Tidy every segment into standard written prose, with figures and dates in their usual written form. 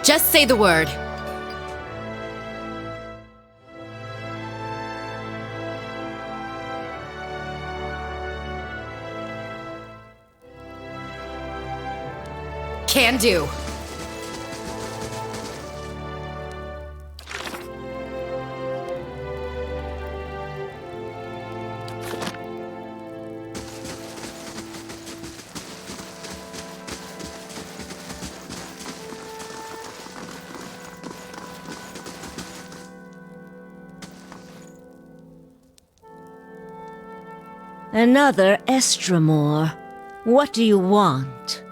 Just say the word. Can do. Another Estramore. What do you want?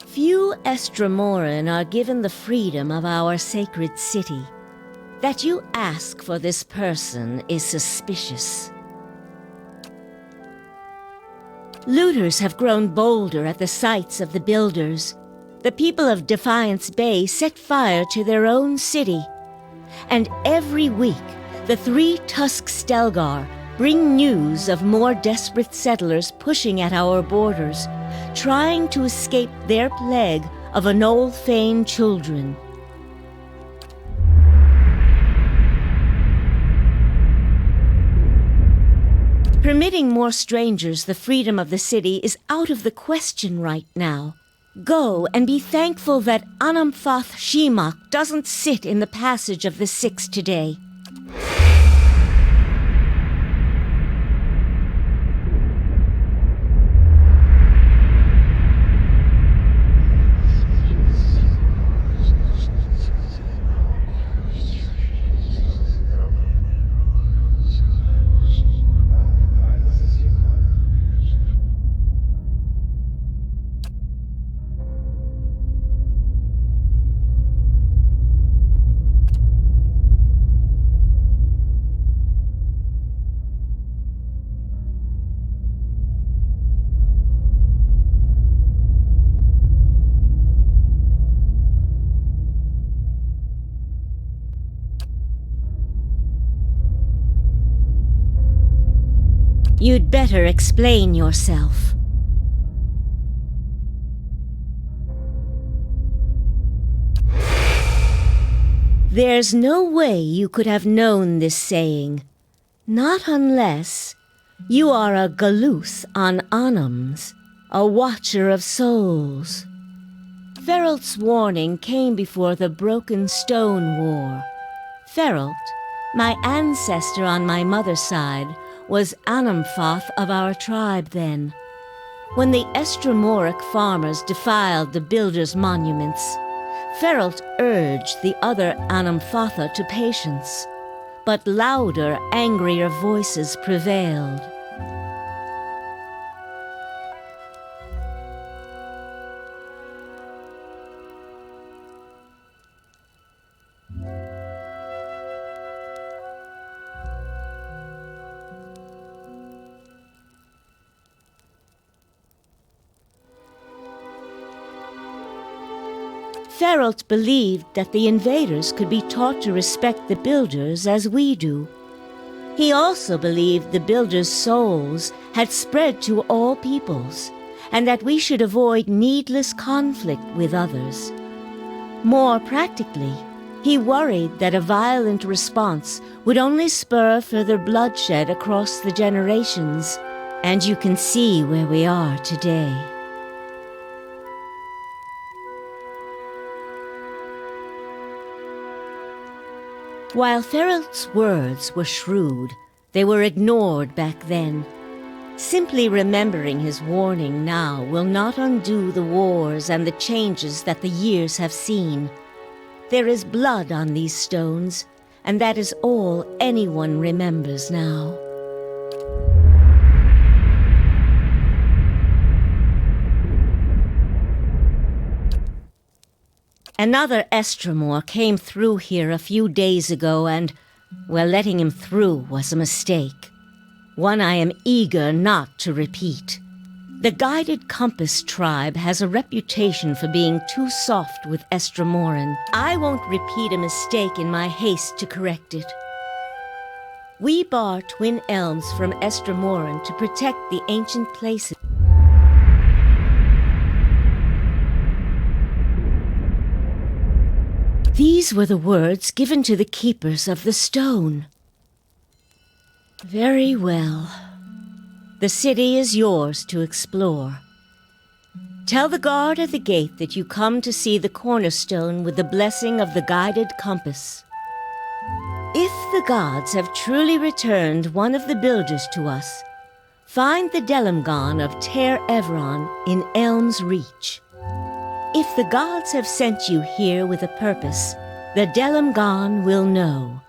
Few Estramoran are given the freedom of our sacred city. That you ask for this person is suspicious. Looters have grown bolder at the sights of the builders. The people of Defiance Bay set fire to their own city. And every week, the 3 Tusk Stelgar bring news of more desperate settlers pushing at our borders, trying to escape their plague of Anolfane children. Permitting more strangers the freedom of the city is out of the question right now. Go and be thankful that Anamfath Shimak doesn't sit in the passage of the Six today. You'd better explain yourself. There's no way you could have known this saying. Not unless you are a Galuth on Anams, a watcher of souls. Feralt's warning came before the Broken Stone War. Feralt, my ancestor on my mother's side, was Anamfath of our tribe then. When the Estramoric farmers defiled the builders' monuments, Feralt urged the other Anamfatha to patience, but louder, angrier voices prevailed. Feralt believed that the invaders could be taught to respect the builders as we do. He also believed the builders' souls had spread to all peoples, and that we should avoid needless conflict with others. More practically, he worried that a violent response would only spur further bloodshed across the generations, and you can see where we are today. While Feralt's words were shrewd, they were ignored back then. Simply remembering his warning now will not undo the wars and the changes that the years have seen. There is blood on these stones, and that is all anyone remembers now. Another Estramore came through here a few days ago and, well, letting him through was a mistake. One I am eager not to repeat. The Guided Compass tribe has a reputation for being too soft with Estramoran. I won't repeat a mistake in my haste to correct it. We bar Twin Elms from Estramoran to protect the ancient places. These were the words given to the keepers of the stone. Very well. The city is yours to explore. Tell the guard at the gate that you come to see the cornerstone with the blessing of the guided compass. If the gods have truly returned one of the builders to us, find the Delimgon of Ter Evron in Elm's Reach. If the gods have sent you here with a purpose, the Delimgon will know.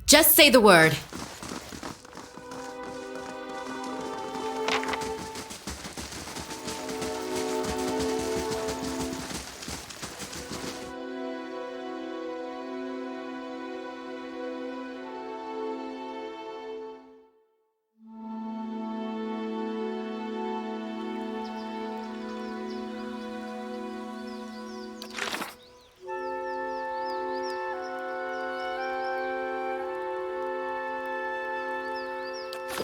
Just say the word.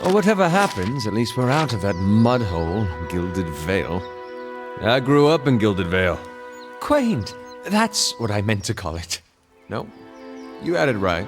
Or whatever happens, at least we're out of that mud hole, Gilded Vale. I grew up in Gilded Vale. Quaint. That's what I meant to call it. No, you had it right.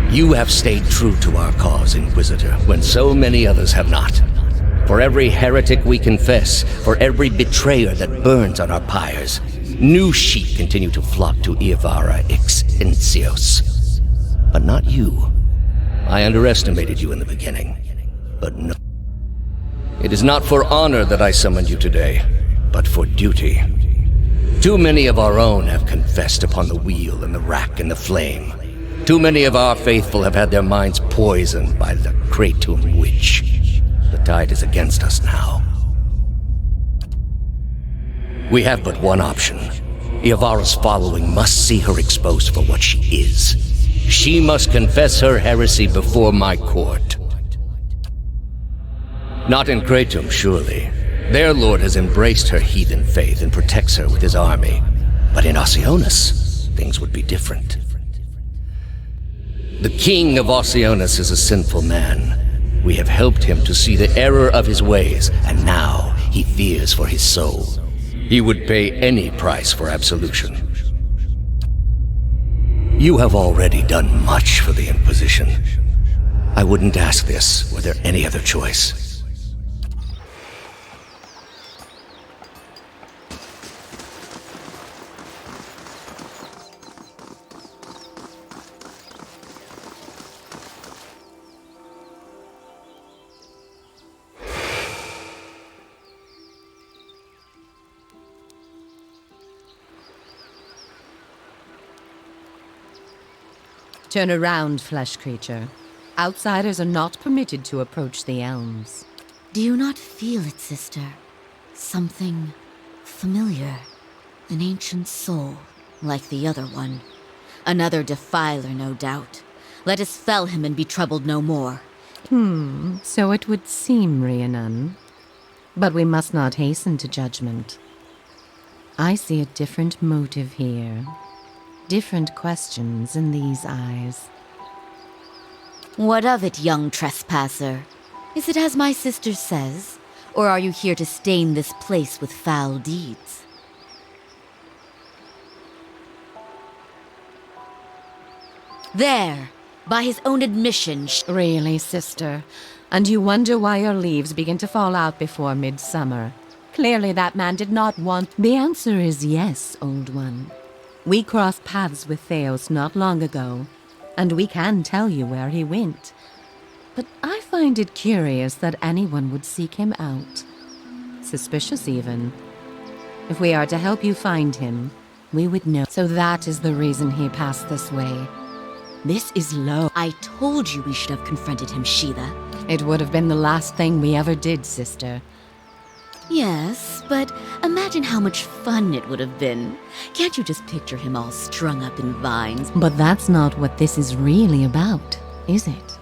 You have stayed true to our cause, Inquisitor, when so many others have not. For every heretic we confess, for every betrayer that burns on our pyres, new sheep continue to flock to Iavara Exencios. But not you. I underestimated you in the beginning. But no. It is not for honor that I summoned you today, but for duty. Too many of our own have confessed upon the wheel and the rack and the flame. Too many of our faithful have had their minds poisoned by the Kratom witch. The tide is against us now. We have but one option. Iavara's following must see her exposed for what she is. She must confess her heresy before my court. Not in Kratom, surely. Their lord has embraced her heathen faith and protects her with his army. But in Oceanus, things would be different. The king of Oceanus is a sinful man. We have helped him to see the error of his ways, and now he fears for his soul. He would pay any price for absolution. You have already done much for the Inquisition. I wouldn't ask this were there any other choice. Turn around, flesh creature. Outsiders are not permitted to approach the elms. Do you not feel it, sister? Something familiar. An ancient soul, like the other one. Another defiler, no doubt. Let us fell him and be troubled no more. So it would seem, Rhiannon. But we must not hasten to judgment. I see a different motive here. Different questions in these eyes. What of it, young trespasser? Is it as my sister says? Or are you here to stain this place with foul deeds? There! By his own admission, Really, sister? And you wonder why your leaves begin to fall out before midsummer? Clearly that man did not want... The answer is yes, old one. We crossed paths with Theos not long ago, and we can tell you where he went. But I find it curious that anyone would seek him out. Suspicious, even. If we are to help you find him, we would know. So that is the reason he passed this way. This is low. I told you we should have confronted him, Sheila. It would have been the last thing we ever did, sister. Yes, but imagine how much fun it would have been. Can't you just picture him all strung up in vines? But that's not what this is really about, is it?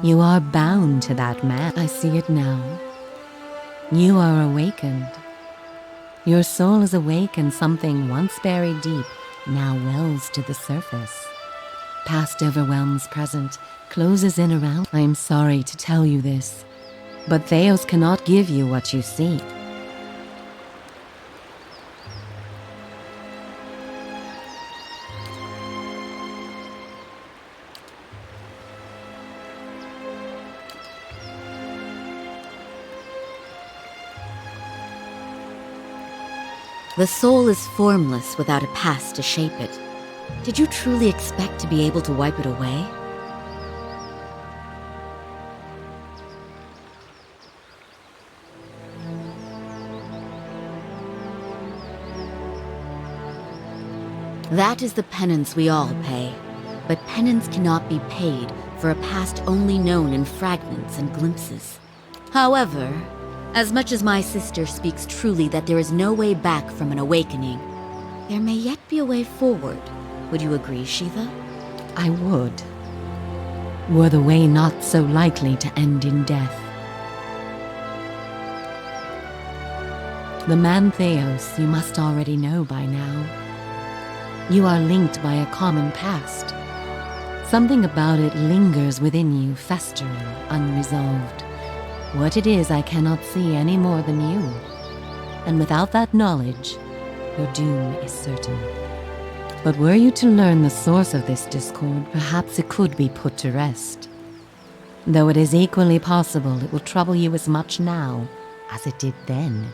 You are bound to that man. I see it now. You are awakened. Your soul is awake, and something once buried deep now wells to the surface. Past overwhelms present, closes in around. I am sorry to tell you this, but Theos cannot give you what you seek. The soul is formless without a past to shape it. Did you truly expect to be able to wipe it away? That is the penance we all pay. But penance cannot be paid for a past only known in fragments and glimpses. However, as much as my sister speaks truly that there is no way back from an awakening, there may yet be a way forward. Would you agree, Shiva? I would. Were the way not so likely to end in death. The man Theos you must already know by now. You are linked by a common past. Something about it lingers within you, festering, unresolved. What it is I cannot see any more than you. And without that knowledge, your doom is certain. But were you to learn the source of this discord, perhaps it could be put to rest. Though it is equally possible it will trouble you as much now as it did then,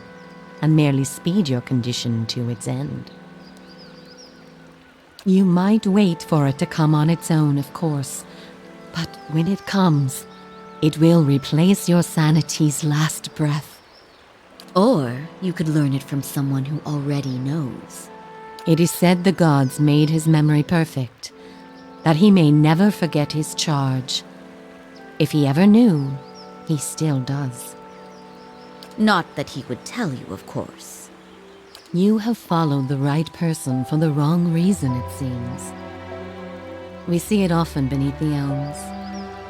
and merely speed your condition to its end. You might wait for it to come on its own, of course, but when it comes, it will replace your sanity's last breath. Or you could learn it from someone who already knows. It is said the gods made his memory perfect, that he may never forget his charge. If he ever knew, he still does. Not that he would tell you, of course. You have followed the right person for the wrong reason, it seems. We see it often beneath the elms.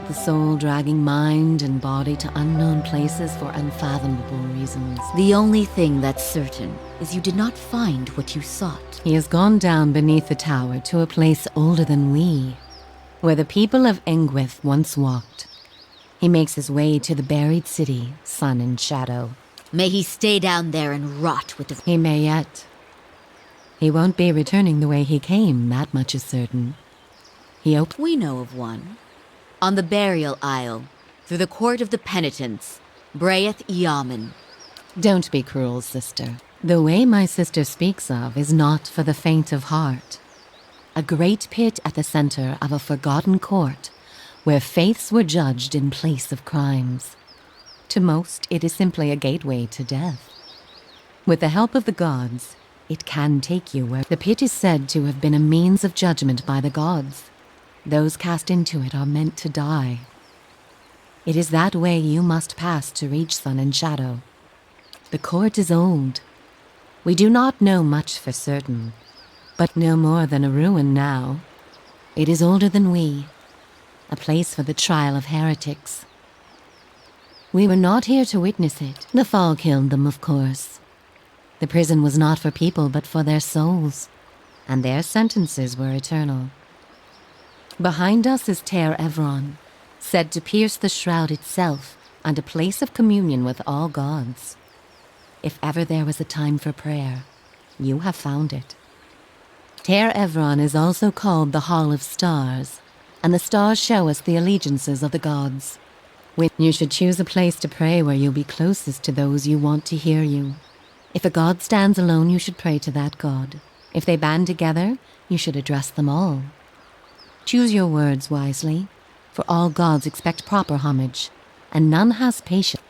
The soul dragging mind and body to unknown places for unfathomable reasons. The only thing that's certain is you did not find what you sought. He has gone down beneath the tower to a place older than we, where the people of Engwith once walked. He makes his way to the buried city, sun and shadow. May he stay down there and rot with the... He may yet. He won't be returning the way he came, that much is certain. We know of one. On the burial isle, through the court of the penitents, Braeth Yaman. Don't be cruel, sister. The way my sister speaks of is not for the faint of heart. A great pit at the center of a forgotten court, where faiths were judged in place of crimes. To most, it is simply a gateway to death. With the help of the gods, it can take you where the pit is said to have been a means of judgment by the gods. Those cast into it are meant to die. It is that way you must pass to reach Sun and Shadow. The court is old. We do not know much for certain, but no more than a ruin now. It is older than we, a place for the trial of heretics. We were not here to witness it. The fall killed them, of course. The prison was not for people, but for their souls, and their sentences were eternal. Behind us is Ter Evron, said to pierce the shroud itself and a place of communion with all gods. If ever there was a time for prayer, you have found it. Ter Evron is also called the Hall of Stars, and the stars show us the allegiances of the gods. When you should choose a place to pray where you'll be closest to those you want to hear you. If a god stands alone, you should pray to that god. If they band together, you should address them all. Choose your words wisely, for all gods expect proper homage, and none has patience.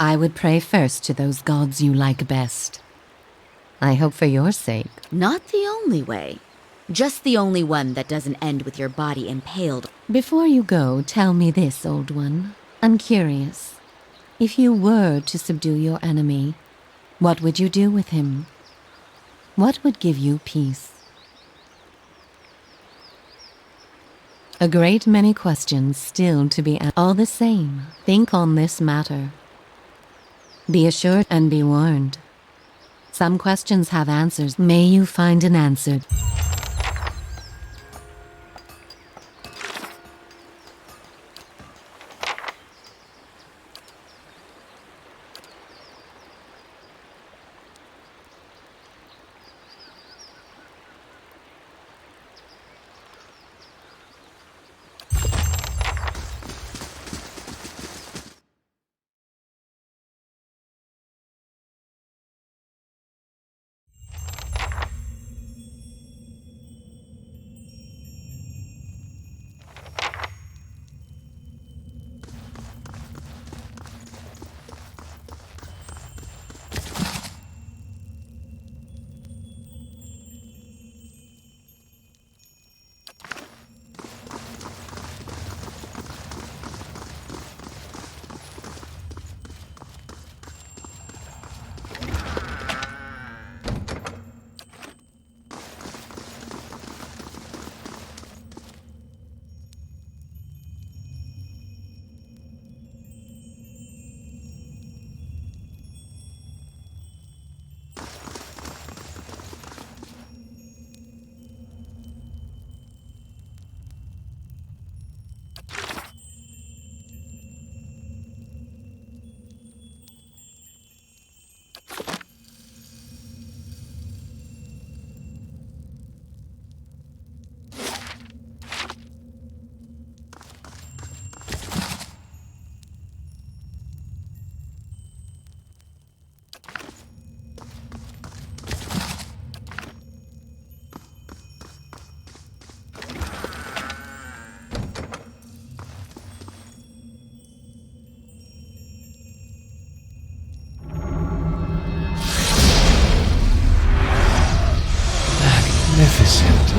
I would pray first to those gods you like best. I hope for your sake. Not the only way. Just the only one that doesn't end with your body impaled. Before you go, tell me this, old one. I'm curious. If you were to subdue your enemy, what would you do with him? What would give you peace? A great many questions still to be asked. All the same, think on this matter. Be assured and be warned. Some questions have answers. May you find an answer. Magnificent.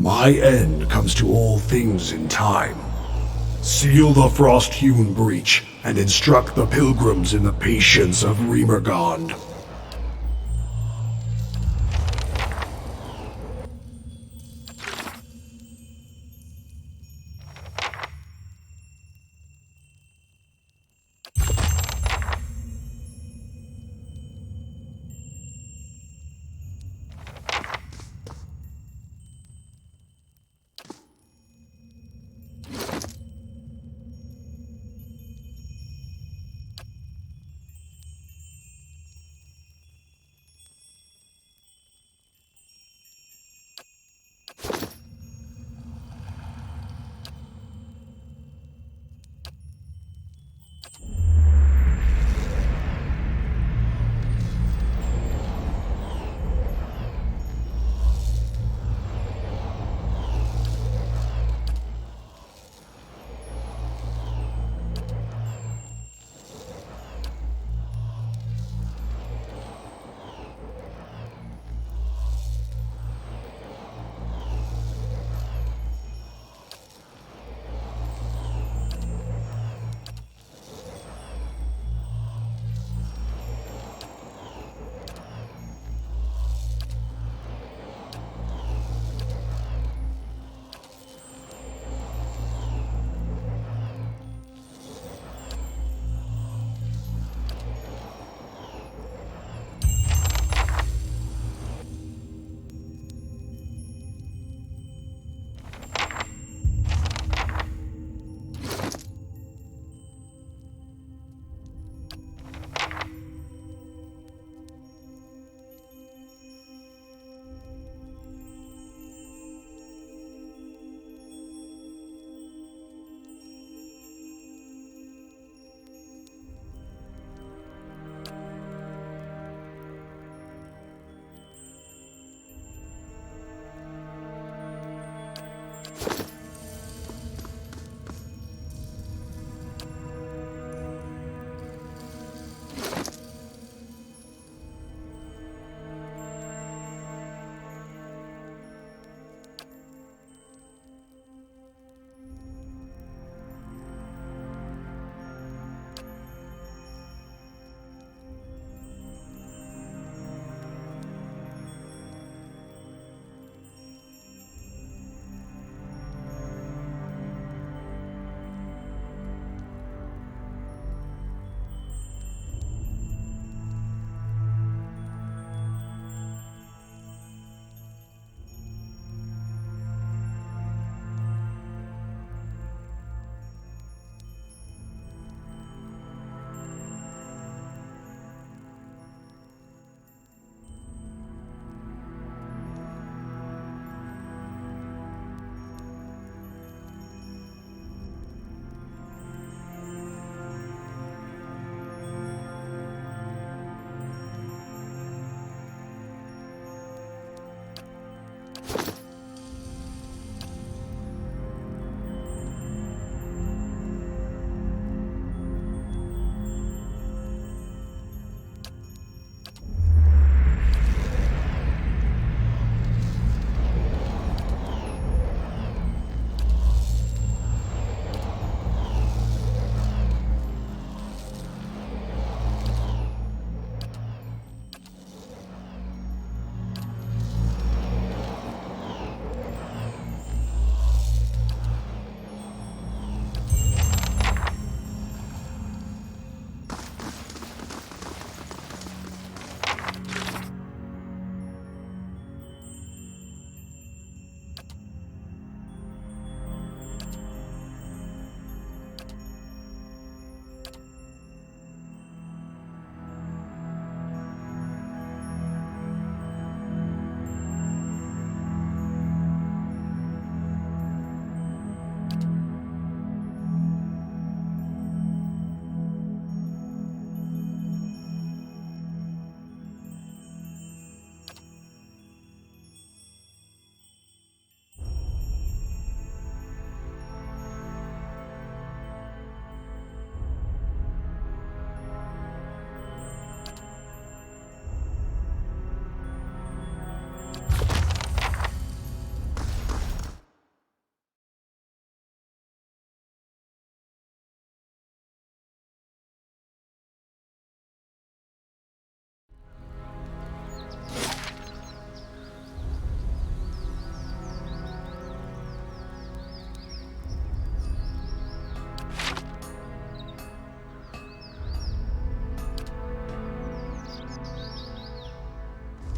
My end comes to all things in time. Seal the frost-hewn breach, and instruct the pilgrims in the patience of Remergond.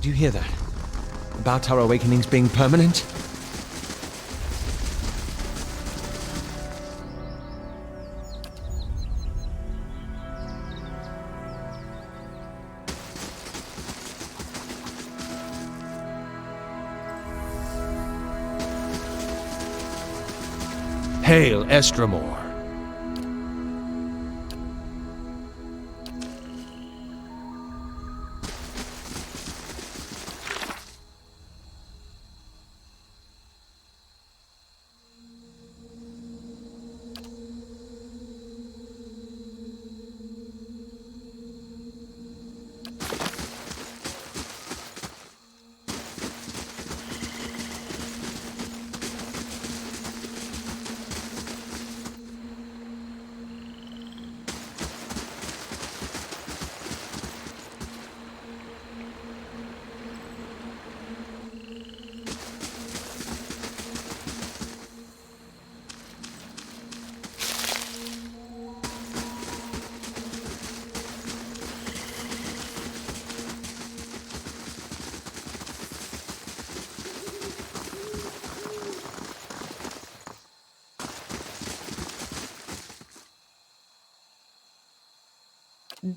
Do you hear that? About our awakenings being permanent? Hail, Estramor.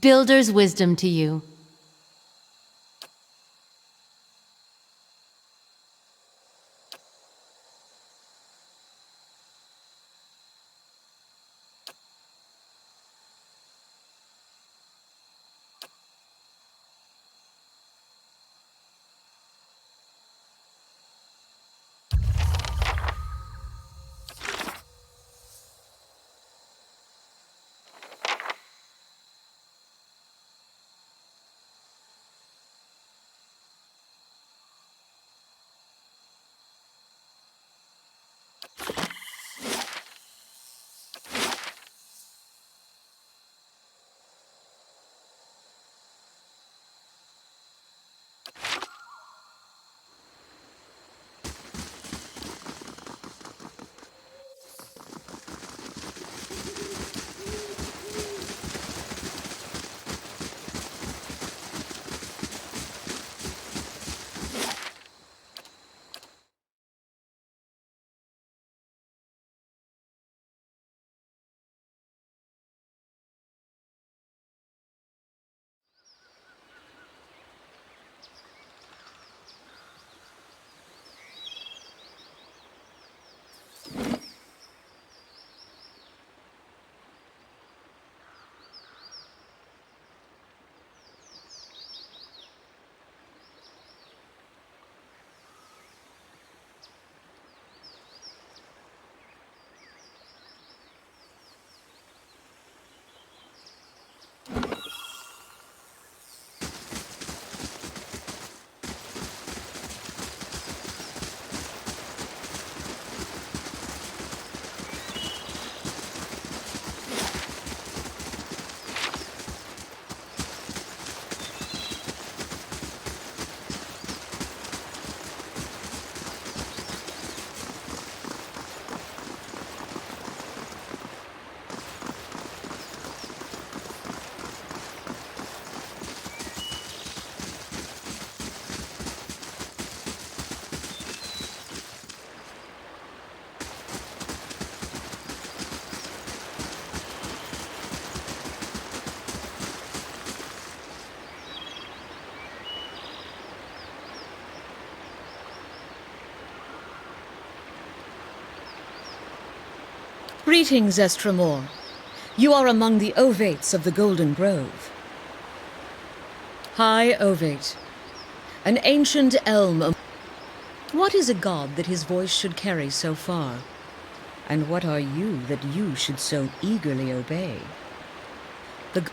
Builder's wisdom to you. Greetings, Estramor. You are among the Ovates of the Golden Grove. High Ovate, an ancient elm. What is a god that his voice should carry so far? And what are you that you should so eagerly obey? The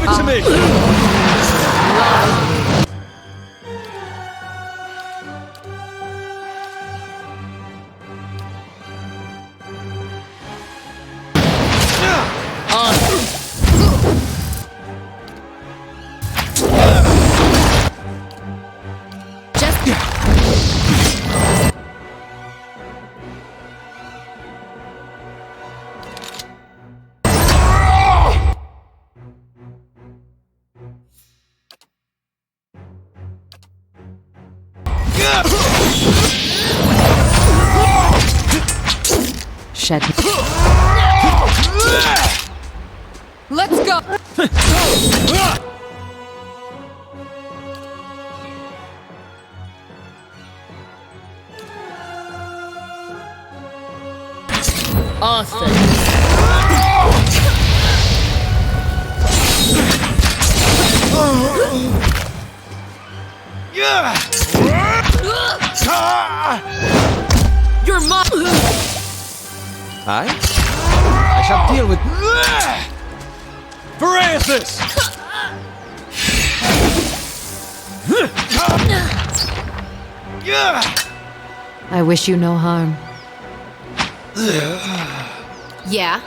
it to me! Shed. Let's go! Awesome. You're mine! I shall deal with... Paralysis! I wish you no harm. Yeah?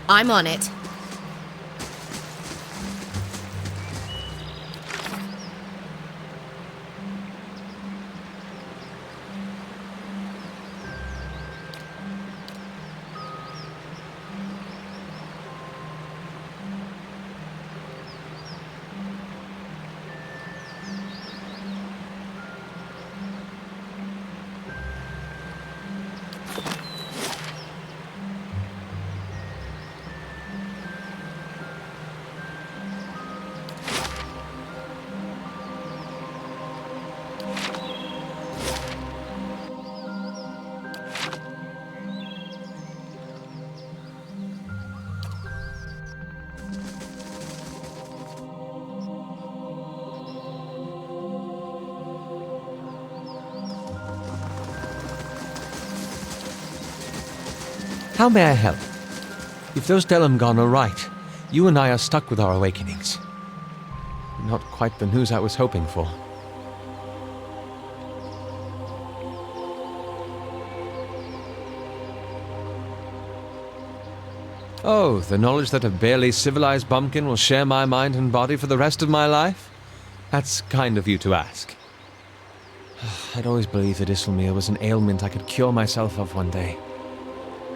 I'm on it. How may I help? If those Delamgon are right, you and I are stuck with our awakenings. Not quite the news I was hoping for. Oh, the knowledge that a barely civilized bumpkin will share my mind and body for the rest of my life? That's kind of you to ask. I'd always believed that Isilmir was an ailment I could cure myself of one day.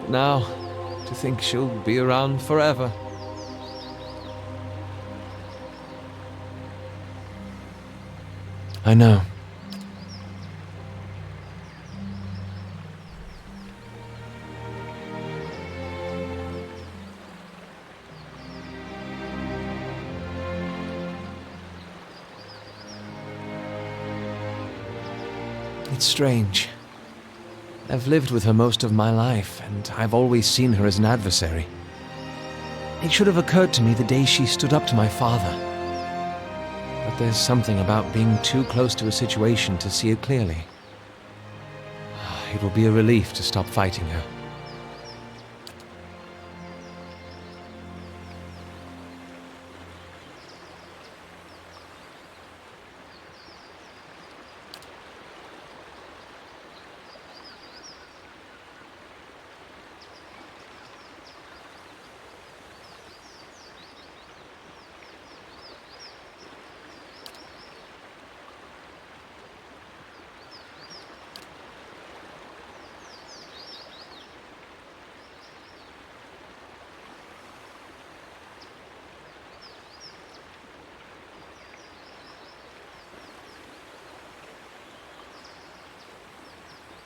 But now, to think she'll be around forever. I know. It's strange. I've lived with her most of my life, and I've always seen her as an adversary. It should have occurred to me the day she stood up to my father. But there's something about being too close to a situation to see it clearly. It will be a relief to stop fighting her.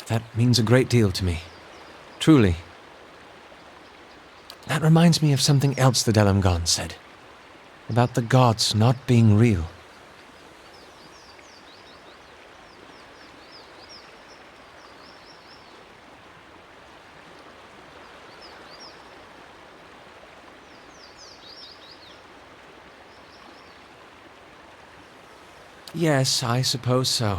That means a great deal to me. Truly. That reminds me of something else the Delamgon said. About the gods not being real. Yes, I suppose so.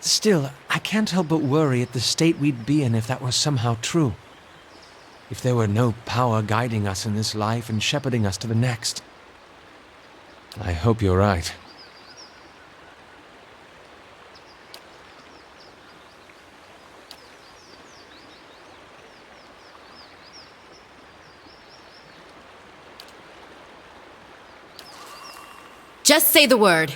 Still, I can't help but worry at the state we'd be in if that were somehow true. If there were no power guiding us in this life and shepherding us to the next. I hope you're right. Just say the word.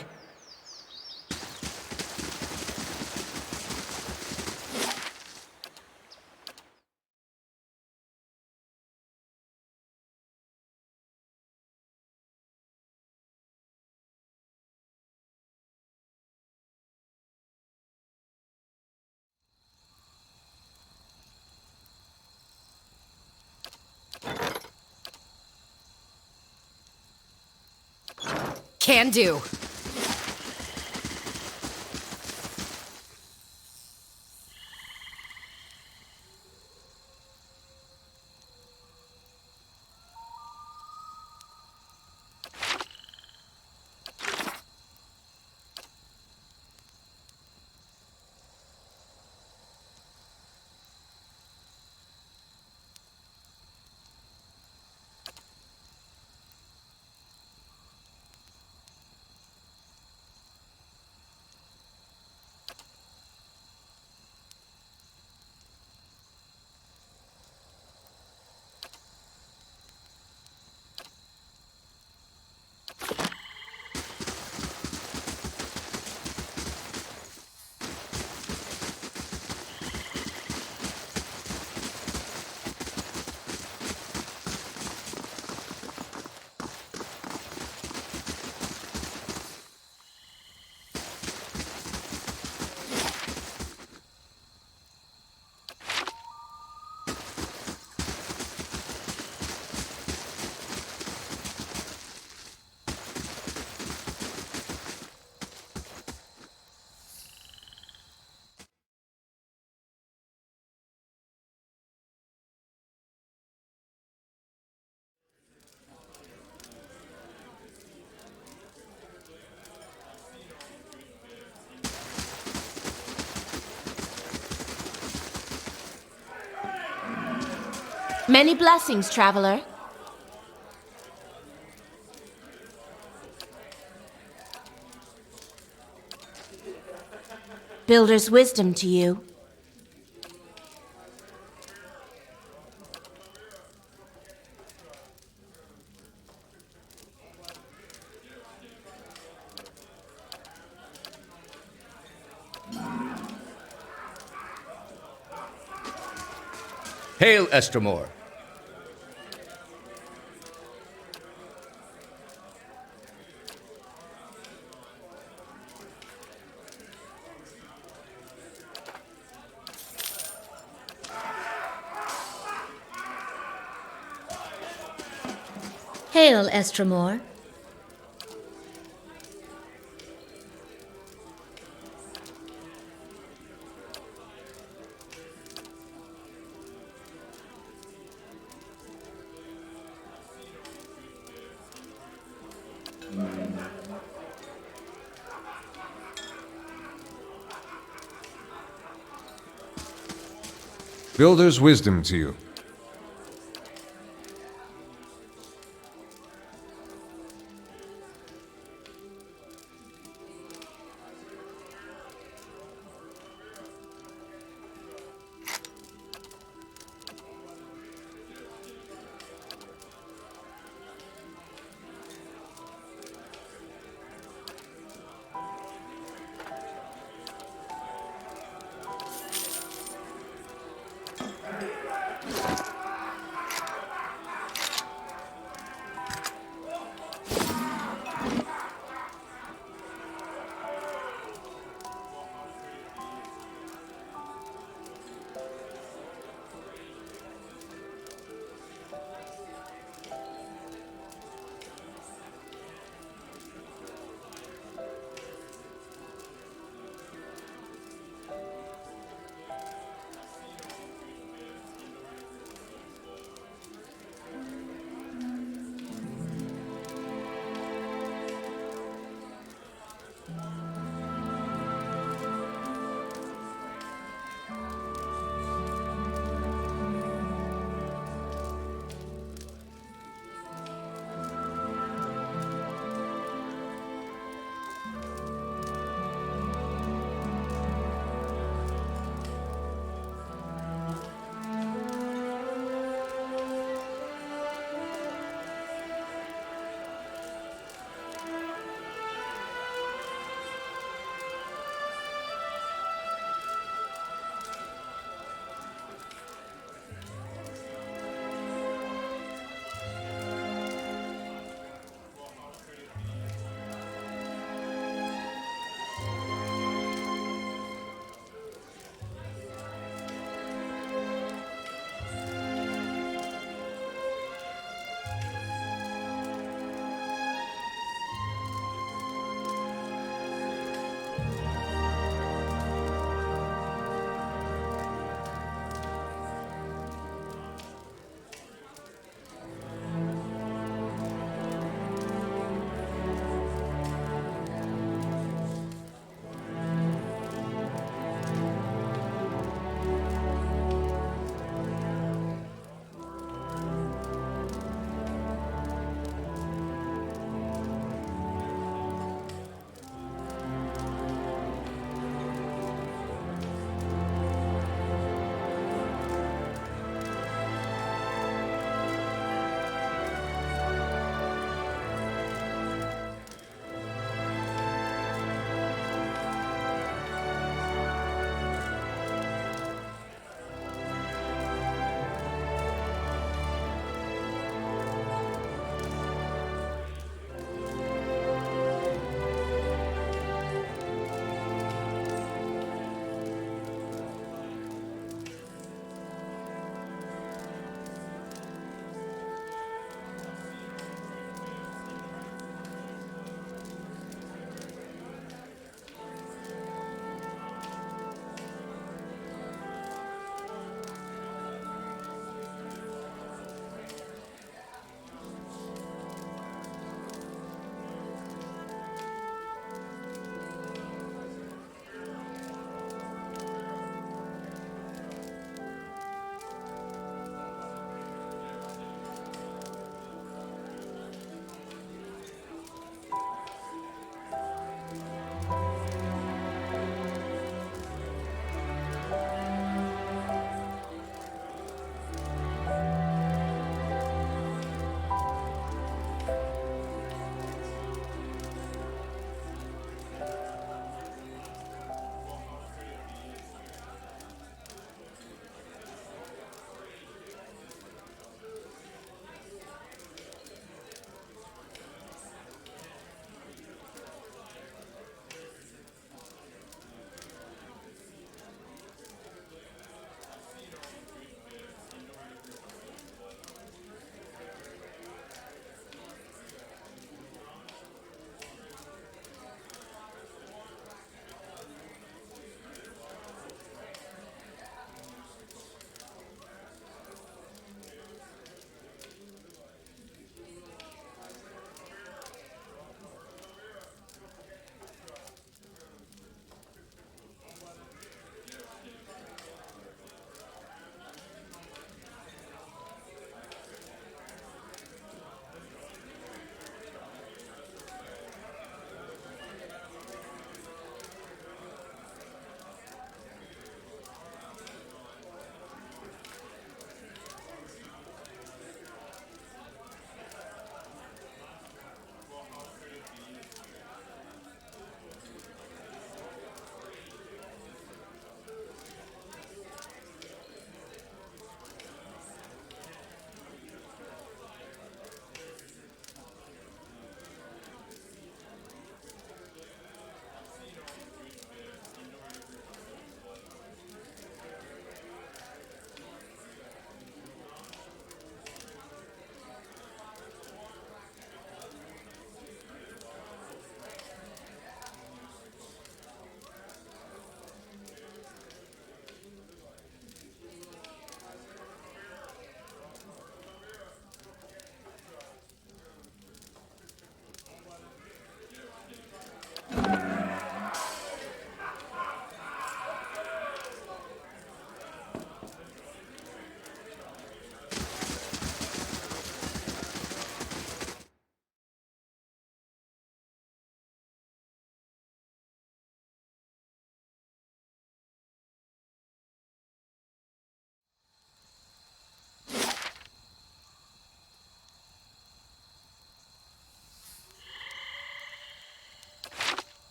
Can do. Many blessings, traveler. Builder's wisdom to you. Hail, Estremor. Hail, Estremor. Builder's wisdom to you.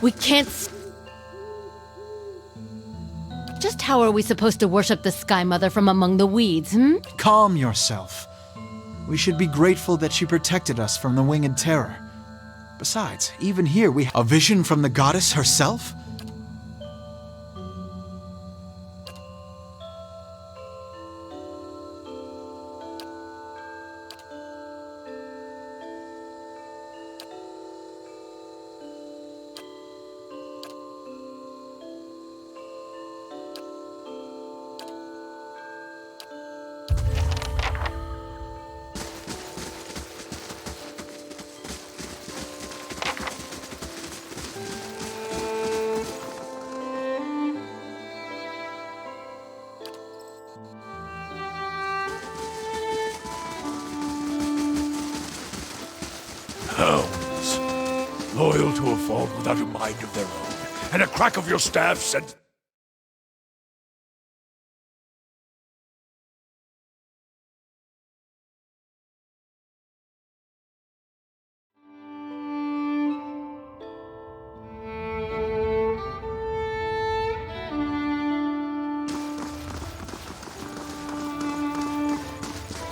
We can't... Just how are we supposed to worship the Sky Mother from among the weeds, hmm? Calm yourself. We should be grateful that she protected us from the winged terror. Besides, even here we have a vision from the goddess herself? Hounds. Loyal to a fault without a mind of their own, and a crack of your staffs and...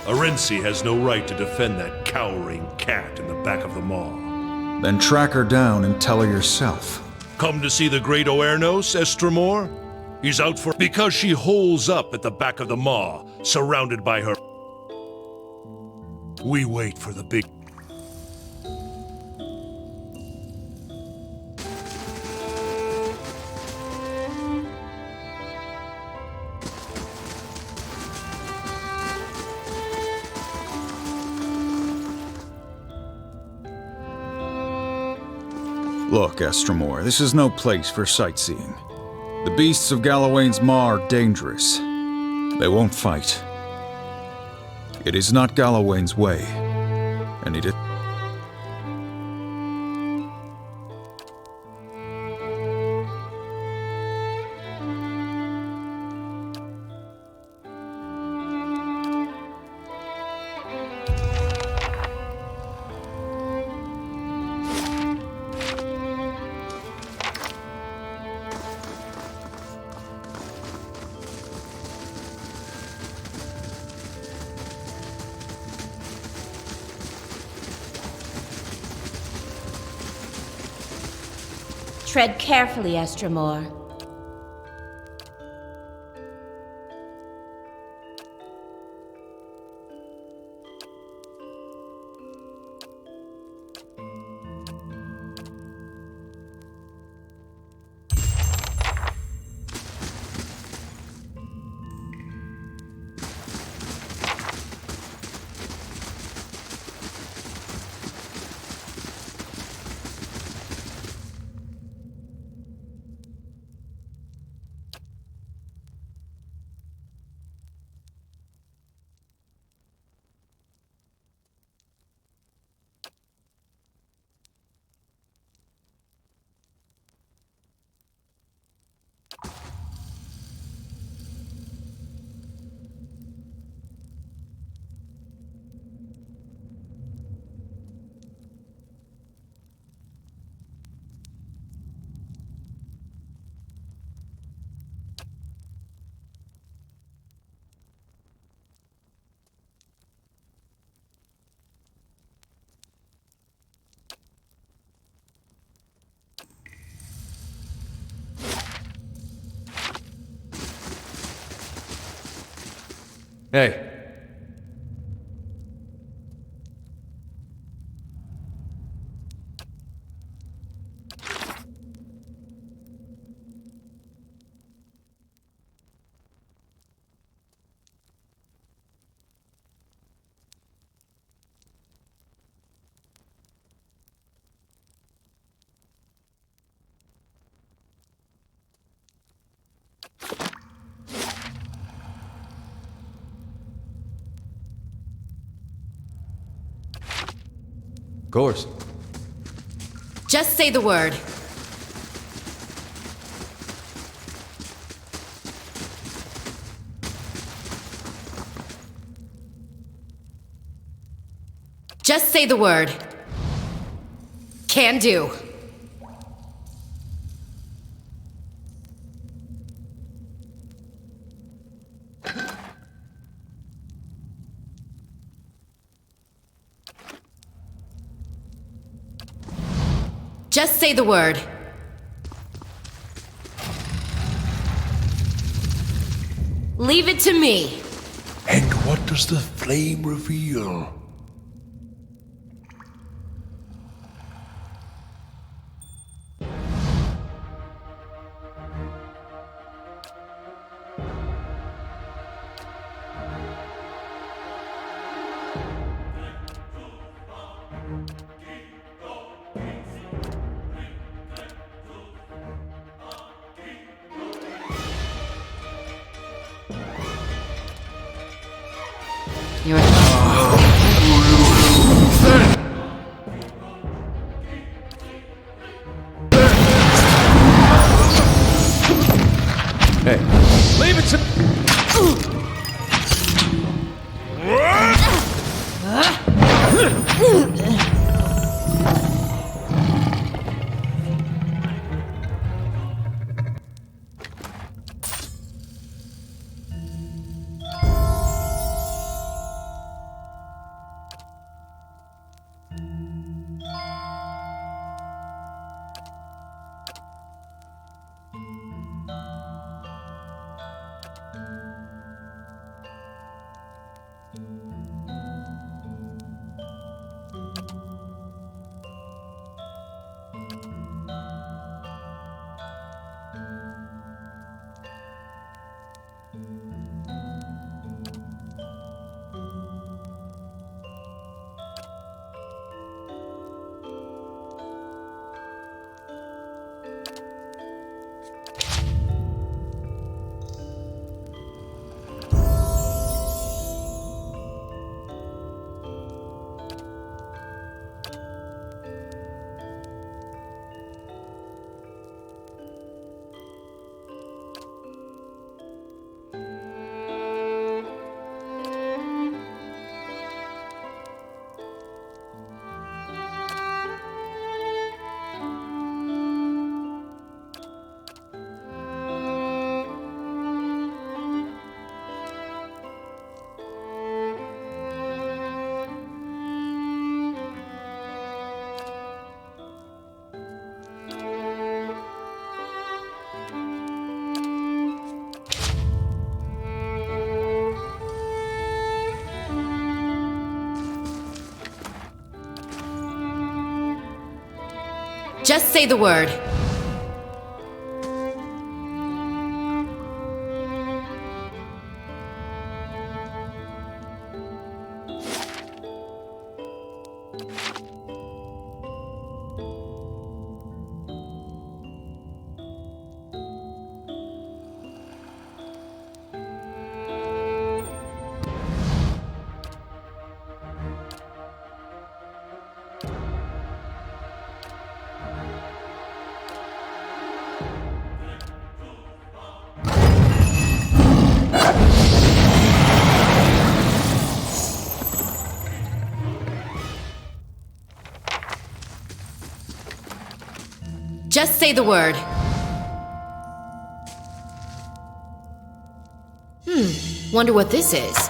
Arensi has no right to defend that cowering cat in the back of the maw. Then track her down and tell her yourself. Come to see the great Oernos, Estremor? He's out for... because she holes up at the back of the maw, surrounded by her... We wait for the big... Look, Estremor, this is no place for sightseeing. The beasts of Galawain's Maw are dangerous. They won't fight. It is not Galawain's way, and it is... Tread carefully, Estremor. Hey. Of course. Just say the word. Just say the word. Can do. Just say the word. Leave it to me. And what does the flame reveal? You're Hey, leave it to... Just say the word. Just say the word. Wonder what this is.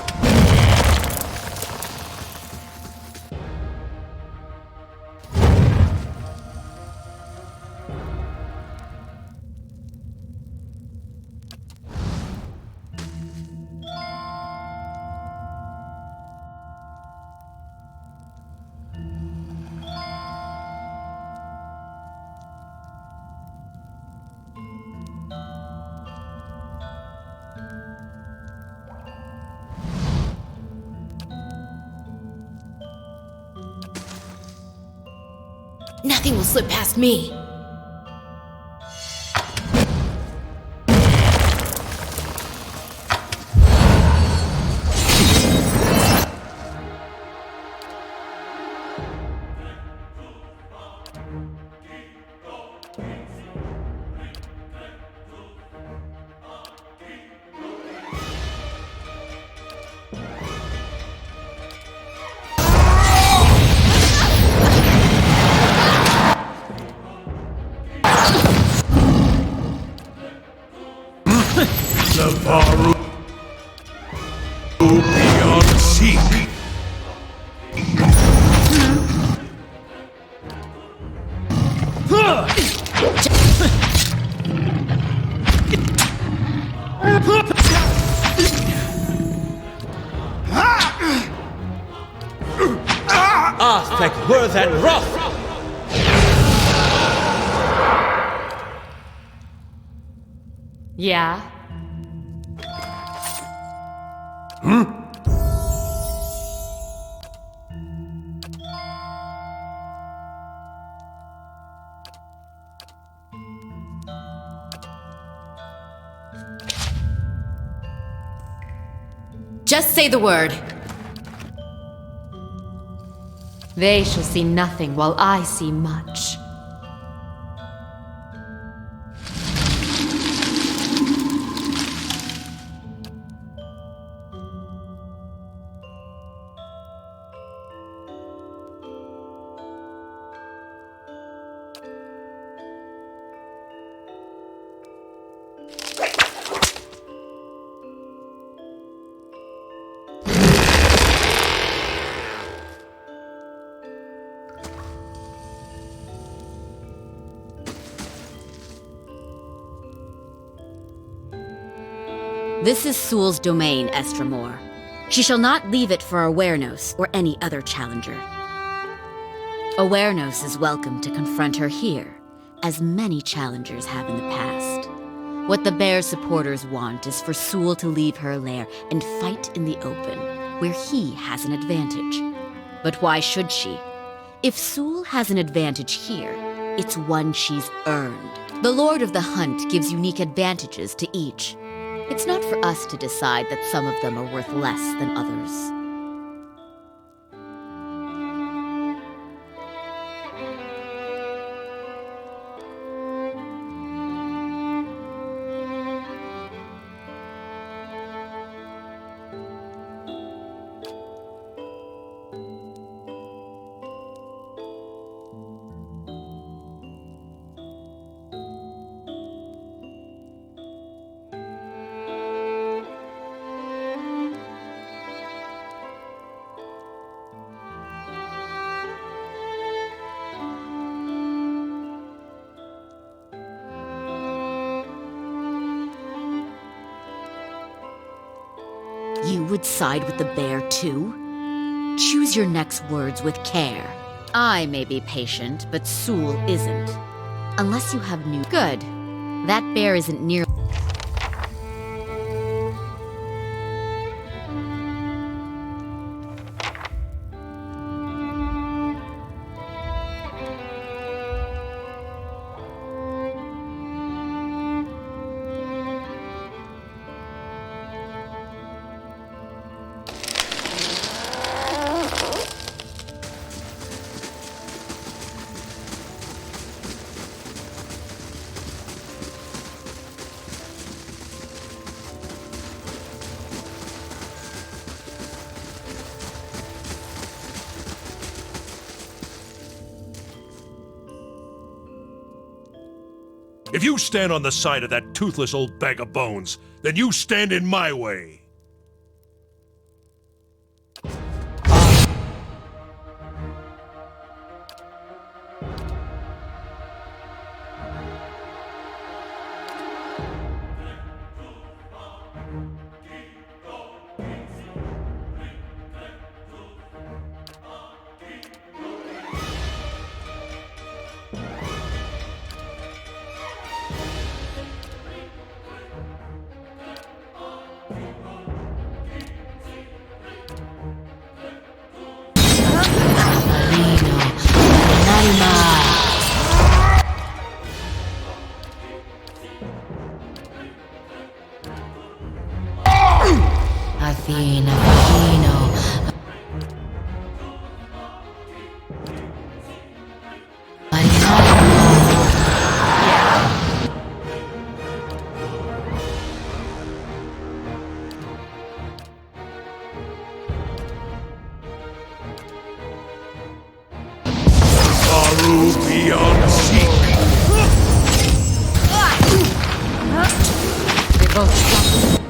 Nothing will slip past me. The Varu beyond seek. Arfek Worth and Roth! Yeah? Just say the word. They shall see nothing while I see much. This is Sul's domain, Estramor. She shall not leave it for Awarenos or any other challenger. Awarenos is welcome to confront her here, as many challengers have in the past. What the Bear supporters want is for Sul to leave her lair and fight in the open, where he has an advantage. But why should she? If Sul has an advantage here, it's one she's earned. The Lord of the Hunt gives unique advantages to each. It's not for us to decide that some of them are worth less than others. You would side with the Bear too? Choose your next words with care. I may be patient, but Sul isn't. Unless you have new... Good. That bear isn't near... If you stand on the side of that toothless old bag of bones, then you stand in my way. Beyond seek. They both stopped.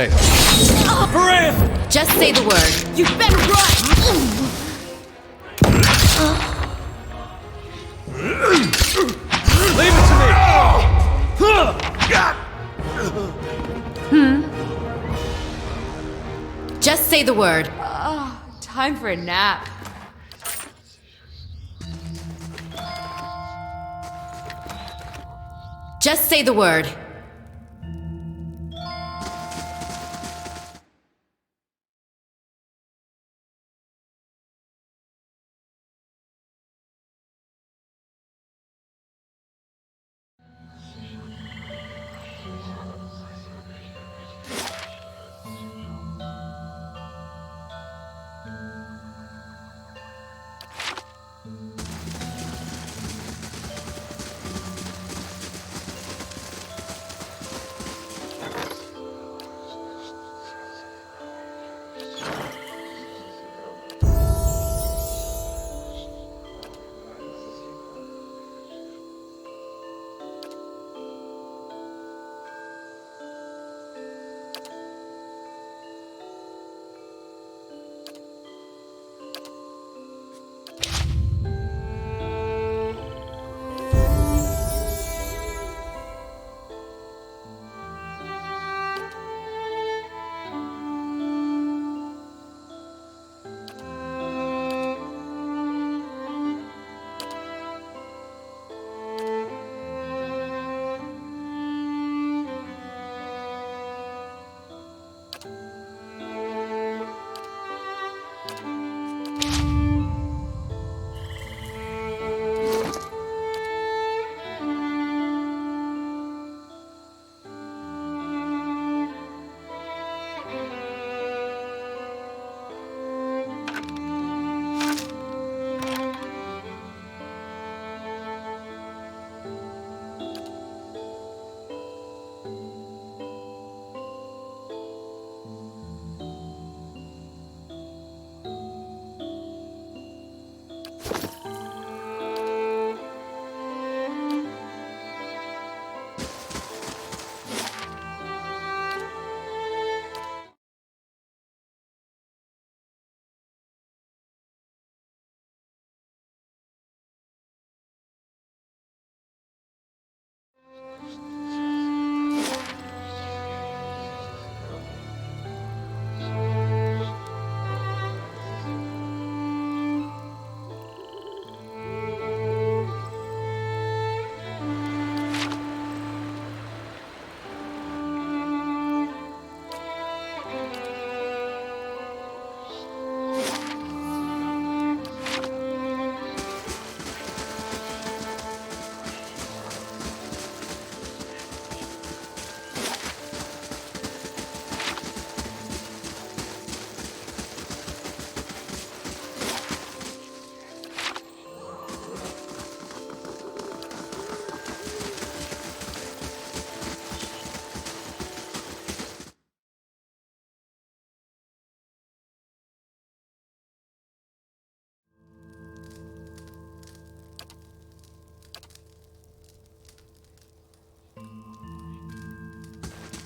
Veil. Just say the word. You better run! Leave it to me! Just say the word. Time for a nap. Just say the word.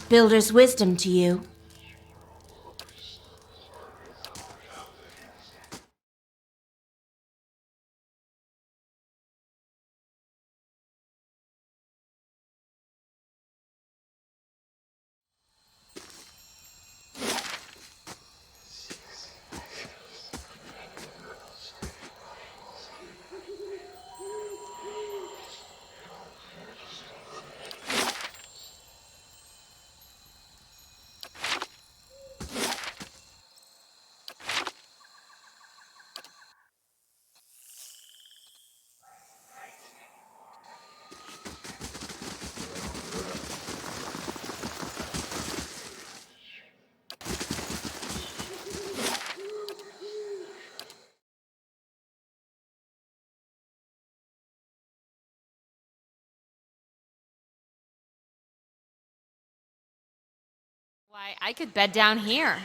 Builder's wisdom to you. Why, I could bed down here.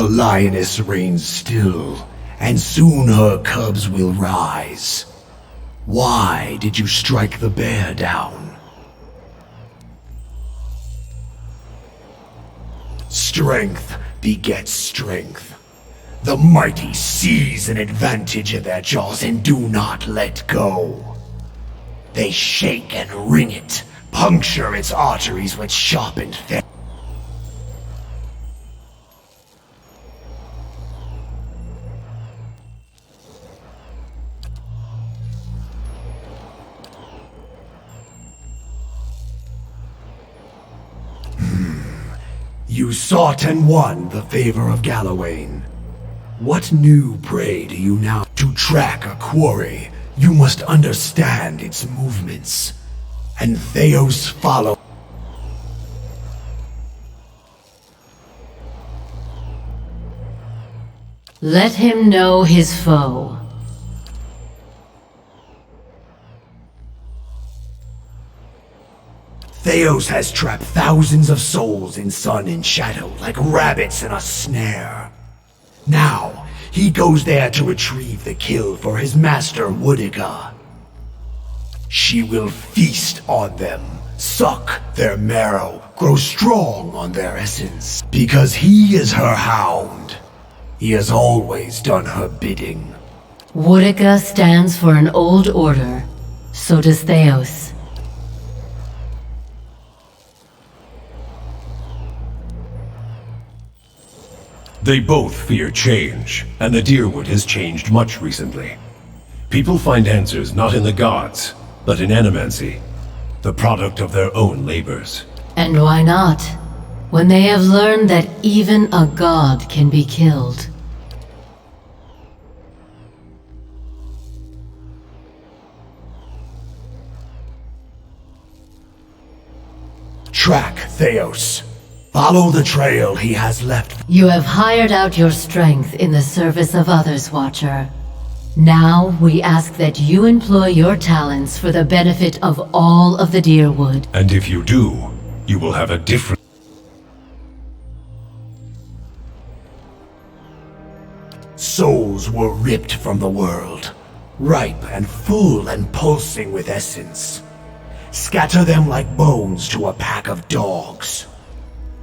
lioness reigns still, and soon her cubs will rise. Why did you strike the bear down? Strength begets strength. The mighty seize an advantage in their jaws and do not let go. They shake and wring it, puncture its arteries with sharpened thread. You sought and won the favor of Galawain. What new prey do you now? To track a quarry, you must understand its movements. And Theos follow. Let him know his foe. Theos has trapped thousands of souls in sun and shadow like rabbits in a snare. Now, he goes there to retrieve the kill for his master Woodiga. She will feast on them, suck their marrow, grow strong on their essence. Because he is her hound. He has always done her bidding. Woodiga stands for an old order. So does Theos. They both fear change, and the Deerwood has changed much recently. People find answers not in the gods, but in animancy, the product of their own labors. And why not? When they have learned that even a god can be killed. Track Theos. Follow the trail he has left. You have hired out your strength in the service of others, Watcher. Now we ask that you employ your talents for the benefit of all of the Deerwood. And if you do, you will have a different... Souls were ripped from the world, ripe and full and pulsing with essence. Scatter them like bones to a pack of dogs.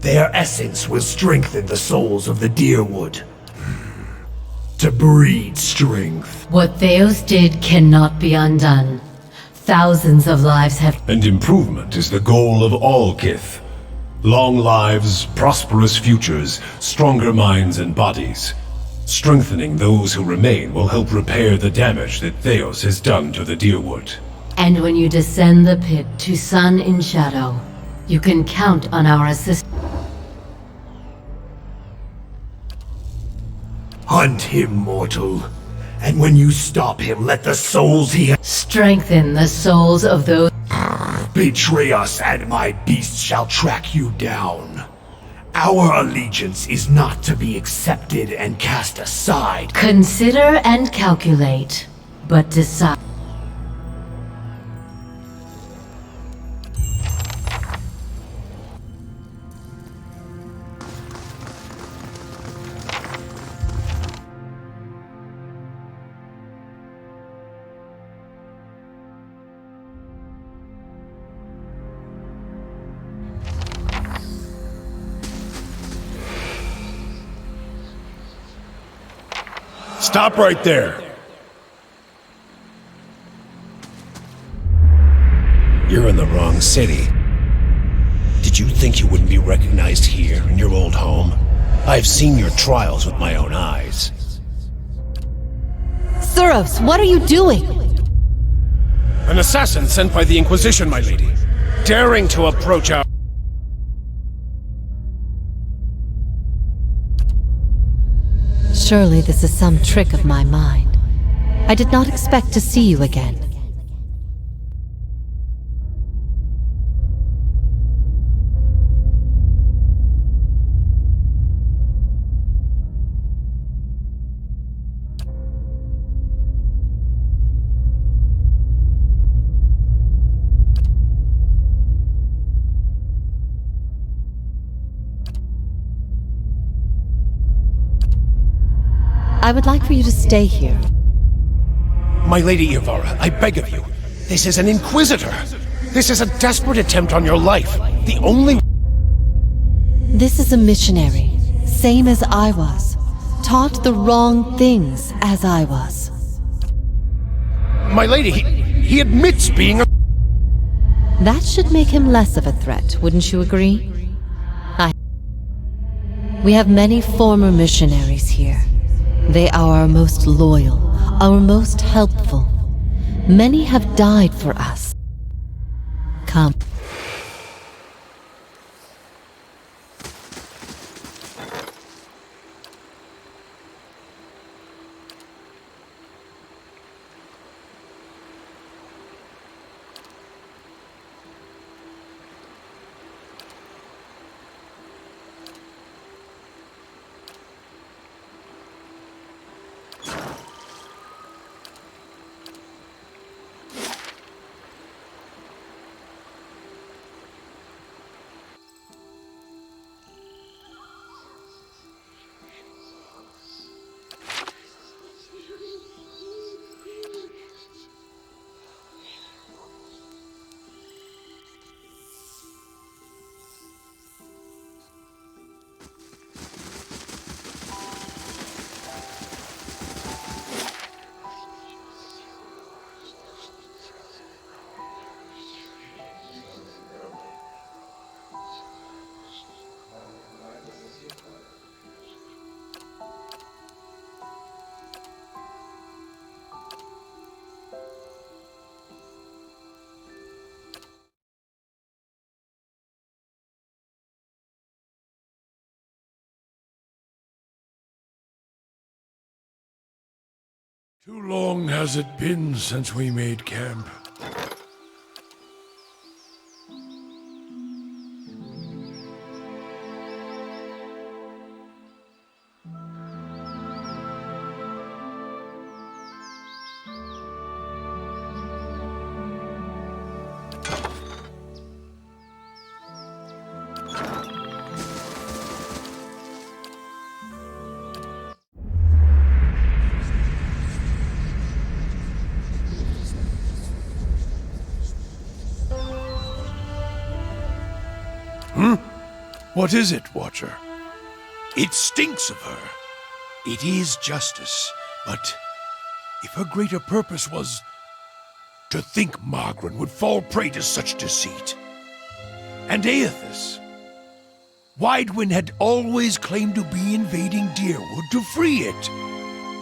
Their essence will strengthen the souls of the Deerwood. To breed strength. What Theos did cannot be undone. Thousands of lives have... And improvement is the goal of all Kith. Long lives, prosperous futures, stronger minds and bodies. Strengthening those who remain will help repair the damage that Theos has done to the Deerwood. And when you descend the pit to sun in shadow, you can count on our assistance. Hunt him, mortal. And when you stop him, let the souls he has... Strengthen the souls of those... Betray us, and my beast shall track you down. Our allegiance is not to be accepted and cast aside. Consider and calculate, but decide. Stop right there! You're in the wrong city. Did you think you wouldn't be recognized here in your old home? I've seen your trials with my own eyes. Suros, what are you doing? An assassin sent by the Inquisition, my lady. Daring to approach our... Surely this is some trick of my mind. I did not expect to see you again. I would like for you to stay here. My Lady Ivara, I beg of you. This is an Inquisitor. This is a desperate attempt on your life. The only... This is a missionary, same as I was. Taught the wrong things as I was. My lady, he admits being a... That should make him less of a threat, wouldn't you agree? We have many former missionaries here. They are our most loyal, our most helpful. Many have died for us. Come. Too long has it been since we made camp. What is it, Watcher? It stinks of her. It is justice, but if her greater purpose was to think Margaret would fall prey to such deceit. And Aethys. Widewin had always claimed to be invading Deerwood to free it.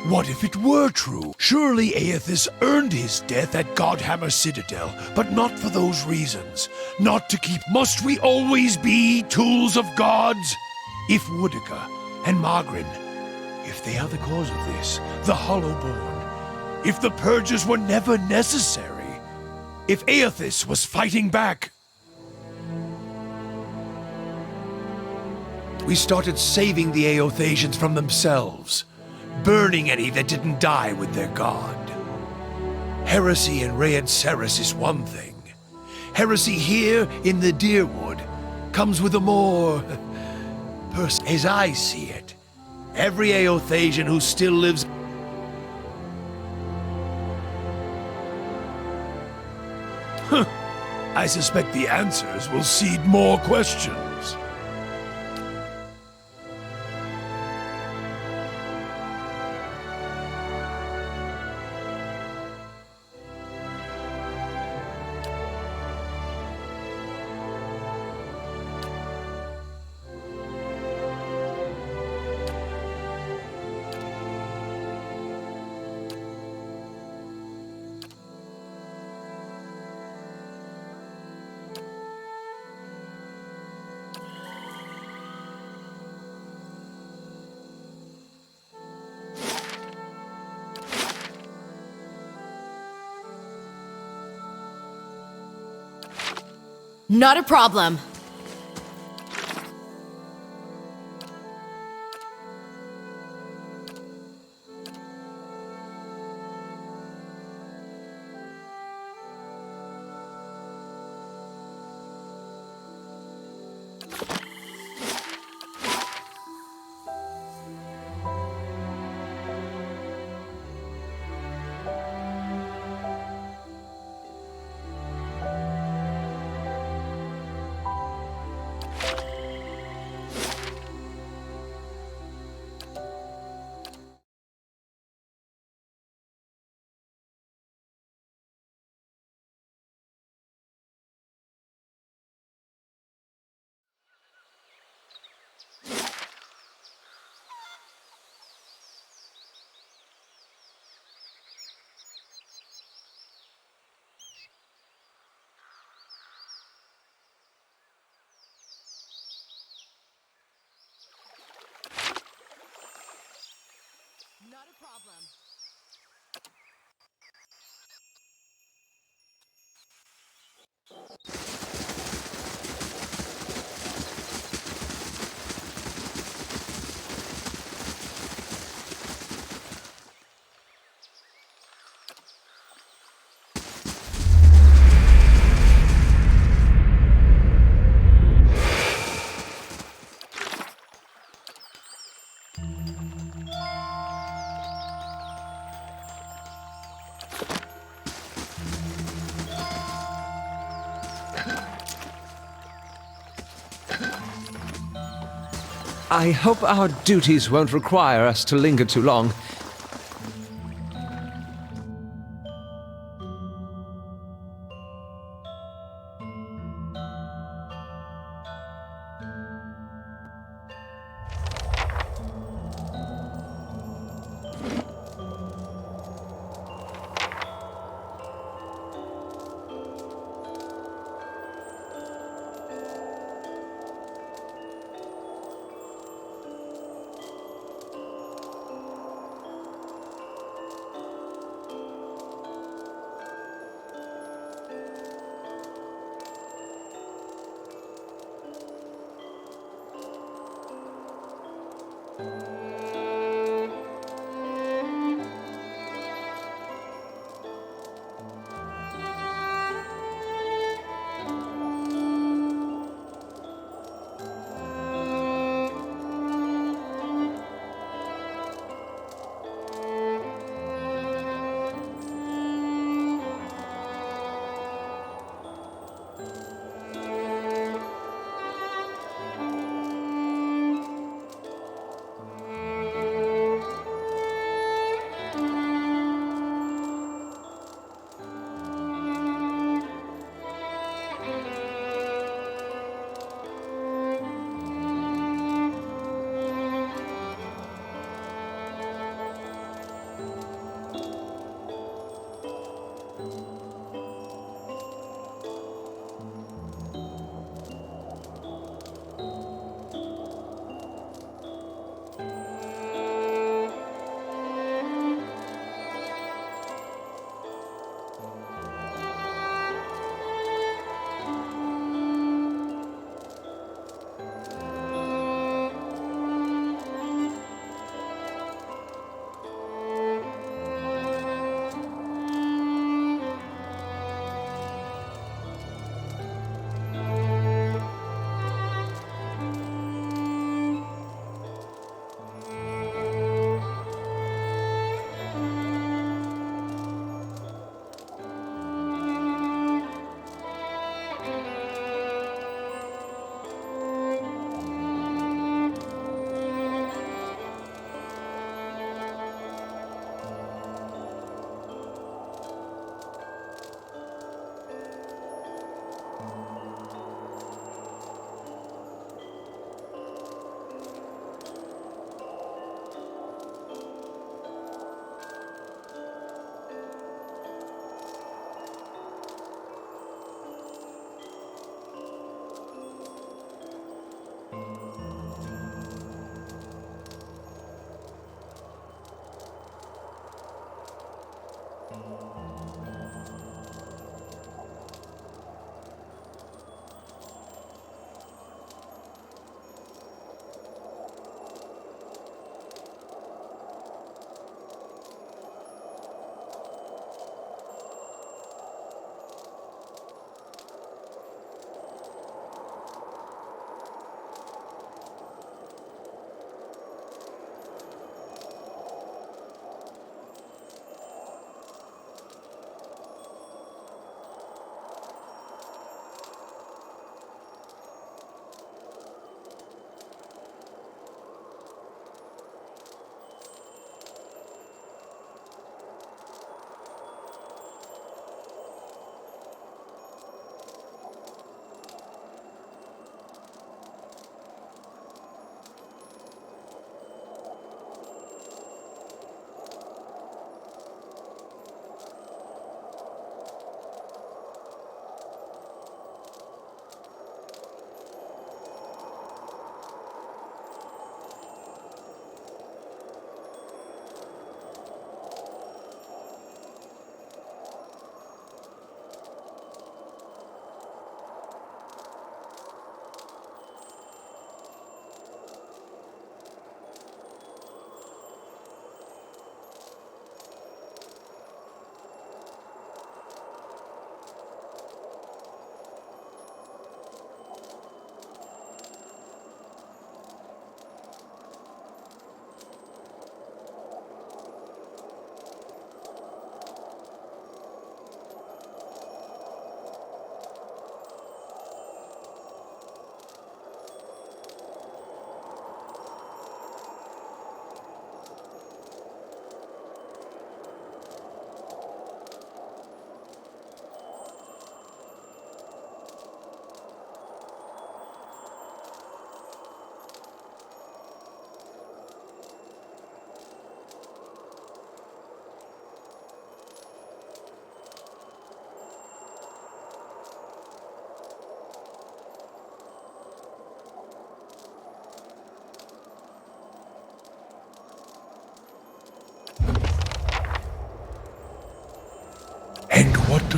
What if it were true? Surely Aethys earned his death at Godhammer Citadel, but not for those reasons. Not to keep... Must we always be tools of gods? If Woodica and Margaret, if they are the cause of this, the Hollowborn, if the purges were never necessary, if Aethys was fighting back... We started saving the Aothasians from themselves. Burning any that didn't die with their god. Heresy in Raed Ceres is one thing. Heresy here in the Deerwood comes with a more... as I see it, every Aothasian who still lives... I suspect the answers will seed more questions. Not a problem. I hope our duties won't require us to linger too long.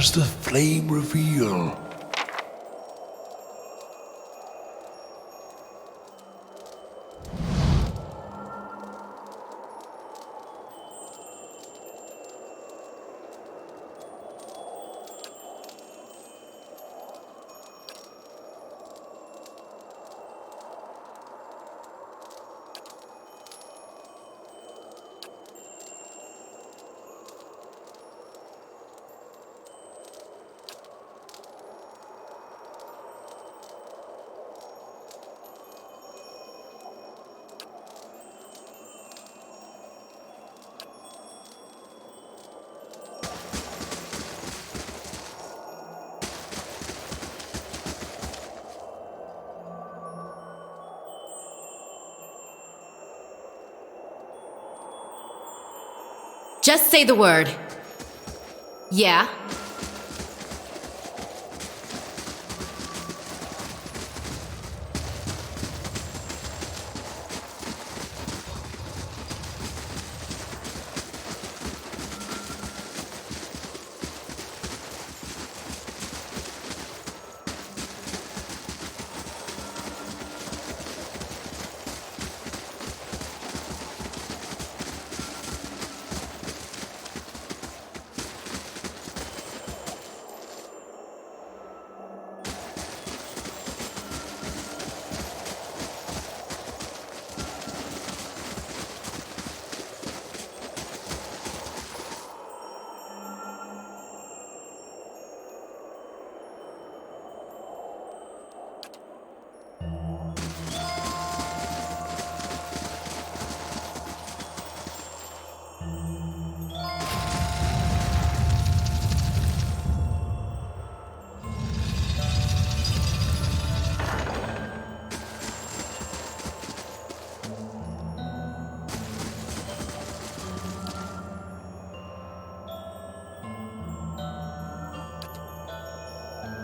does the flame reveal? Just say the word. Yeah?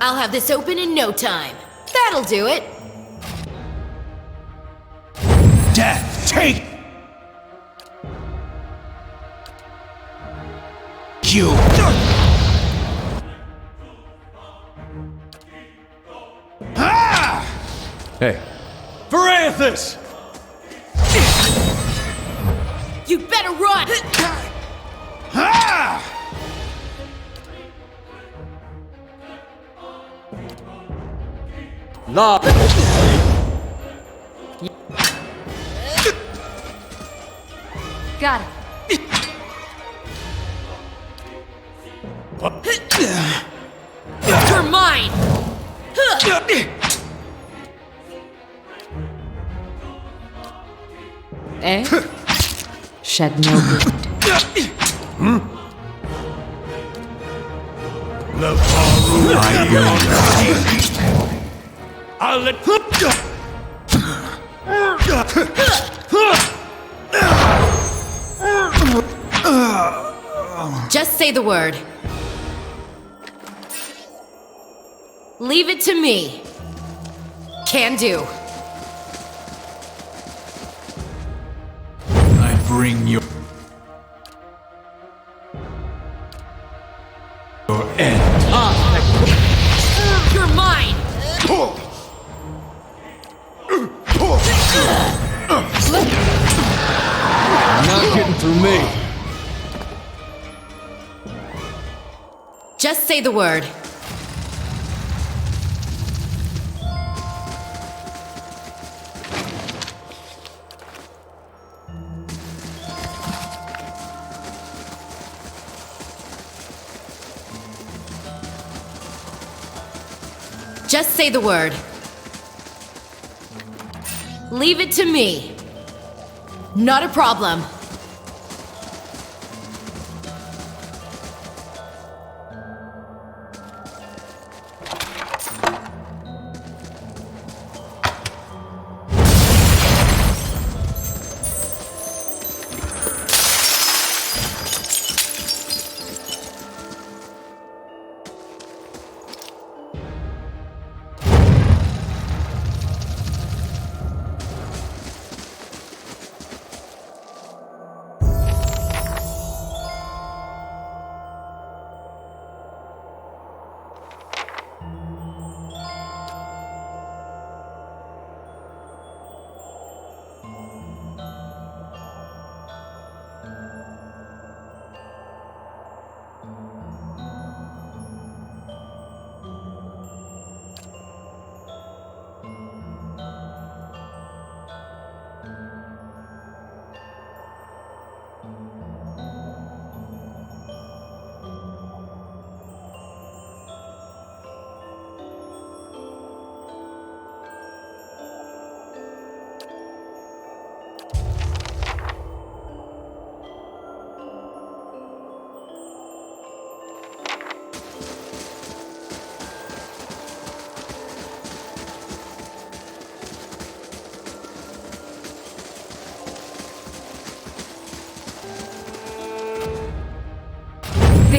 I'll have this open in no time. That'll do it. Death, take you. Hey. Varathus! You better run! Law. Got it. You're mine! Eh? Shed no blood. I'll let Just say the word. Leave it to me. Can do. I bring your end. You're mine! Not getting through me. Just say the word. Just say the word. Leave it to me. Not a problem.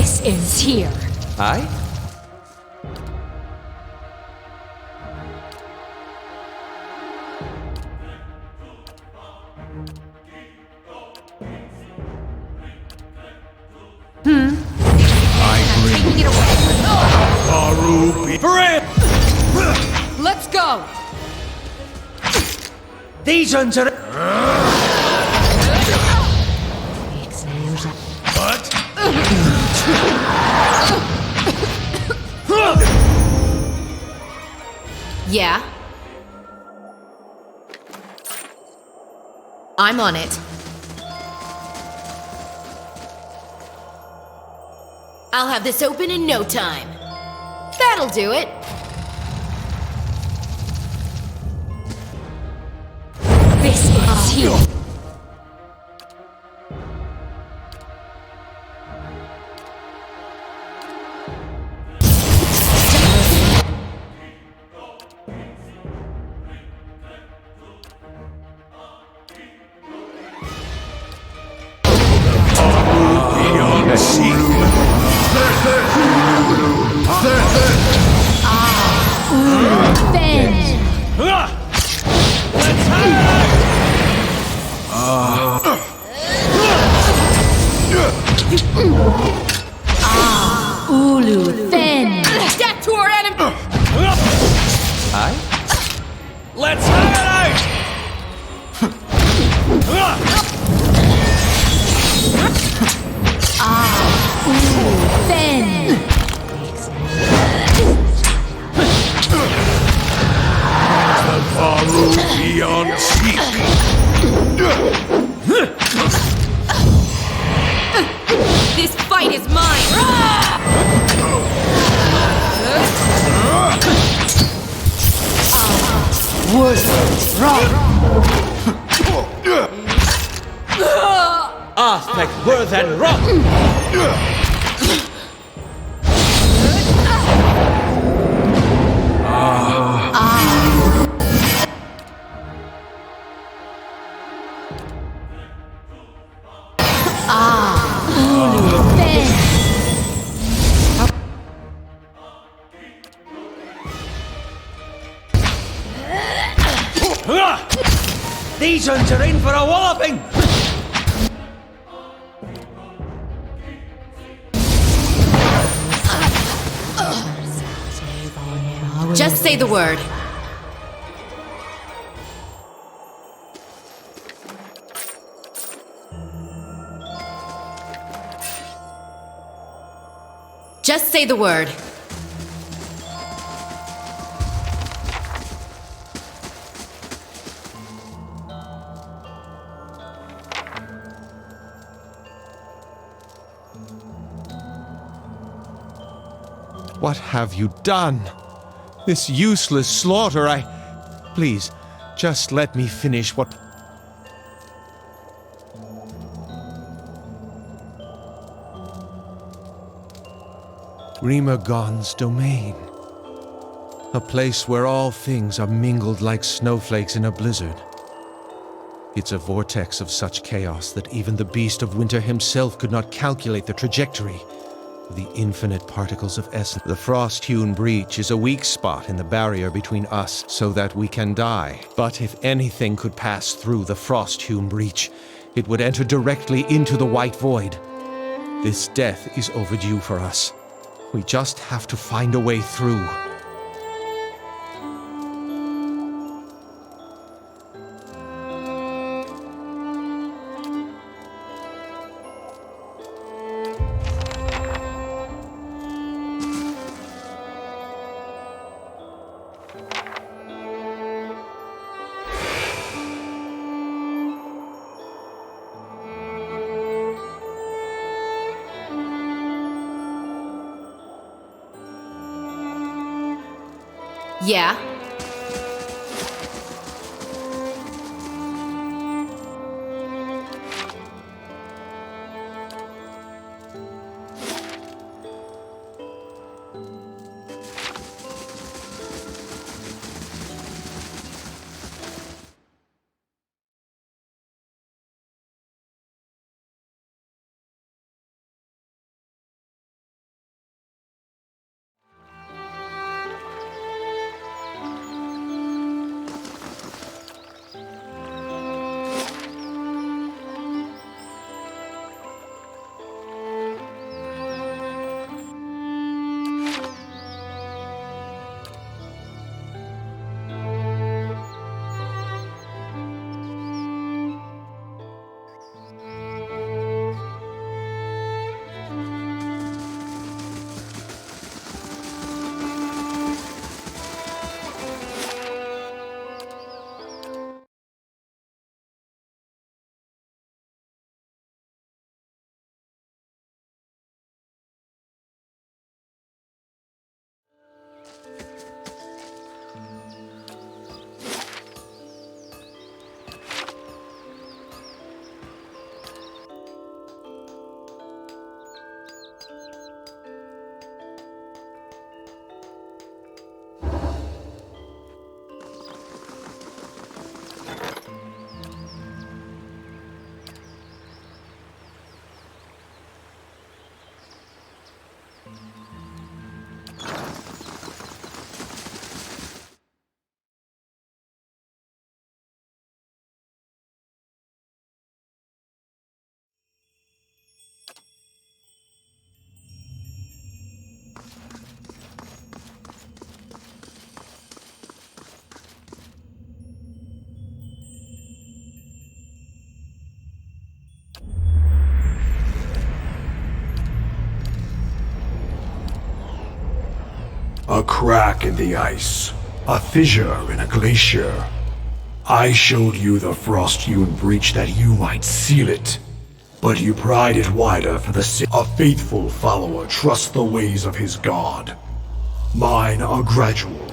This ends here. Aye? Taking it away. Harupi! Let's go. These ones are... What? Yeah? I'm on it. I'll have this open in no time. That'll do it. This is here. Ulu, Fen! Death to our enemy! Aye? Let's have it out! Ulu, Fen! The Harupi on Seek! This fight is mine! Wood! Rock! Aspect worth and rock! Ulu, Fen! These ones are in for a walloping! Just say the word. Just say the word. What have you done? This useless slaughter, Please, just let me finish what... Rimagon's domain. A place where all things are mingled like snowflakes in a blizzard. It's a vortex of such chaos that even the beast of winter himself could not calculate the trajectory. The infinite particles of essence. The frost-hewn breach is a weak spot in the barrier between us so that we can die. But if anything could pass through the frost-hewn breach, it would enter directly into the white void. This death is overdue for us. We just have to find a way through. Yeah? A crack in the ice. A fissure in a glacier. I showed you the frost-hewn breach that you might seal it. But you pried it wider for the sake. A faithful follower trusts the ways of his god. Mine are gradual.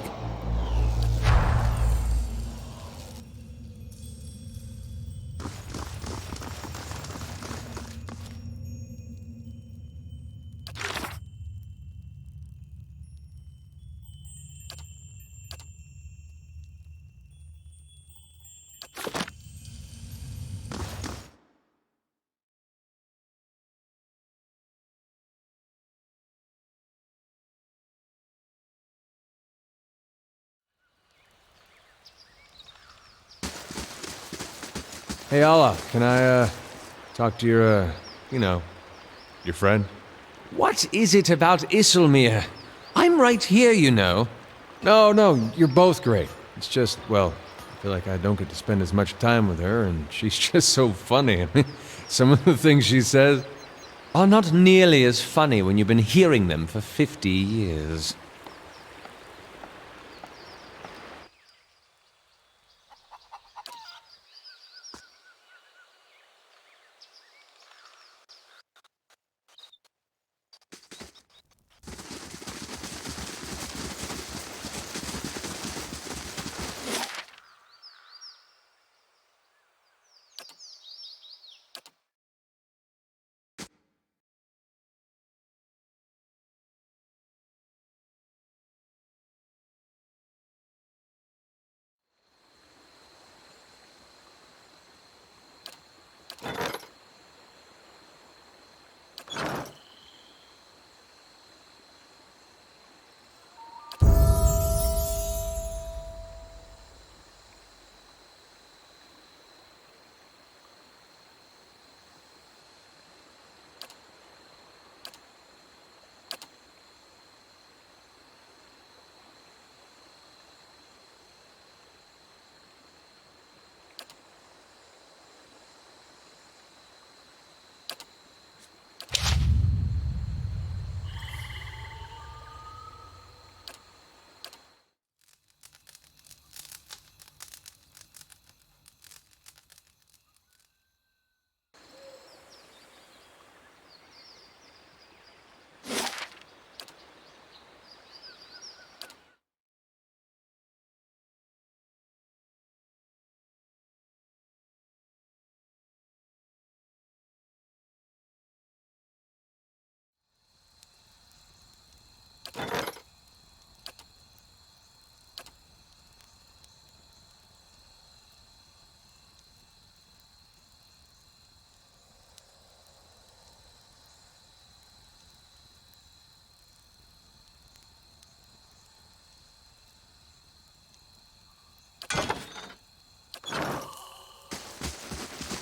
Hey, Allah, can I, talk to your, your friend? What is it about Isilmir? I'm right here, you know. No, you're both great. It's just, well, I feel like I don't get to spend as much time with her, and she's just so funny. I mean, some of the things she says are not nearly as funny when you've been hearing them for 50 years.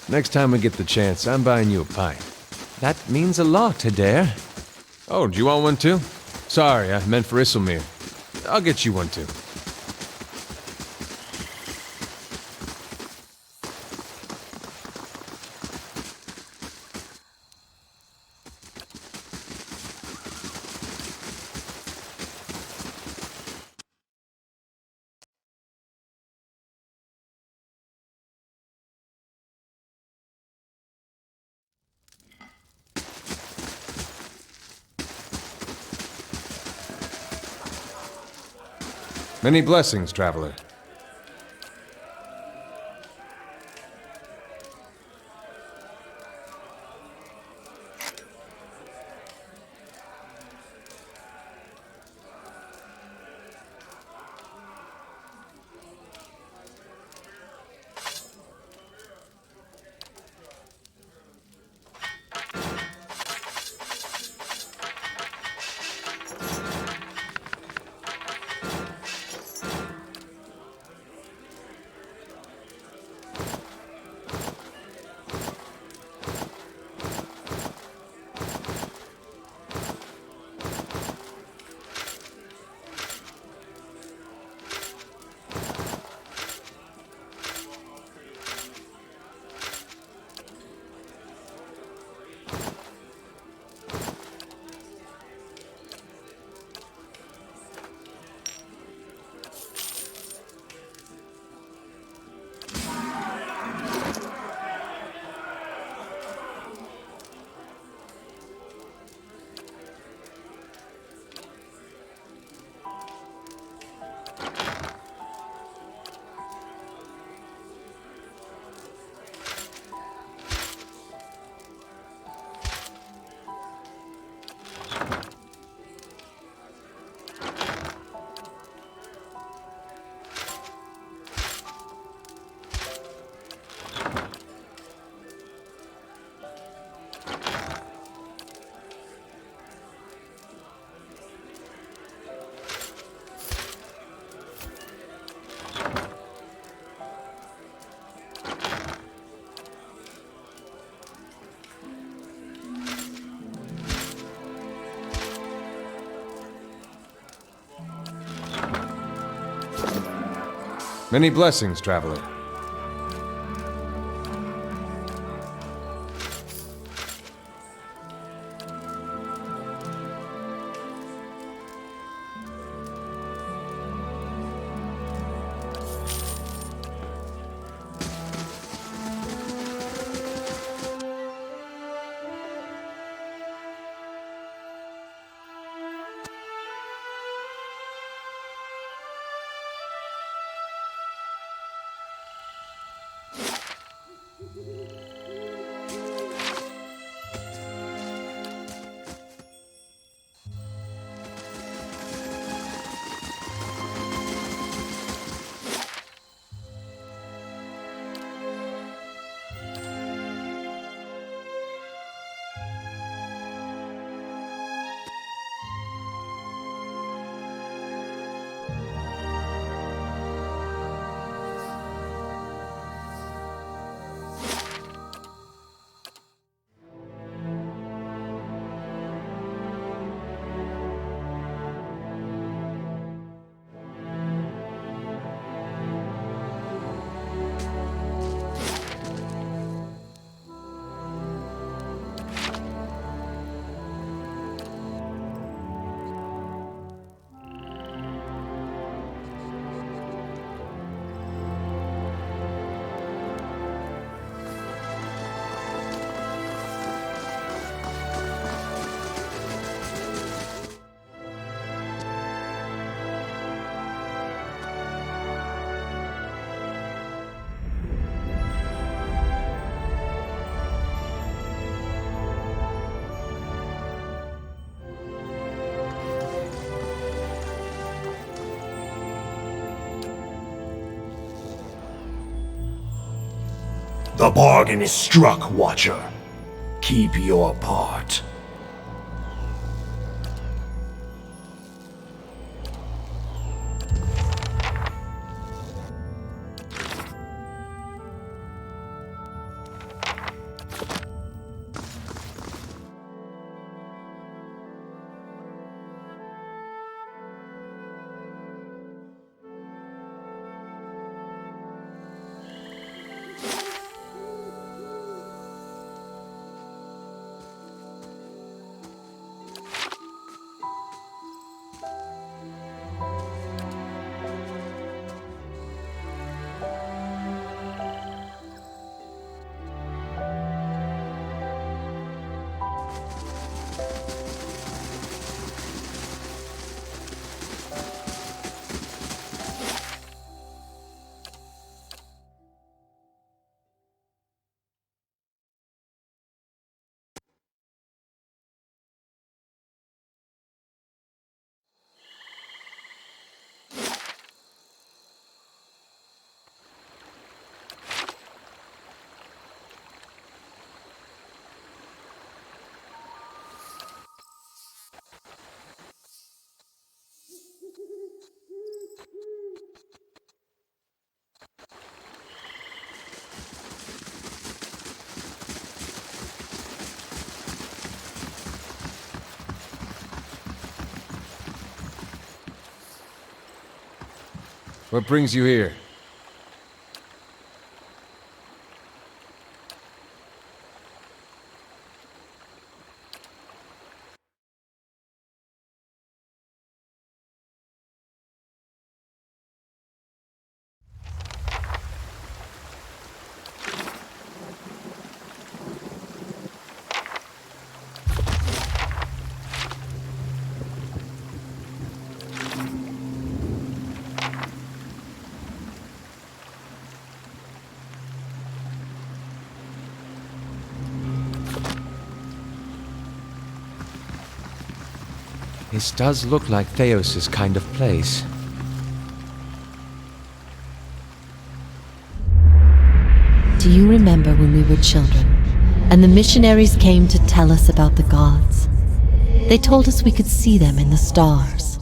Next time we get the chance, I'm buying you a pint. That means a lot, Adair. Oh, do you want one too? Sorry, I meant for Isilmir. I'll get you one too. Many blessings, traveler. Many blessings, traveler. The bargain is struck, Watcher. Keep your part. What brings you here? This does look like Theos' kind of place. Do you remember when we were children, and the missionaries came to tell us about the gods? They told us we could see them in the stars.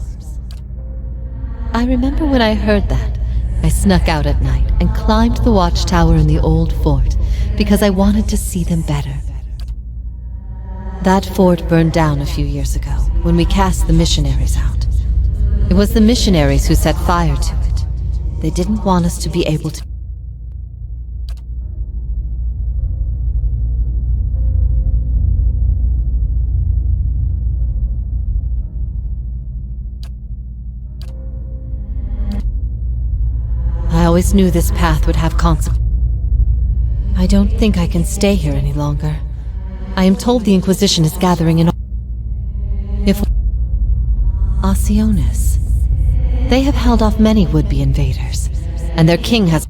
I remember when I heard that, I snuck out at night and climbed the watchtower in the old fort because I wanted to see them better. That fort burned down a few years ago when we cast the missionaries out. It was the missionaries who set fire to it. They didn't want us to be able to. I always knew this path would have consequences. I don't think I can stay here any longer. I am told the Inquisition is gathering in. If Osionis. They have held off many would-be invaders, and their king has.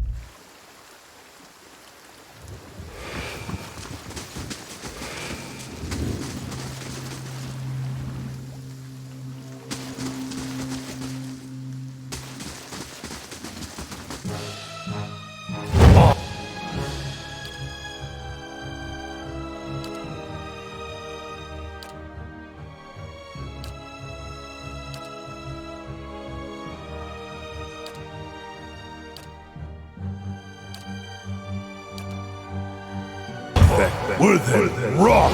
Were they wrong?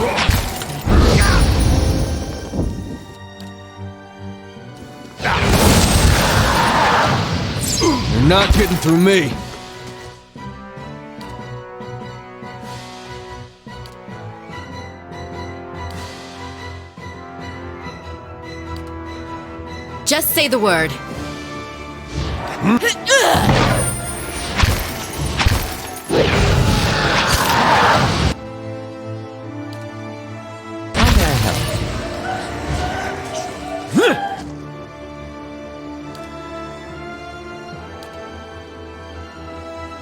You're not getting through me. Just say the word.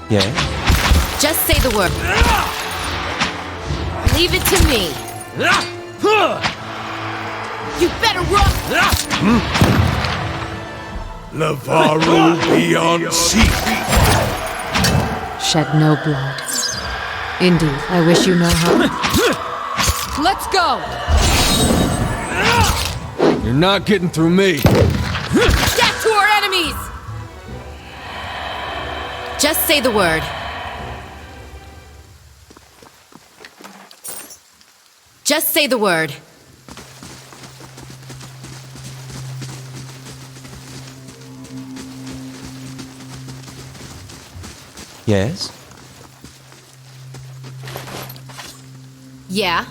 Yeah? Just say the word. Leave it to me. You better run! Lavaru beyond sea. Shed no blood. Indeed, I wish you no harm. Let's go! You're not getting through me. Death to our enemies! Just say the word. Just say the word. Yes? Yeah?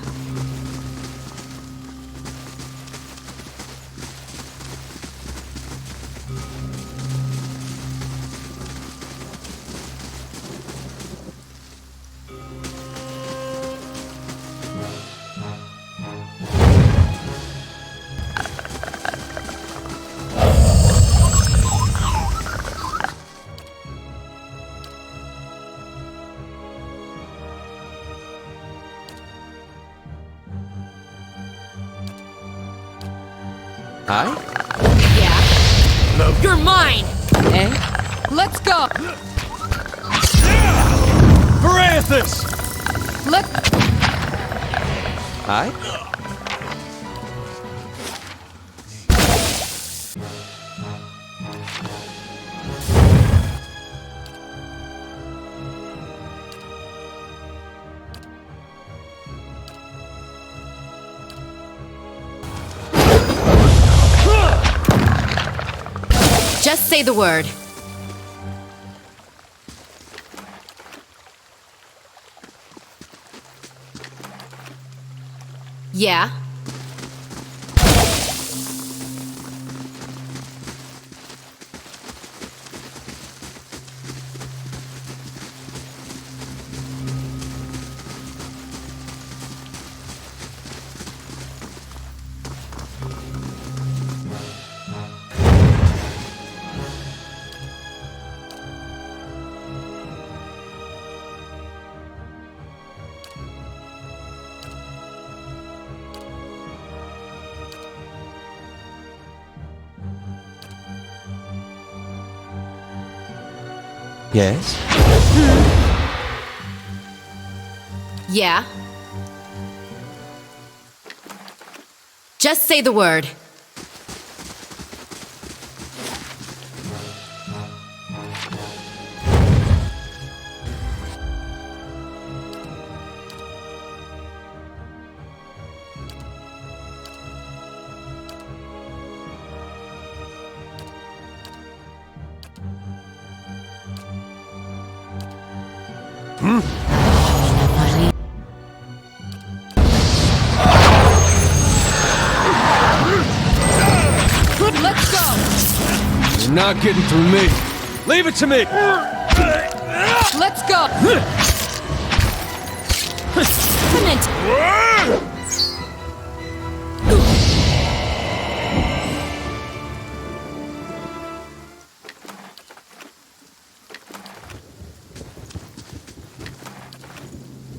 I? Yeah. You're mine! Eh? Let's go! Parathis! Let... I? Just say the word. Yeah? Yes? Yeah? Just say the word. Let's go! You're not getting through me. Leave it to me! Let's go!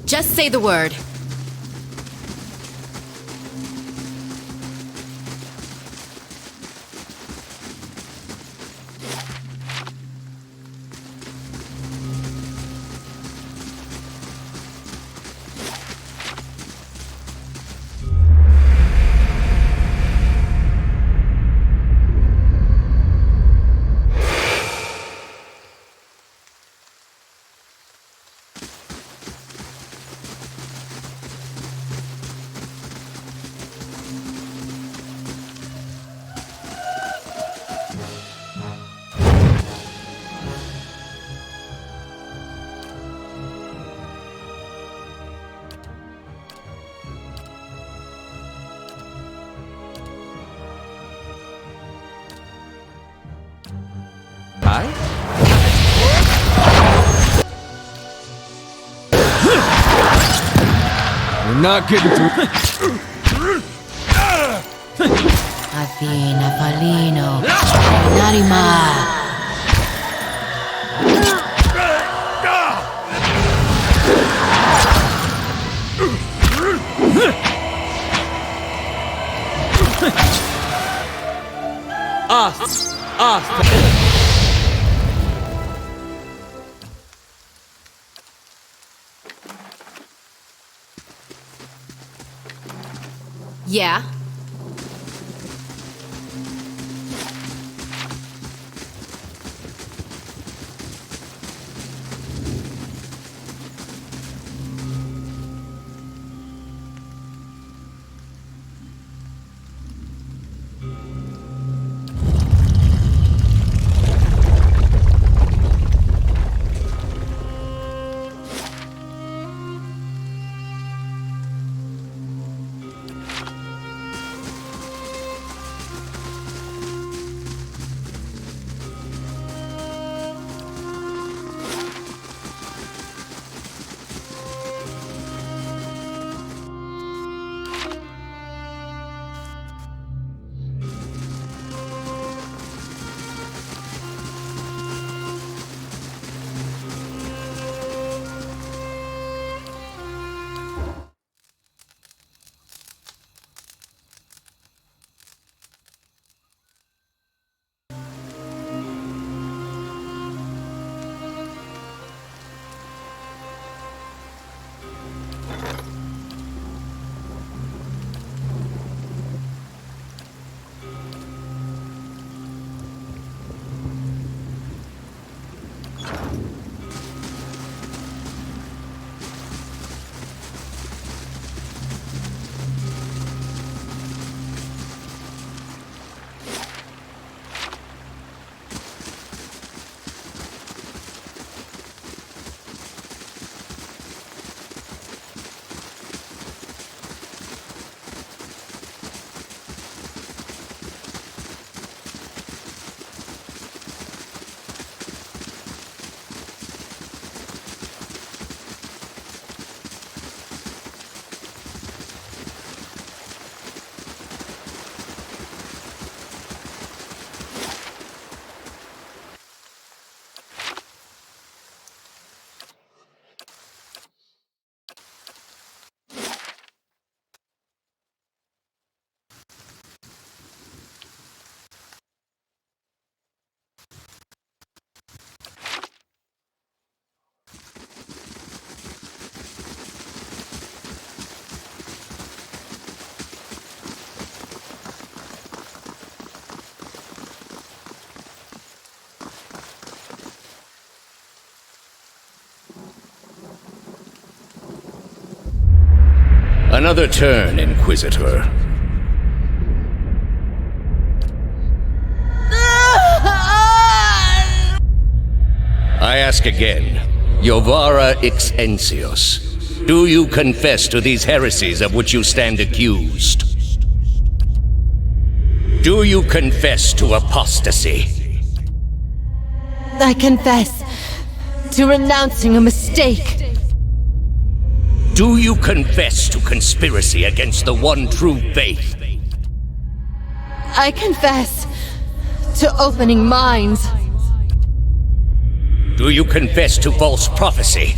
Just say the word. You're not getting through. Affina Falino. Narima. Yeah? Another turn, Inquisitor. I ask again. Jovara Ixensios, do you confess to these heresies of which you stand accused? Do you confess to apostasy? I confess to renouncing a mistake. Do you confess to conspiracy against the one true faith? I confess to opening minds. Do you confess to false prophecy?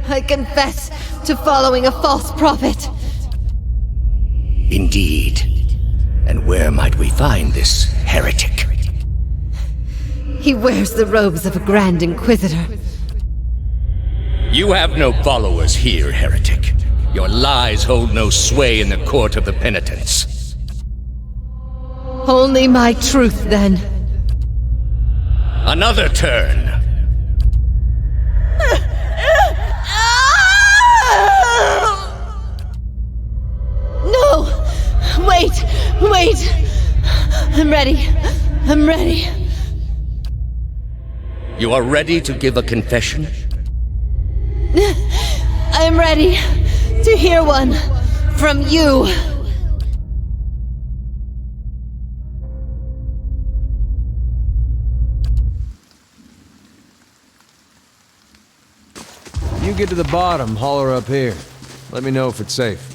I confess to following a false prophet. Indeed. And where might we find this heretic? He wears the robes of a Grand Inquisitor. You have no followers here, heretic. Your lies hold no sway in the court of the penitents. Only my truth, then. Another turn. No! Wait! Wait! I'm ready. I'm ready. You are ready to give a confession? I'm ready to hear one from you. You get to the bottom, holler up here. Let me know if it's safe.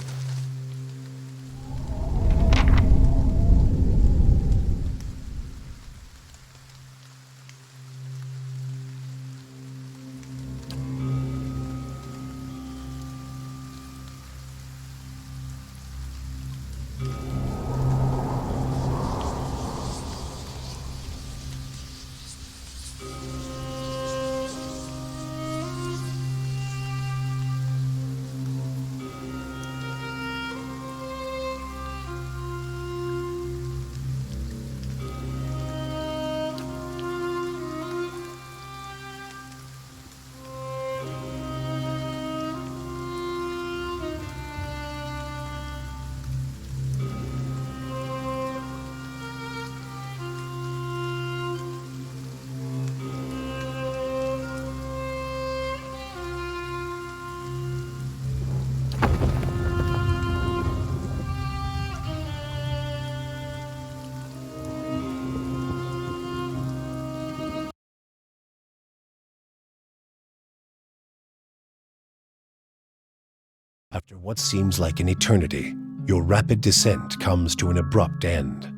After what seems like an eternity, your rapid descent comes to an abrupt end.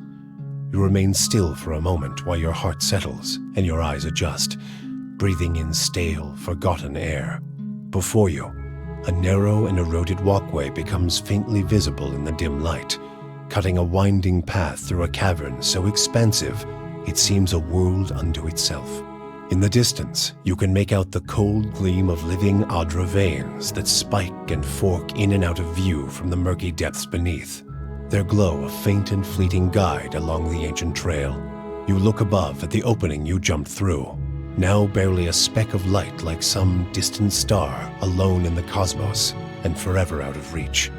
You remain still for a moment while your heart settles and your eyes adjust, breathing in stale, forgotten air. Before you, a narrow and eroded walkway becomes faintly visible in the dim light, cutting a winding path through a cavern so expansive it seems a world unto itself. In the distance, you can make out the cold gleam of living Adra veins that spike and fork in and out of view from the murky depths beneath. Their glow a faint and fleeting guide along the ancient trail. You look above at the opening you jumped through, now barely a speck of light like some distant star alone in the cosmos and forever out of reach.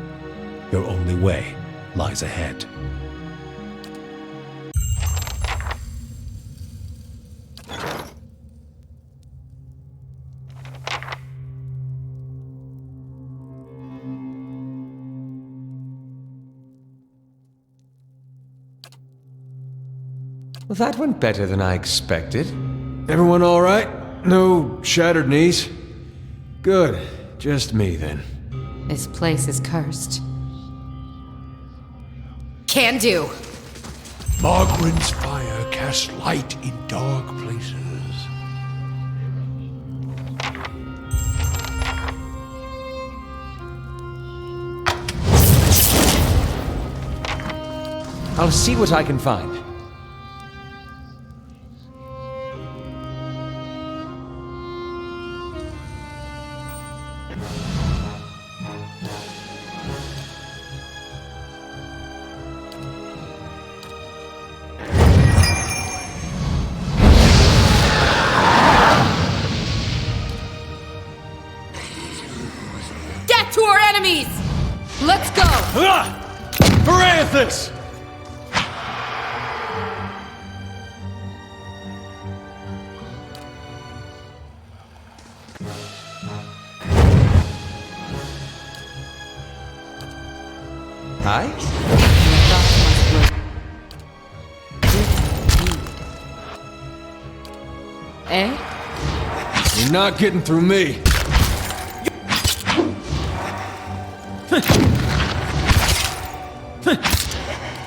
Your only way lies ahead. Well, that went better than I expected. Everyone all right? No shattered knees? Good. Just me, then. This place is cursed. Can do. Margren's fire casts light in dark places. I'll see what I can find. Death to our enemies! Let's go! Parathis! Hi? Eh? You're not getting through me.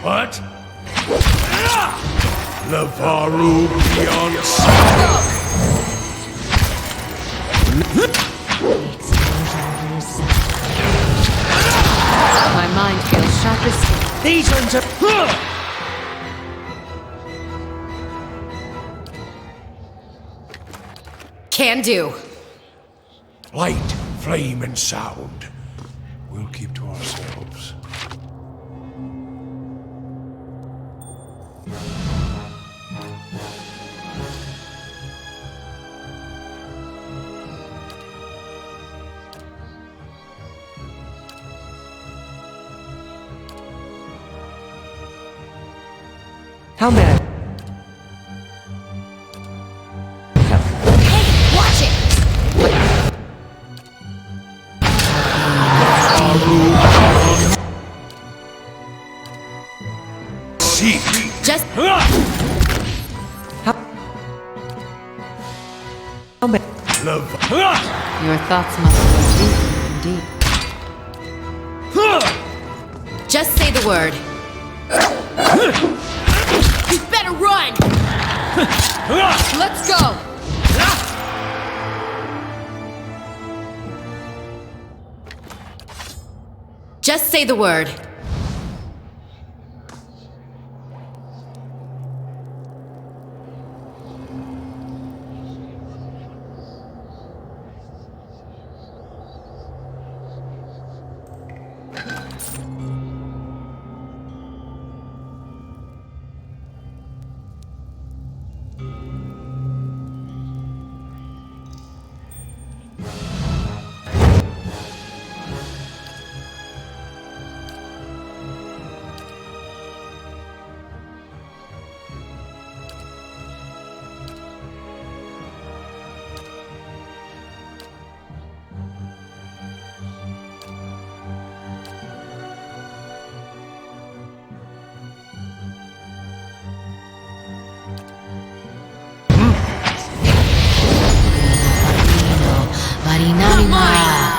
What? Lavaru beyond sight. My mind feels sharp as steel. These ones are. Can do. Light, flame, and sound. We'll keep to ourselves. How may I? Hey, watch it! See. Just. Love. Your thoughts must go deep, indeed. Just say the word. You better run! Let's go! Just say the word.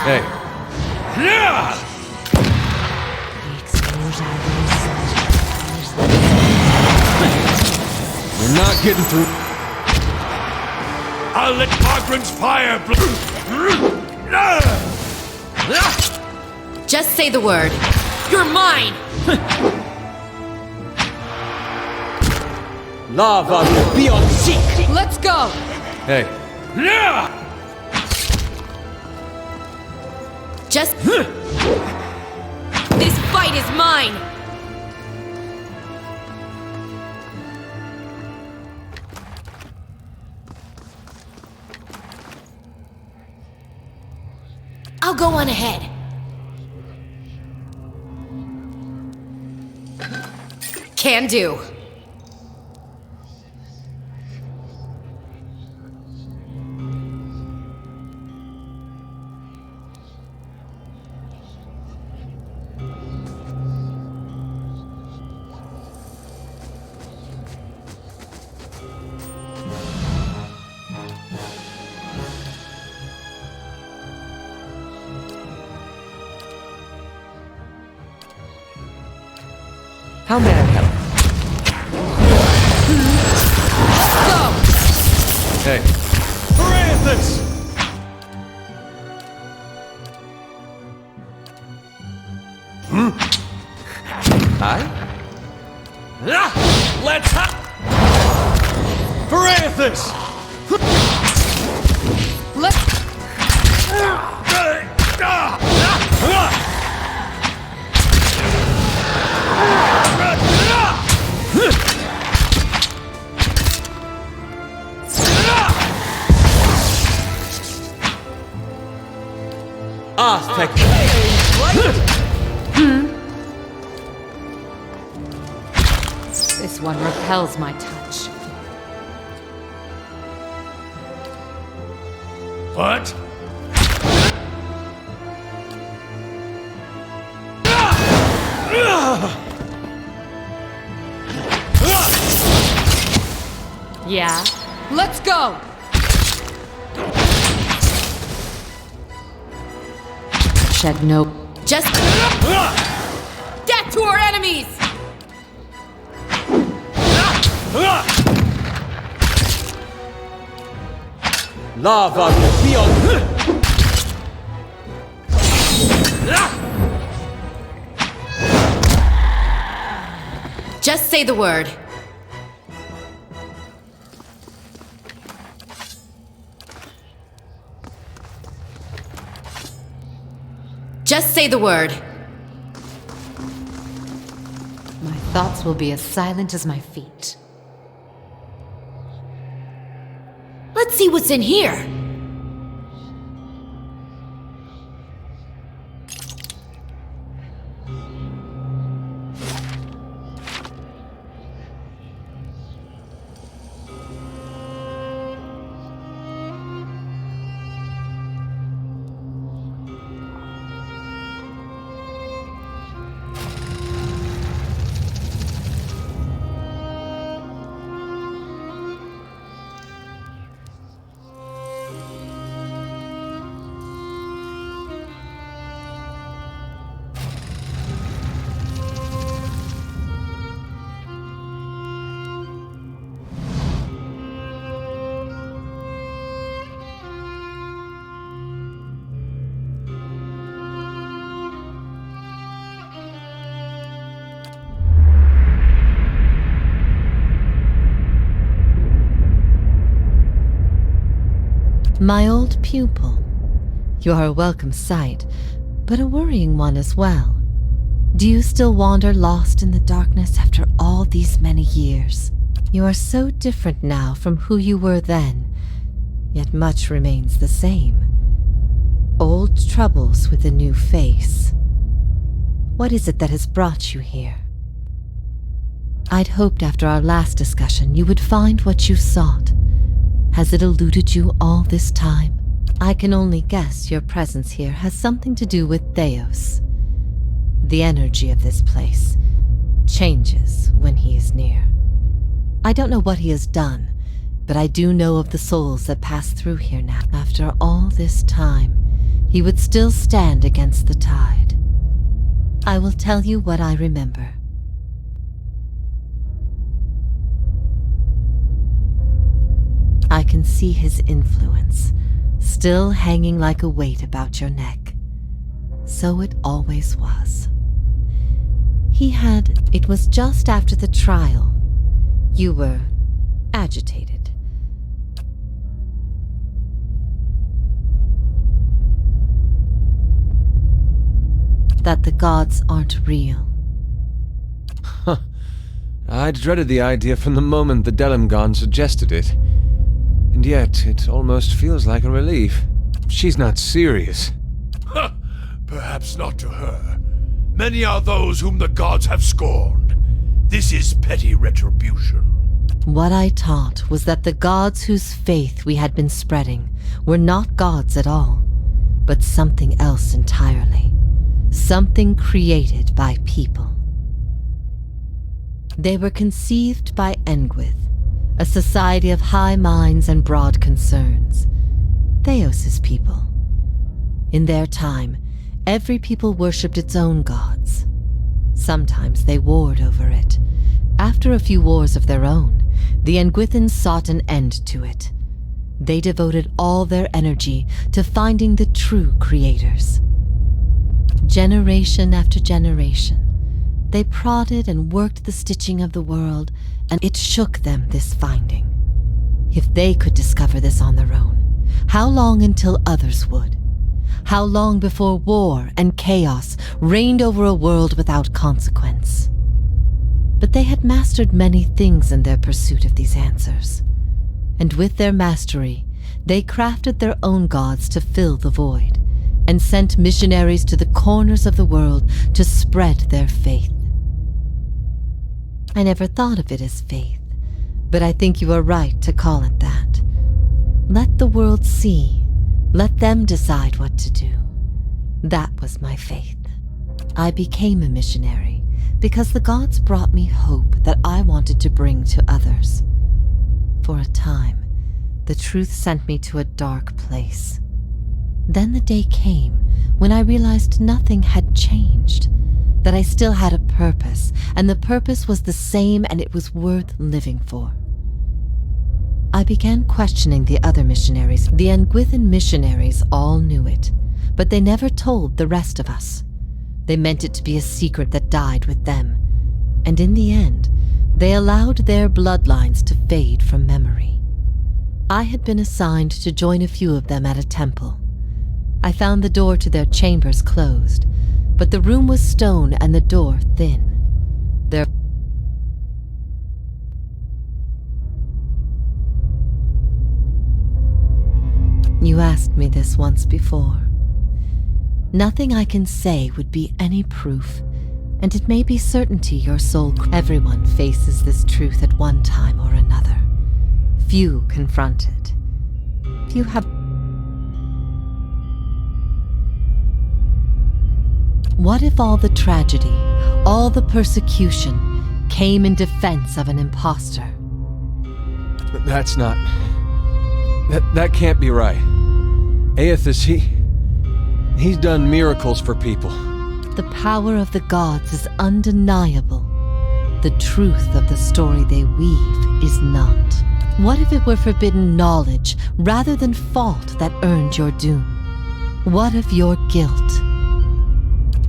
Hey. You're not getting through. I'll let Margaret's fire Just say the word. You're mine! Lava will be on seek. Let's go! Hey. Just. This fight is mine! I'll go on ahead. Can do. How may I help? Go! Hey. Francis! Hi? Let's Francis! Let's. Aztec. This one repels my touch. What? Yeah? Let's go! Shed no... Just... Death to our enemies! Lava beyond... Just say the word. Just say the word. My thoughts will be as silent as my feet. Let's see what's in here. My old pupil. You are a welcome sight, but a worrying one as well. Do you still wander lost in the darkness after all these many years? You are so different now from who you were then, yet much remains the same. Old troubles with a new face. What is it that has brought you here? I'd hoped after our last discussion you would find what you sought. Has it eluded you all this time? I can only guess your presence here has something to do with Theos. The energy of this place changes when he is near. I don't know what he has done, but I do know of the souls that pass through here now. After all this time, he would still stand against the tide. I will tell you what I remember. I can see his influence, still hanging like a weight about your neck. So it always was. It was just after the trial. You were agitated. That the gods aren't real. Huh. I'd dreaded the idea from the moment the Delimgon suggested it. And yet, it almost feels like a relief. She's not serious. Huh. Perhaps not to her. Many are those whom the gods have scorned. This is petty retribution. What I taught was that the gods whose faith we had been spreading were not gods at all, but something else entirely. Something created by people. They were conceived by Engwyth, a society of high minds and broad concerns. Theos's people. In their time, every people worshipped its own gods. Sometimes they warred over it. After a few wars of their own, the Engwythans sought an end to it. They devoted all their energy to finding the true creators. Generation after generation, they prodded and worked the stitching of the world, and it shook them, this finding. If they could discover this on their own, how long until others would? How long before war and chaos reigned over a world without consequence? But they had mastered many things in their pursuit of these answers. And with their mastery, they crafted their own gods to fill the void, and sent missionaries to the corners of the world to spread their faith. I never thought of it as faith, but I think you are right to call it that. Let the world see. Let them decide what to do. That was my faith. I became a missionary because the gods brought me hope that I wanted to bring to others. For a time, the truth sent me to a dark place. Then the day came when I realized nothing had changed, that I still had a purpose, and the purpose was the same and it was worth living for. I began questioning the other missionaries. The Nguithan missionaries all knew it, but they never told the rest of us. They meant it to be a secret that died with them, and in the end, they allowed their bloodlines to fade from memory. I had been assigned to join a few of them at a temple. I found the door to their chambers closed, but the room was stone and the door thin. You asked me this once before. Nothing I can say would be any proof, and it may be certainty your soul. Everyone faces this truth at one time or another. Few confront it. Few have. What if all the tragedy, all the persecution, came in defense of an imposter? That's not... That can't be right. Aethys, he's done miracles for people. The power of the gods is undeniable. The truth of the story they weave is not. What if it were forbidden knowledge rather than fault that earned your doom? What of your guilt?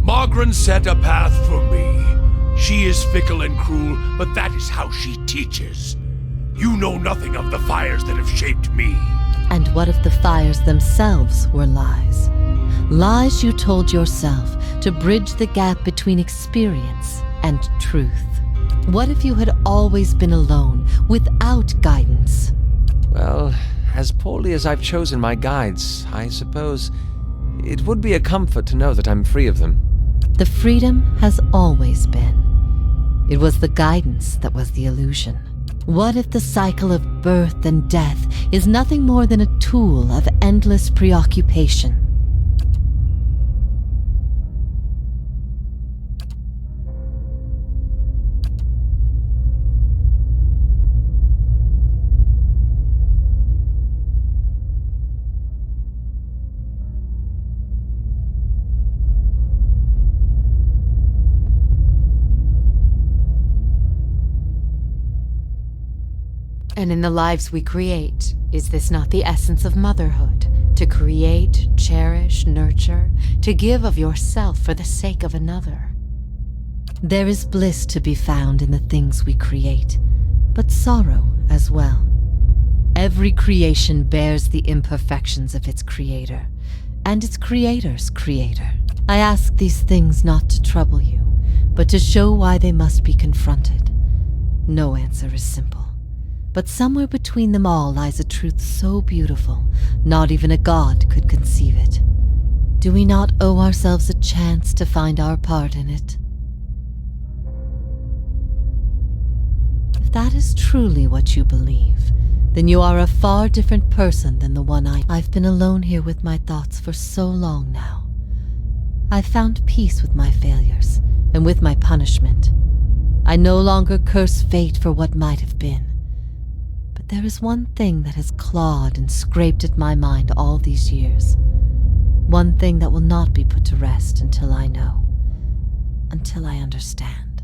Margren set a path for me. She is fickle and cruel, but that is how she teaches. You know nothing of the fires that have shaped me. And what if the fires themselves were lies? Lies you told yourself to bridge the gap between experience and truth. What if you had always been alone, without guidance? Well, as poorly as I've chosen my guides, I suppose it would be a comfort to know that I'm free of them. The freedom has always been. It was the guidance that was the illusion. What if the cycle of birth and death is nothing more than a tool of endless preoccupation? And in the lives we create, is this not the essence of motherhood? To create, cherish, nurture, to give of yourself for the sake of another. There is bliss to be found in the things we create, but sorrow as well. Every creation bears the imperfections of its creator, and its creator's creator. I ask these things not to trouble you, but to show why they must be confronted. No answer is simple. But somewhere between them all lies a truth so beautiful, not even a god could conceive it. Do we not owe ourselves a chance to find our part in it? If that is truly what you believe, then you are a far different person than the one I've been alone here with my thoughts for so long now. I've found peace with my failures and with my punishment. I no longer curse fate for what might have been. There is one thing that has clawed and scraped at my mind all these years. One thing that will not be put to rest until I know. Until I understand.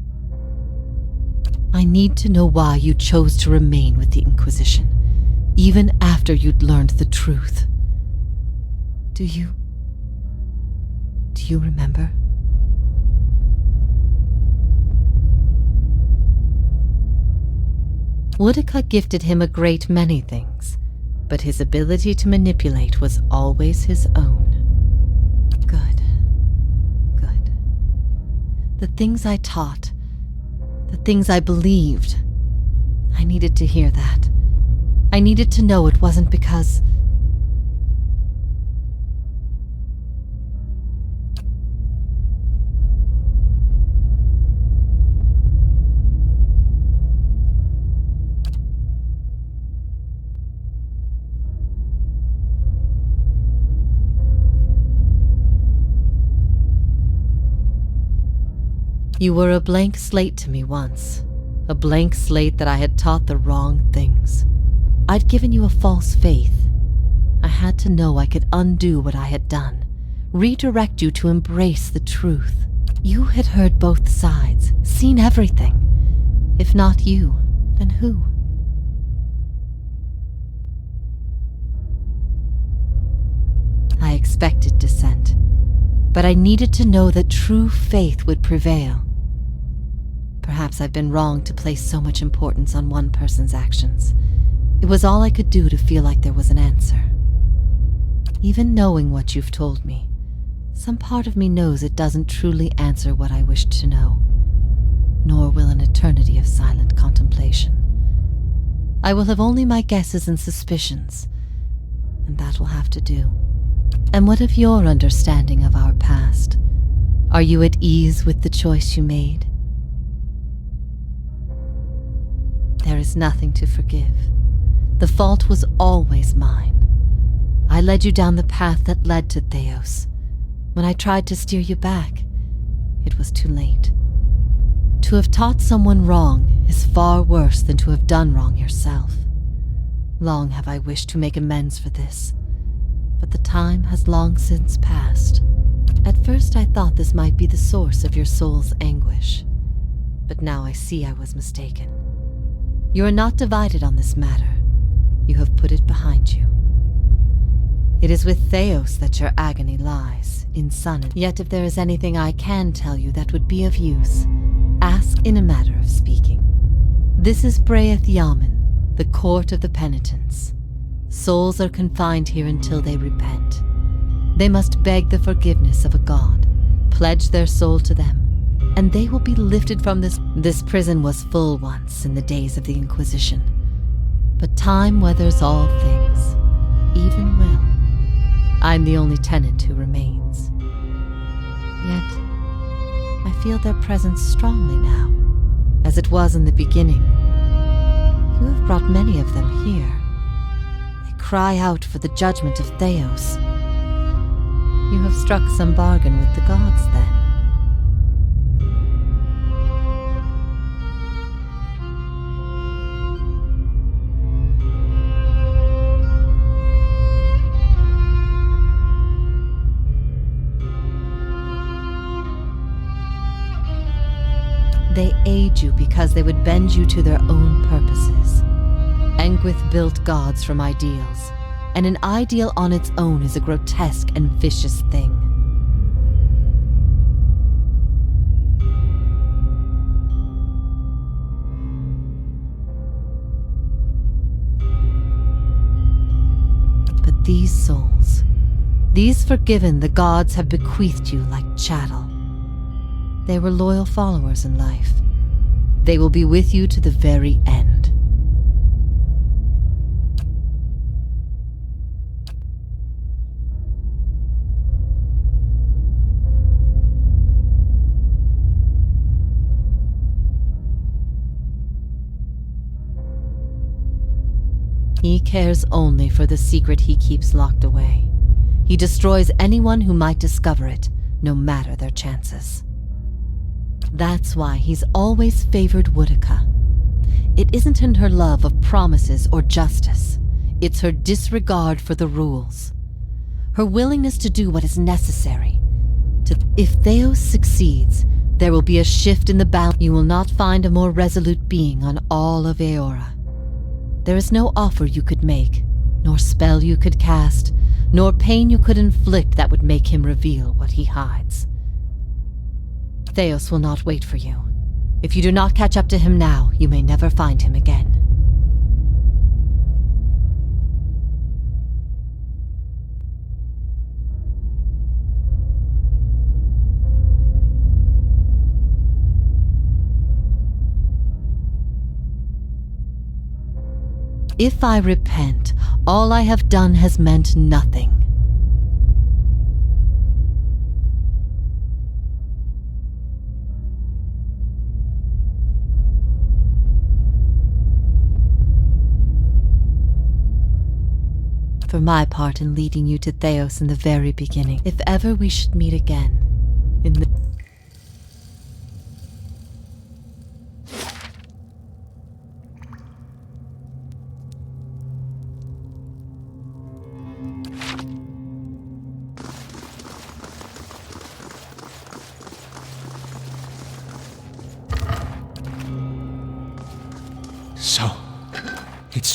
I need to know why you chose to remain with the Inquisition, even after you'd learned the truth. Do you remember? Boudica gifted him a great many things, but his ability to manipulate was always his own. Good. Good. The things I taught, the things I believed, I needed to hear that. I needed to know it wasn't because... You were a blank slate to me once, a blank slate that I had taught the wrong things. I'd given you a false faith. I had to know I could undo what I had done, redirect you to embrace the truth. You had heard both sides, seen everything. If not you, then who? I expected dissent, but I needed to know that true faith would prevail. Perhaps I've been wrong to place so much importance on one person's actions. It was all I could do to feel like there was an answer. Even knowing what you've told me, some part of me knows it doesn't truly answer what I wished to know, nor will an eternity of silent contemplation. I will have only my guesses and suspicions, and that will have to do. And what of your understanding of our past? Are you at ease with the choice you made? There is nothing to forgive. The fault was always mine. I led you down the path that led to Theos. When I tried to steer you back, it was too late. To have taught someone wrong is far worse than to have done wrong yourself. Long have I wished to make amends for this, but the time has long since passed. At first I thought this might be the source of your soul's anguish, but now I see I was mistaken. You are not divided on this matter. You have put it behind you. It is with Theos that your agony lies, in sun. Yet if there is anything I can tell you that would be of use, ask in a matter of speaking. This is Braeth Yamen, the court of the penitents. Souls are confined here until they repent. They must beg the forgiveness of a god, pledge their soul to them, and they will be lifted from this. This prison was full once in the days of the Inquisition. But time weathers all things, even will. I'm the only tenant who remains. Yet, I feel their presence strongly now, as it was in the beginning. You have brought many of them here. They cry out for the judgment of Theos. You have struck some bargain with the gods, then. They aid you because they would bend you to their own purposes. Engwith built gods from ideals, and an ideal on its own is a grotesque and vicious thing. But these souls, these forgiven, the gods have bequeathed you like chattel. They were loyal followers in life. They will be with you to the very end. He cares only for the secret he keeps locked away. He destroys anyone who might discover it, no matter their chances. That's why he's always favored Woodica. It isn't in her love of promises or justice. It's her disregard for the rules. Her willingness to do what is necessary. If Theos succeeds, there will be a shift in the balance. You will not find a more resolute being on all of Eora. There is no offer you could make, nor spell you could cast, nor pain you could inflict that would make him reveal what he hides. Theos will not wait for you. If you do not catch up to him now, you may never find him again. If I repent, all I have done has meant nothing. For my part in leading you to Theos in the very beginning, if ever we should meet again, in the...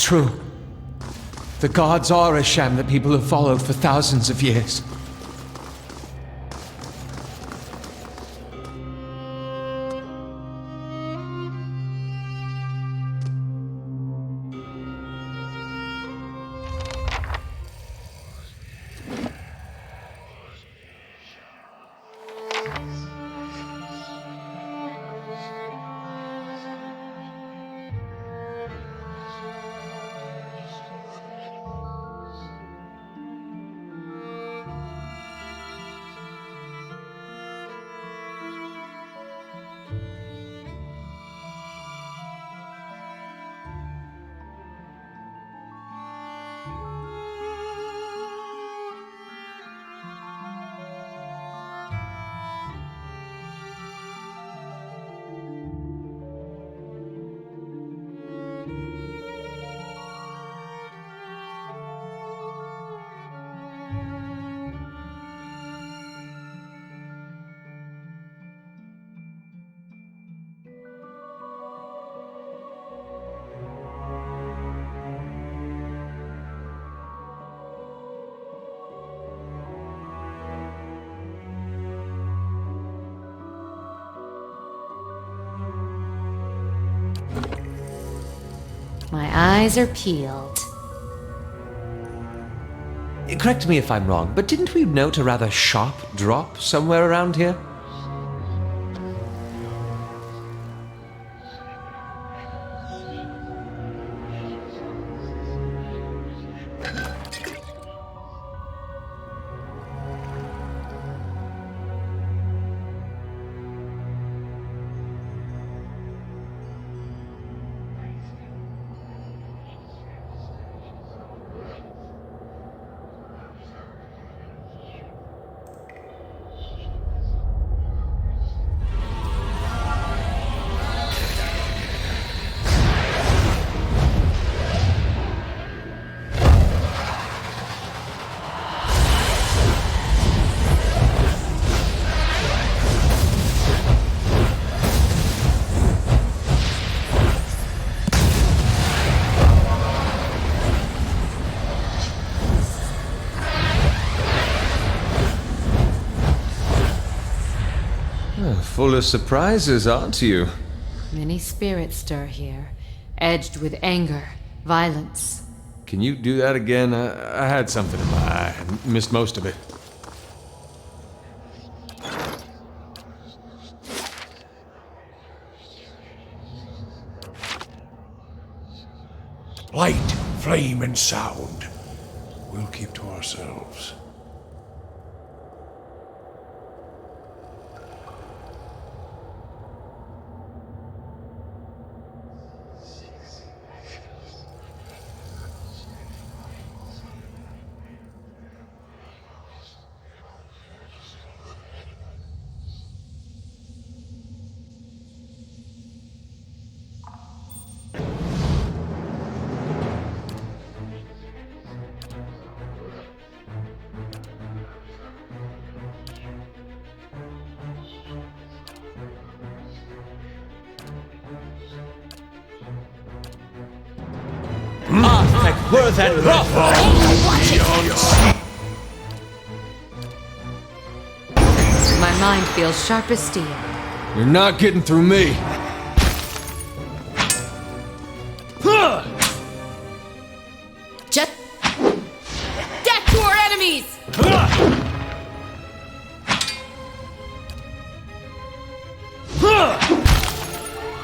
true. The gods are a sham that people have followed for thousands of years. My eyes are peeled. Correct me if I'm wrong, but didn't we note a rather sharp drop somewhere around here? Full of surprises, aren't you? Many spirits stir here, edged with anger, violence. Can you do that again? I had something in my eye. I missed most of it. Light, flame, and sound. We'll keep to ourselves. Worth and rough! My mind feels sharp as steel. You're not getting through me! Just death to our enemies!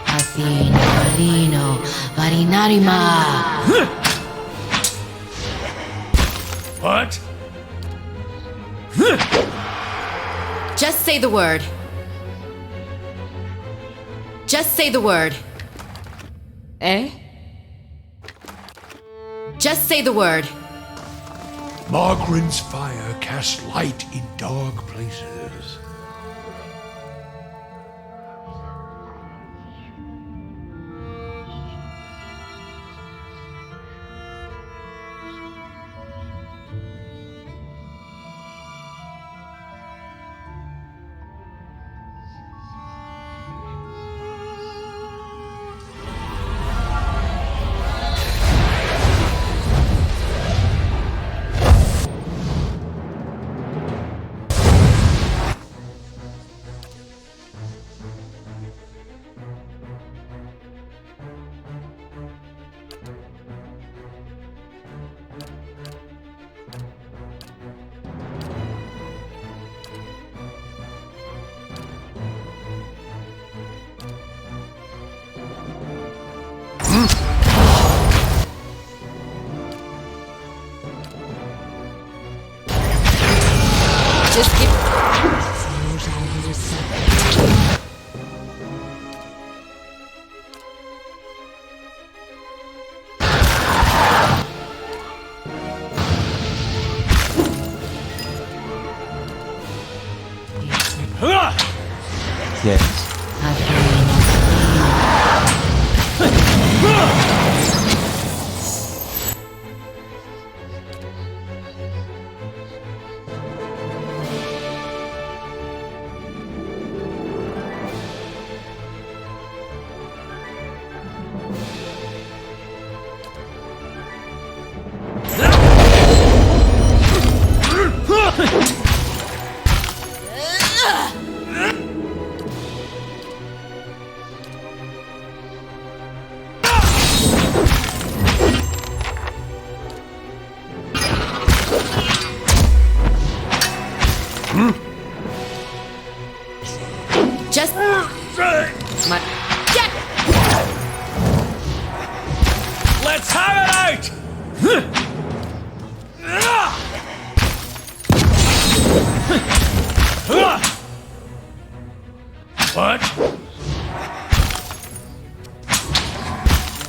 Athena, Valino, Varinarima. What? Just say the word. Just say the word. Eh? Just say the word. Margren's fire casts light in dark places. Just give... Yes. Just... My... Get... Let's have it out! What?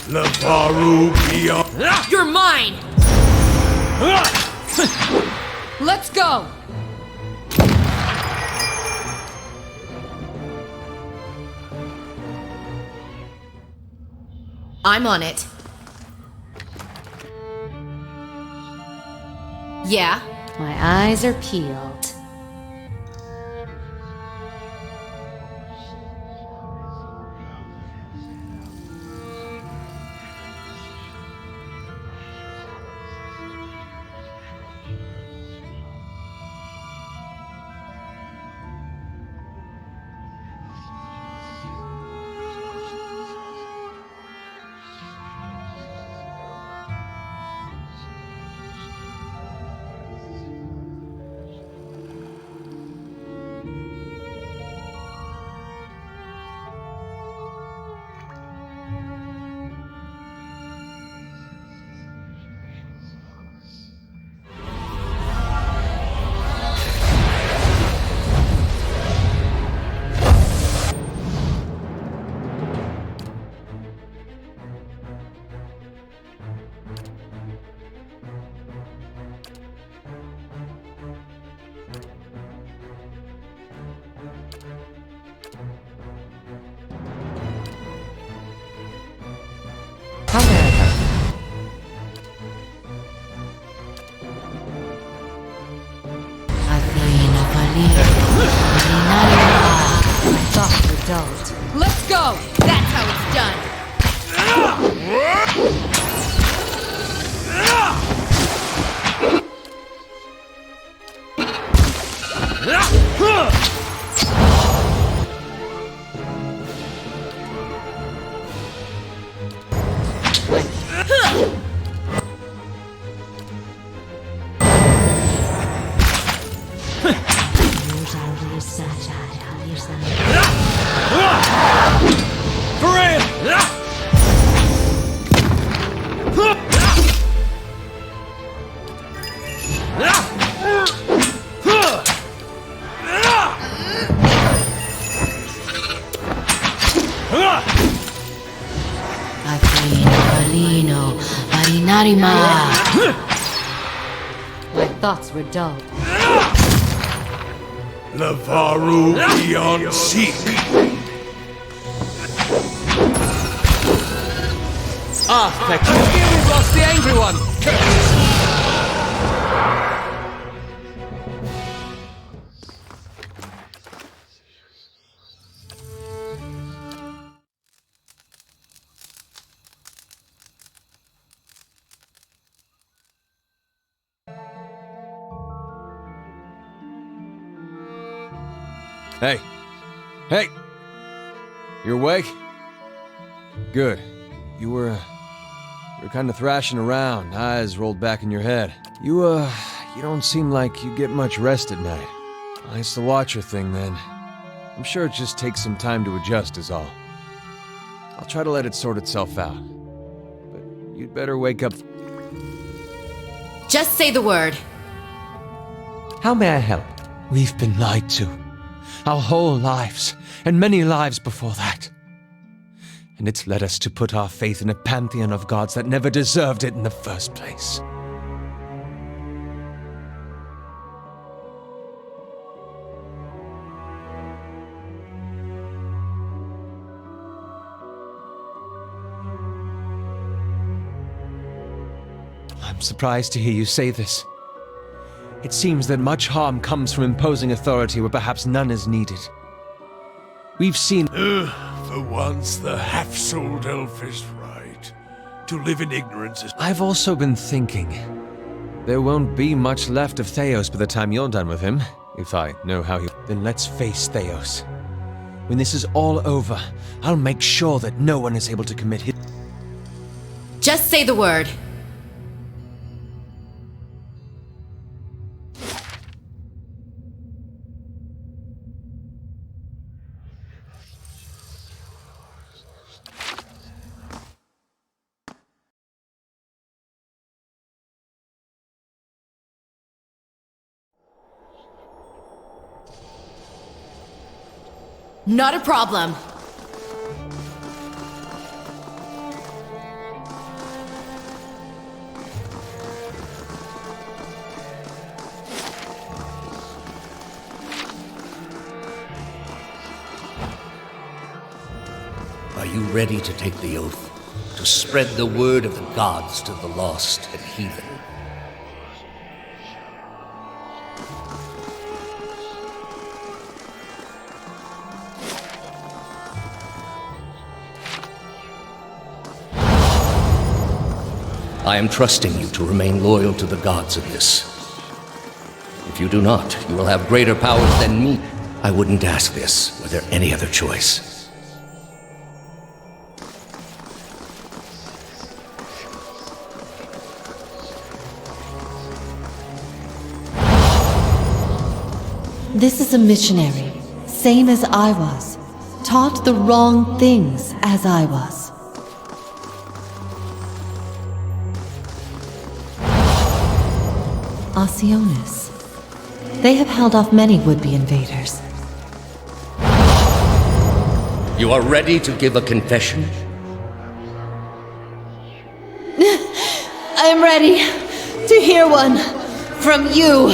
Levaru beyond. You're mine! Let's go! I'm on it. Yeah? My eyes are peeled. Let's go! That's how it's done! My thoughts were dulled. Levaru beyond seek. Ah, Peck. We've lost the angry one. Hey. Hey! You awake? Good. You were kind of thrashing around, eyes rolled back in your head. You don't seem like you get much rest at night. Well, it's the Watcher thing, then. I'm sure it just takes some time to adjust is all. I'll try to let it sort itself out. But you'd better wake up. Just say the word. How may I help? We've been lied to. Our whole lives, and many lives before that. And it's led us to put our faith in a pantheon of gods that never deserved it in the first place. I'm surprised to hear you say this. It seems that much harm comes from imposing authority where perhaps none is needed. We've seen... For once, the half-souled elf is right. To live in ignorance is... I've also been thinking. There won't be much left of Theos by the time you're done with him. If I know how he... Then let's face Theos. When this is all over, I'll make sure that no one is able to commit his... Just say the word. Not a problem. Are you ready to take the oath? To spread the word of the gods to the lost and heathen? I am trusting you to remain loyal to the gods in this. If you do not, you will have greater powers than me. I wouldn't ask this were there any other choice. This is a missionary, same as I was, taught the wrong things as I was. Oceanus. They have held off many would-be invaders. You are ready to give a confession? I am ready to hear one from you.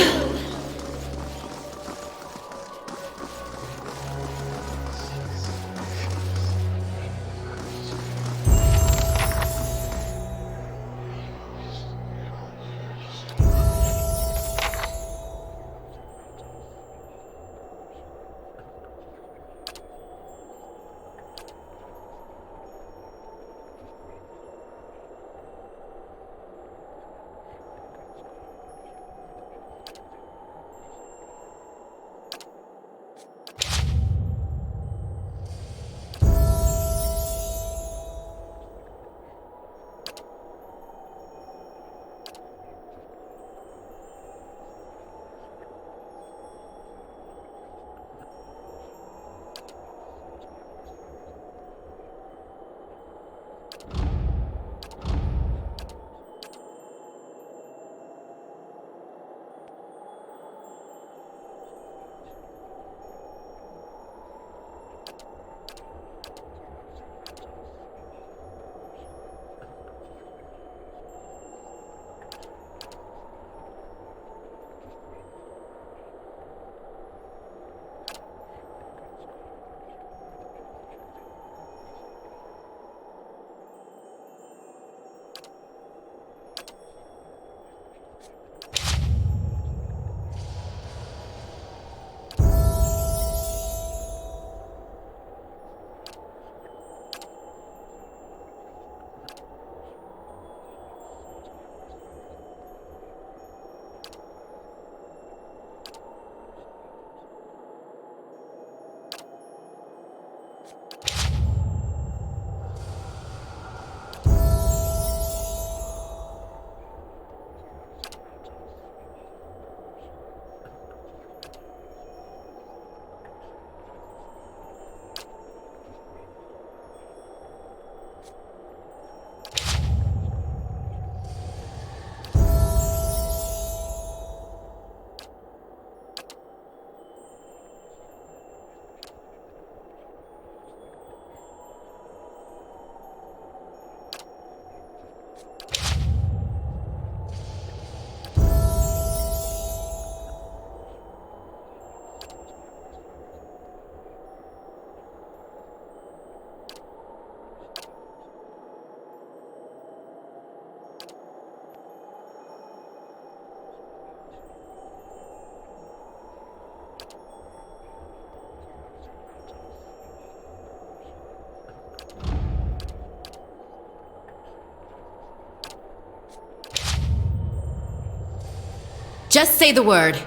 Just say the word.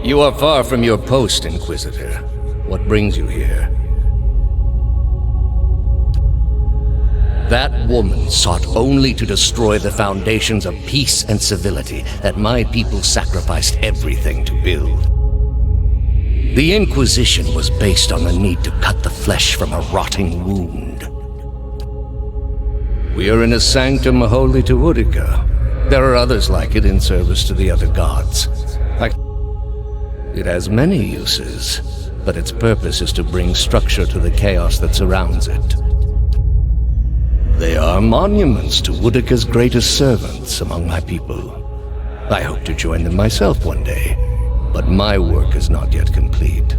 You are far from your post, Inquisitor. What brings you here? That woman sought only to destroy the foundations of peace and civility that my people sacrificed everything to build. The Inquisition was based on the need to cut the flesh from a rotting wound. We are in a sanctum holy to Utica. There are others like it in service to the other gods. It has many uses, but its purpose is to bring structure to the chaos that surrounds it. They are monuments to Udica's greatest servants among my people. I hope to join them myself one day, but my work is not yet complete.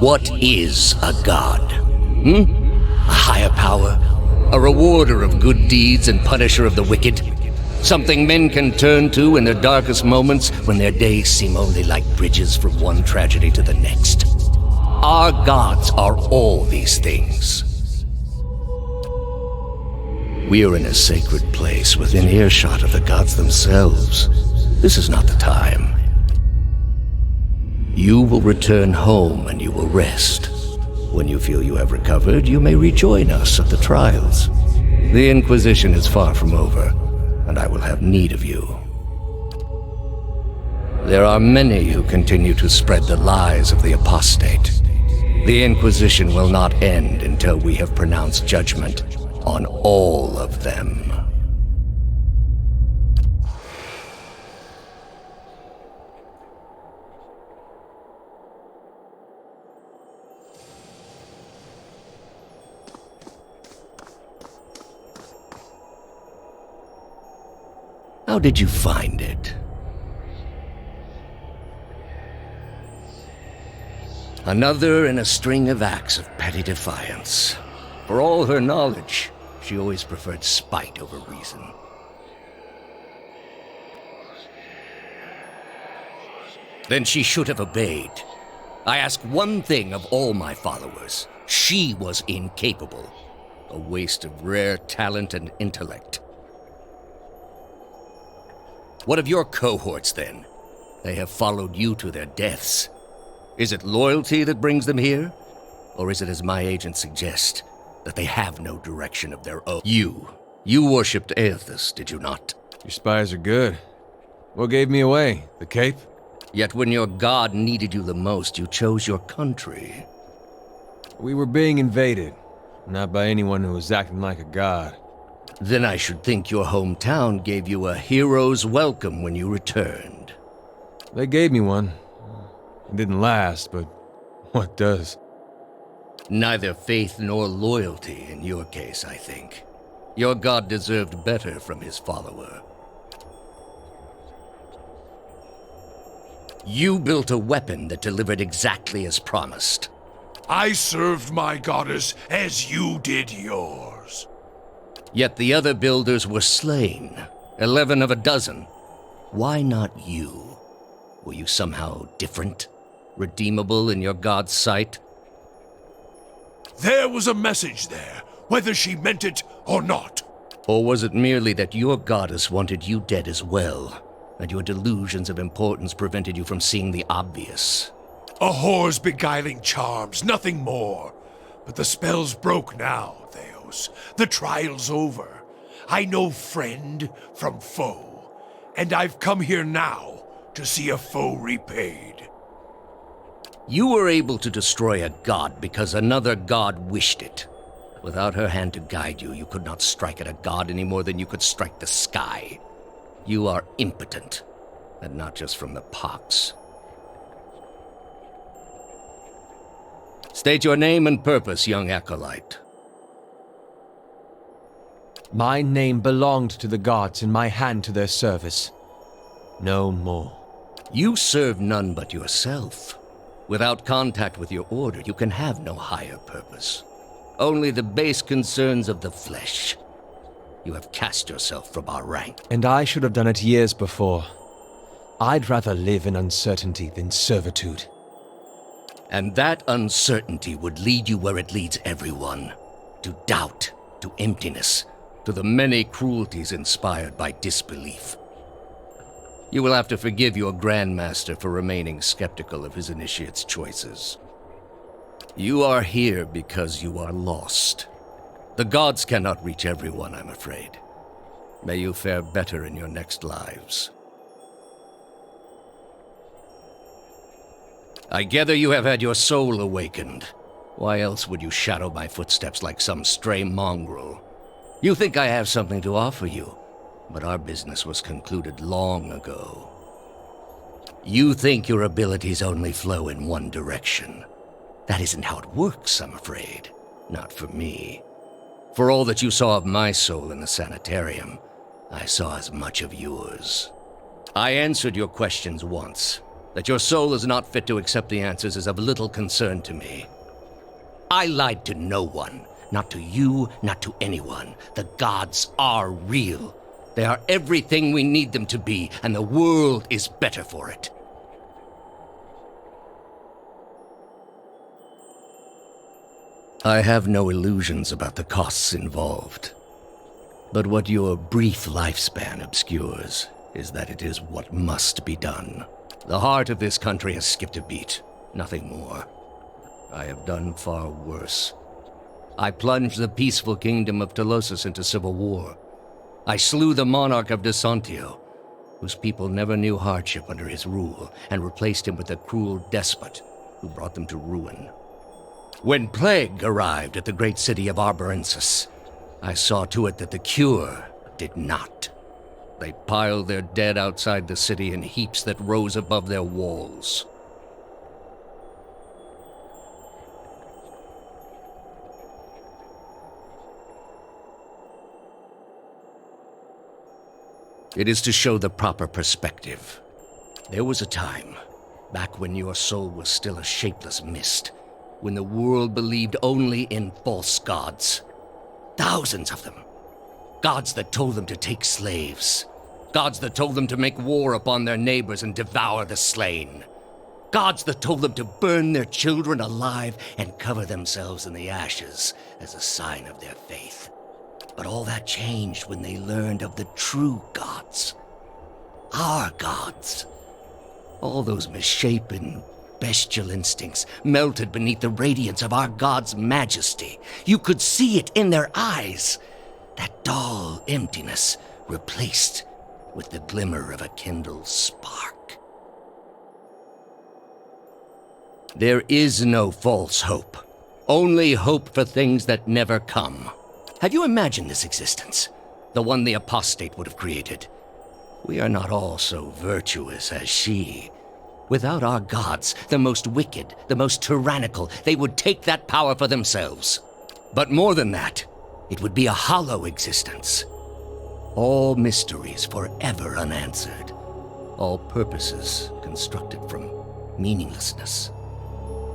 What is a god? A higher power? A rewarder of good deeds and punisher of the wicked? Something men can turn to in their darkest moments when their days seem only like bridges from one tragedy to the next. Our gods are all these things. We are in a sacred place within earshot of the gods themselves. This is not the time. You will return home and you will rest. When you feel you have recovered, you may rejoin us at the trials. The Inquisition is far from over, and I will have need of you. There are many who continue to spread the lies of the apostate. The Inquisition will not end until we have pronounced judgment on all of them. How did you find it? Another in a string of acts of petty defiance. For all her knowledge, she always preferred spite over reason. Then she should have obeyed. I ask one thing of all my followers. She was incapable. A waste of rare talent and intellect. What of your cohorts, then? They have followed you to their deaths. Is it loyalty that brings them here? Or is it, as my agents suggest, that they have no direction of their own? You worshipped Aethys, did you not? Your spies are good. What gave me away? The cape? Yet when your god needed you the most, you chose your country. We were being invaded. Not by anyone who was acting like a god. Then I should think your hometown gave you a hero's welcome when you returned. They gave me one. It didn't last, but what does? Neither faith nor loyalty in your case, I think. Your god deserved better from his follower. You built a weapon that delivered exactly as promised. I served my goddess as you did yours. Yet the other builders were slain, 11 of a dozen. Why not you? Were you somehow different? Redeemable in your god's sight? There was a message there, whether she meant it or not. Or was it merely that your goddess wanted you dead as well, and your delusions of importance prevented you from seeing the obvious? A whore's beguiling charms, nothing more. But the spell's broke now, Theos. The trial's over. I know friend from foe, and I've come here now to see a foe repaid. You were able to destroy a god because another god wished it. Without her hand to guide you, you could not strike at a god any more than you could strike the sky. You are impotent, and not just from the pox. State your name and purpose, young acolyte. My name belonged to the gods and my hand to their service. No more. You serve none but yourself. Without contact with your order, you can have no higher purpose. Only the base concerns of the flesh. You have cast yourself from our rank. And I should have done it years before. I'd rather live in uncertainty than servitude. And that uncertainty would lead you where it leads everyone. To doubt, to emptiness, to the many cruelties inspired by disbelief. You will have to forgive your Grandmaster for remaining skeptical of his initiate's choices. You are here because you are lost. The gods cannot reach everyone, I'm afraid. May you fare better in your next lives. I gather you have had your soul awakened. Why else would you shadow my footsteps like some stray mongrel? You think I have something to offer you, but our business was concluded long ago. You think your abilities only flow in one direction. That isn't how it works, I'm afraid. Not for me. For all that you saw of my soul in the sanitarium, I saw as much of yours. I answered your questions once. That your soul is not fit to accept the answers is of little concern to me. I lied to no one. Not to you, not to anyone. The gods are real. They are everything we need them to be, and the world is better for it. I have no illusions about the costs involved. But what your brief lifespan obscures is that it is what must be done. The heart of this country has skipped a beat, nothing more. I have done far worse. I plunged the peaceful kingdom of Telosus into civil war. I slew the monarch of Desantio, whose people never knew hardship under his rule, and replaced him with a cruel despot who brought them to ruin. When plague arrived at the great city of Arborensis, I saw to it that the cure did not. They piled their dead outside the city in heaps that rose above their walls. It is to show the proper perspective. There was a time, back when your soul was still a shapeless mist, when the world believed only in false gods. Thousands of them. Gods that told them to take slaves. Gods that told them to make war upon their neighbors and devour the slain. Gods that told them to burn their children alive and cover themselves in the ashes as a sign of their faith. But all that changed when they learned of the true gods. Our gods. All those misshapen, bestial instincts melted beneath the radiance of our God's majesty. You could see it in their eyes. That dull emptiness replaced with the glimmer of a kindled spark. There is no false hope. Only hope for things that never come. Have you imagined this existence? The one the apostate would have created. We are not all so virtuous as she. Without our gods, the most wicked, the most tyrannical, they would take that power for themselves. But more than that, it would be a hollow existence. All mysteries forever unanswered. All purposes constructed from meaninglessness.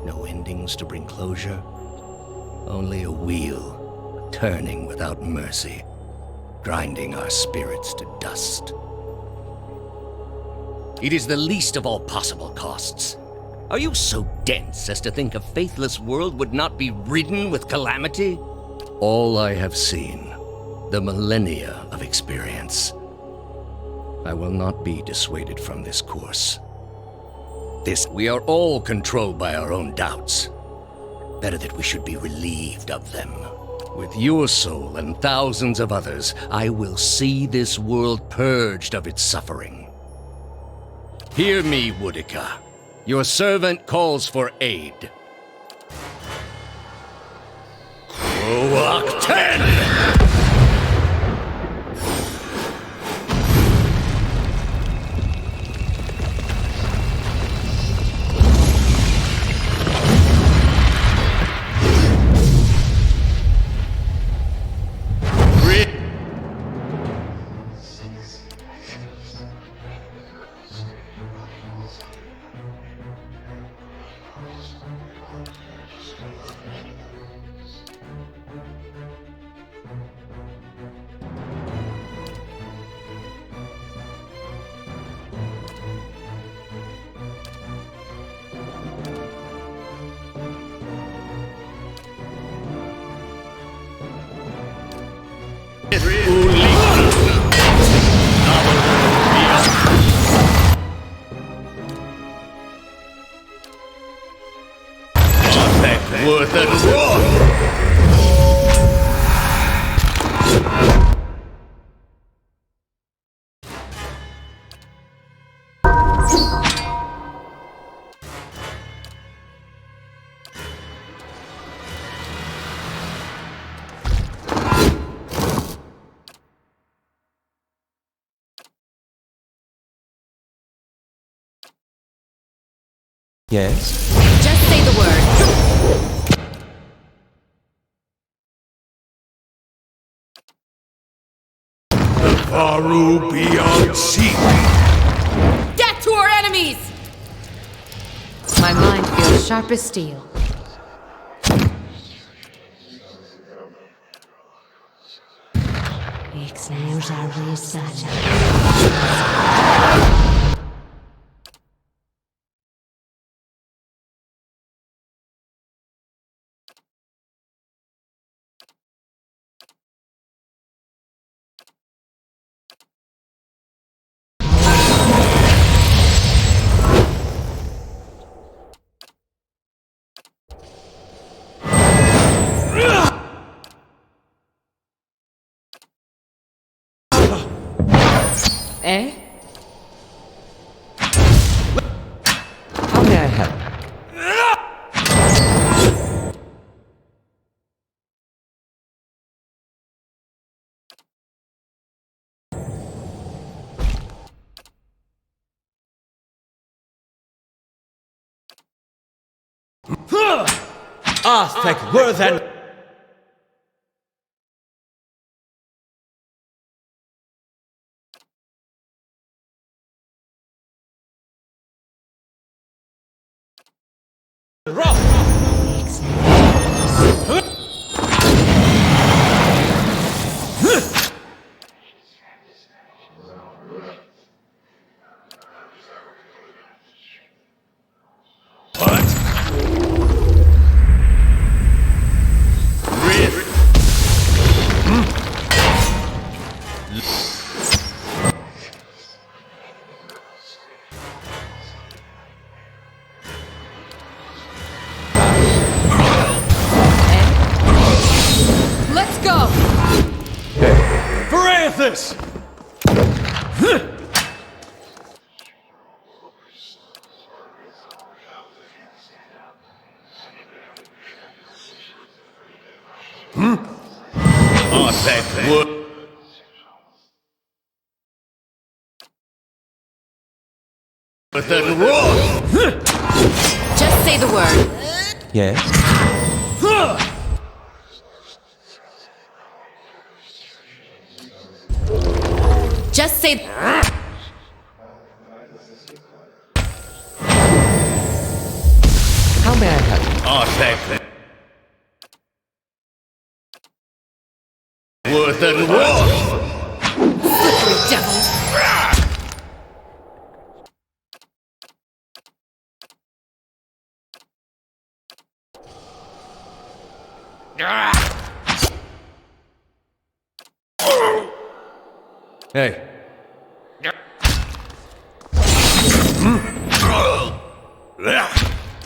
No endings to bring closure. Only a wheel, turning without mercy, grinding our spirits to dust. It is the least of all possible costs. Are you so dense as to think a faithless world would not be ridden with calamity? All I have seen, the millennia of experience. I will not be dissuaded from this course. We are all controlled by our own doubts. Better that we should be relieved of them. With your soul and thousands of others, I will see this world purged of its suffering. Hear me, Woodica. Your servant calls for aid. Grow up. Mach 10! Worth and raw! Yes? Just say the word. Faru beyond sea. Death to our enemies! My mind feels sharp as steel. Eh? How may I help? Aztec were then... Let's go! Francis! Aztec were... But then wrong! Just say the word. Yes? Just say... How may I help? Aztec... Worth and wrong! Slippery devil! Hey.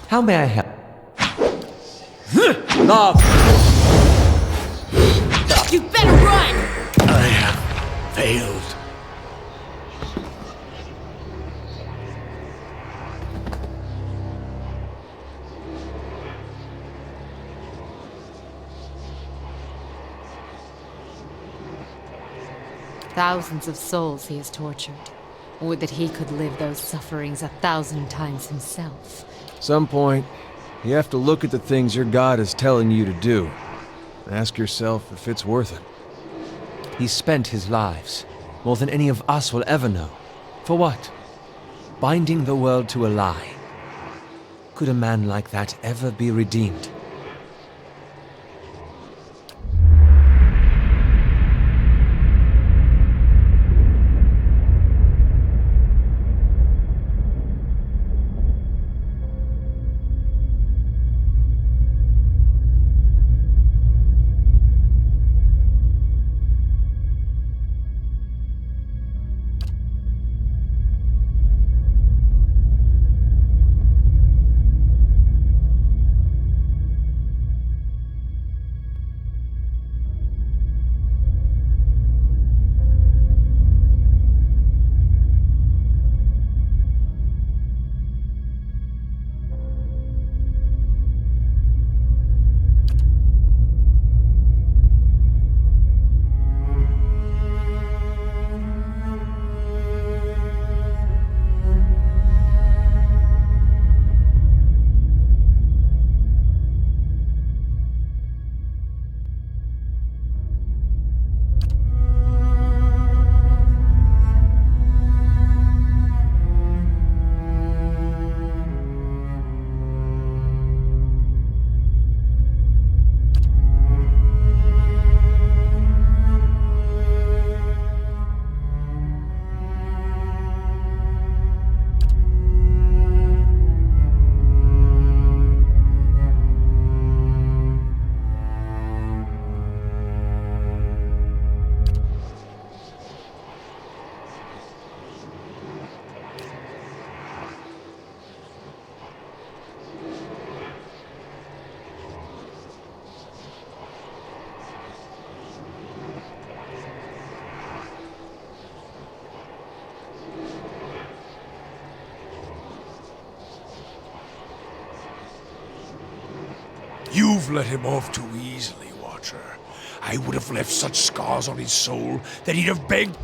How may I help? Love! You better run! I have failed. Thousands of souls he has tortured. Would that he could live those sufferings 1,000 times himself. Some point, you have to look at the things your God is telling you to do. And ask yourself if it's worth it. He spent his lives, more than any of us will ever know. For what? Binding the world to a lie. Could a man like that ever be redeemed? You've let him off too easily, Watcher. I would have left such scars on his soul that he'd have begged...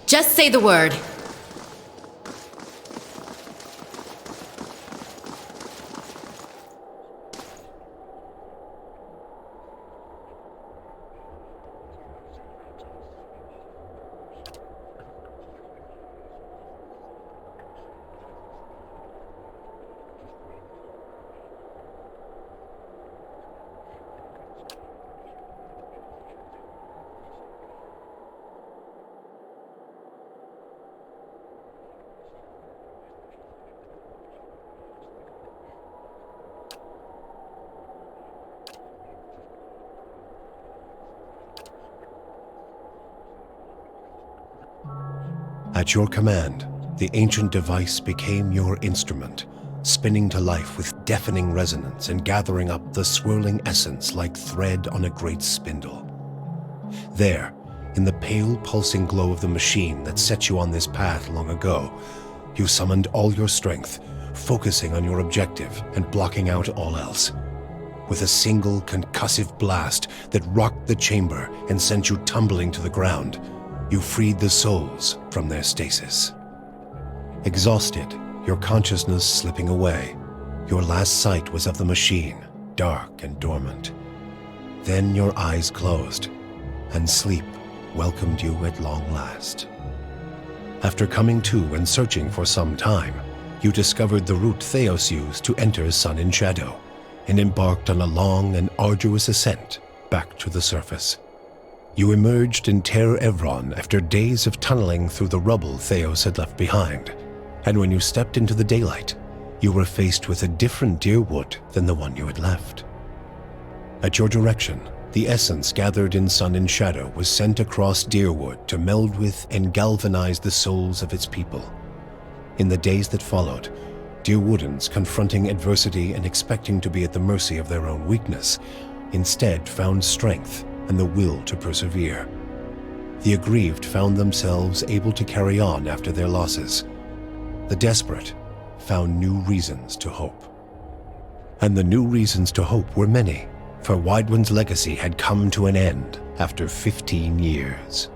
Just say the word. At your command, the ancient device became your instrument, spinning to life with deafening resonance and gathering up the swirling essence like thread on a great spindle. There, in the pale pulsing glow of the machine that set you on this path long ago, you summoned all your strength, focusing on your objective and blocking out all else. With a single concussive blast that rocked the chamber and sent you tumbling to the ground, you freed the souls from their stasis. Exhausted, your consciousness slipping away, your last sight was of the machine, dark and dormant. Then your eyes closed, and sleep welcomed you at long last. After coming to and searching for some time, you discovered the route Theos used to enter Sun and Shadow, and embarked on a long and arduous ascent back to the surface. You emerged in Ter Evron after days of tunneling through the rubble Theos had left behind, and when you stepped into the daylight, you were faced with a different Dyrwood than the one you had left. At your direction, the essence gathered in Sun and Shadow was sent across Dyrwood to meld with and galvanize the souls of its people. In the days that followed, Dyrwoodans, confronting adversity and expecting to be at the mercy of their own weakness, instead found strength and the will to persevere. The aggrieved found themselves able to carry on after their losses. The desperate found new reasons to hope. And the new reasons to hope were many, for Widewind's legacy had come to an end after 15 years.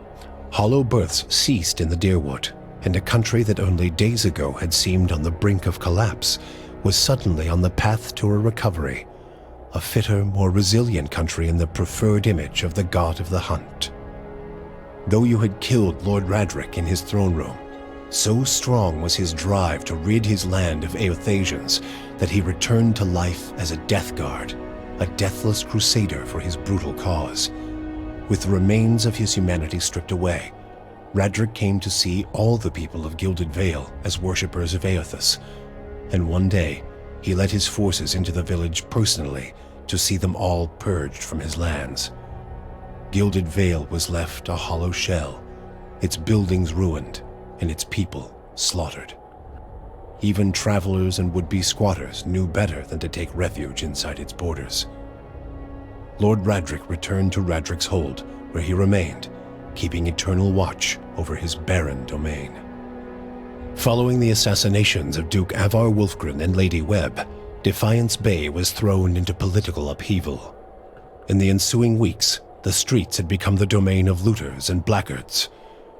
Hollow births ceased in the Dyrwood, and a country that only days ago had seemed on the brink of collapse was suddenly on the path to a recovery, a fitter, more resilient country in the preferred image of the god of the hunt. Though you had killed Lord Radric in his throne room, so strong was his drive to rid his land of Eothasians that he returned to life as a death guard, a deathless crusader for his brutal cause. With the remains of his humanity stripped away, Radric came to see all the people of Gilded Vale as worshippers of Eothas, and one day he led his forces into the village personally to see them all purged from his lands. Gilded Vale was left a hollow shell, its buildings ruined and its people slaughtered. Even travelers and would-be squatters knew better than to take refuge inside its borders. Lord Radric returned to Radric's Hold, where he remained, keeping eternal watch over his barren domain. Following the assassinations of Duke Avar Wolfgren and Lady Webb, Defiance Bay was thrown into political upheaval. In the ensuing weeks, the streets had become the domain of looters and blackguards.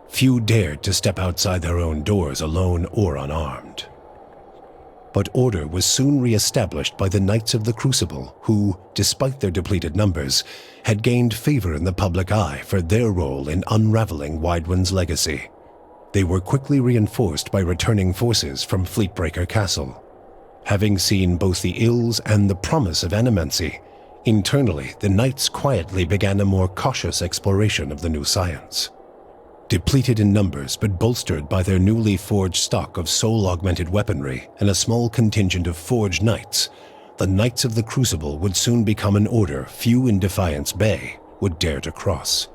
Few dared to step outside their own doors alone or unarmed. But order was soon re-established by the Knights of the Crucible, who, despite their depleted numbers, had gained favor in the public eye for their role in unraveling Widewind's legacy. They were quickly reinforced by returning forces from Fleetbreaker Castle. Having seen both the ills and the promise of animancy, internally the Knights quietly began a more cautious exploration of the new science. Depleted in numbers but bolstered by their newly forged stock of soul-augmented weaponry and a small contingent of forged knights, the Knights of the Crucible would soon become an order few in Defiance Bay would dare to cross.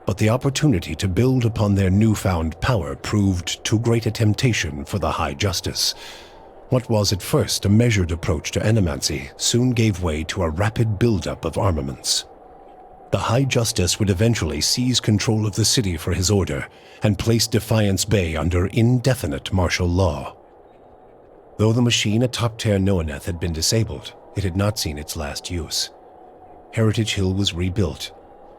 But the opportunity to build upon their newfound power proved too great a temptation for the High Justice. What was at first a measured approach to animancy soon gave way to a rapid buildup of armaments. The High Justice would eventually seize control of the city for his order and place Defiance Bay under indefinite martial law. Though the machine atop Ter Noaneth had been disabled, it had not seen its last use. Heritage Hill was rebuilt,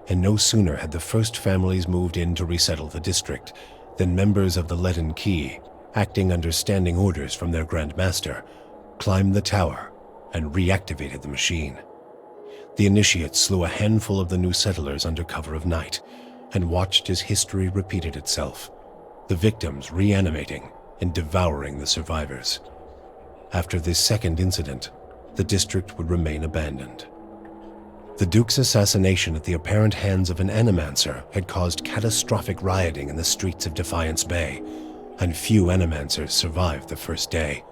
and no sooner had the first families moved in to resettle the district than members of the Leaden Key, acting under standing orders from their Grand Master, climbed the tower and reactivated the machine. The initiates slew a handful of the new settlers under cover of night and watched as history repeated itself, the victims reanimating and devouring the survivors. After this second incident, the district would remain abandoned. The Duke's assassination at the apparent hands of an animancer had caused catastrophic rioting in the streets of Defiance Bay, and few animancers survived the first day.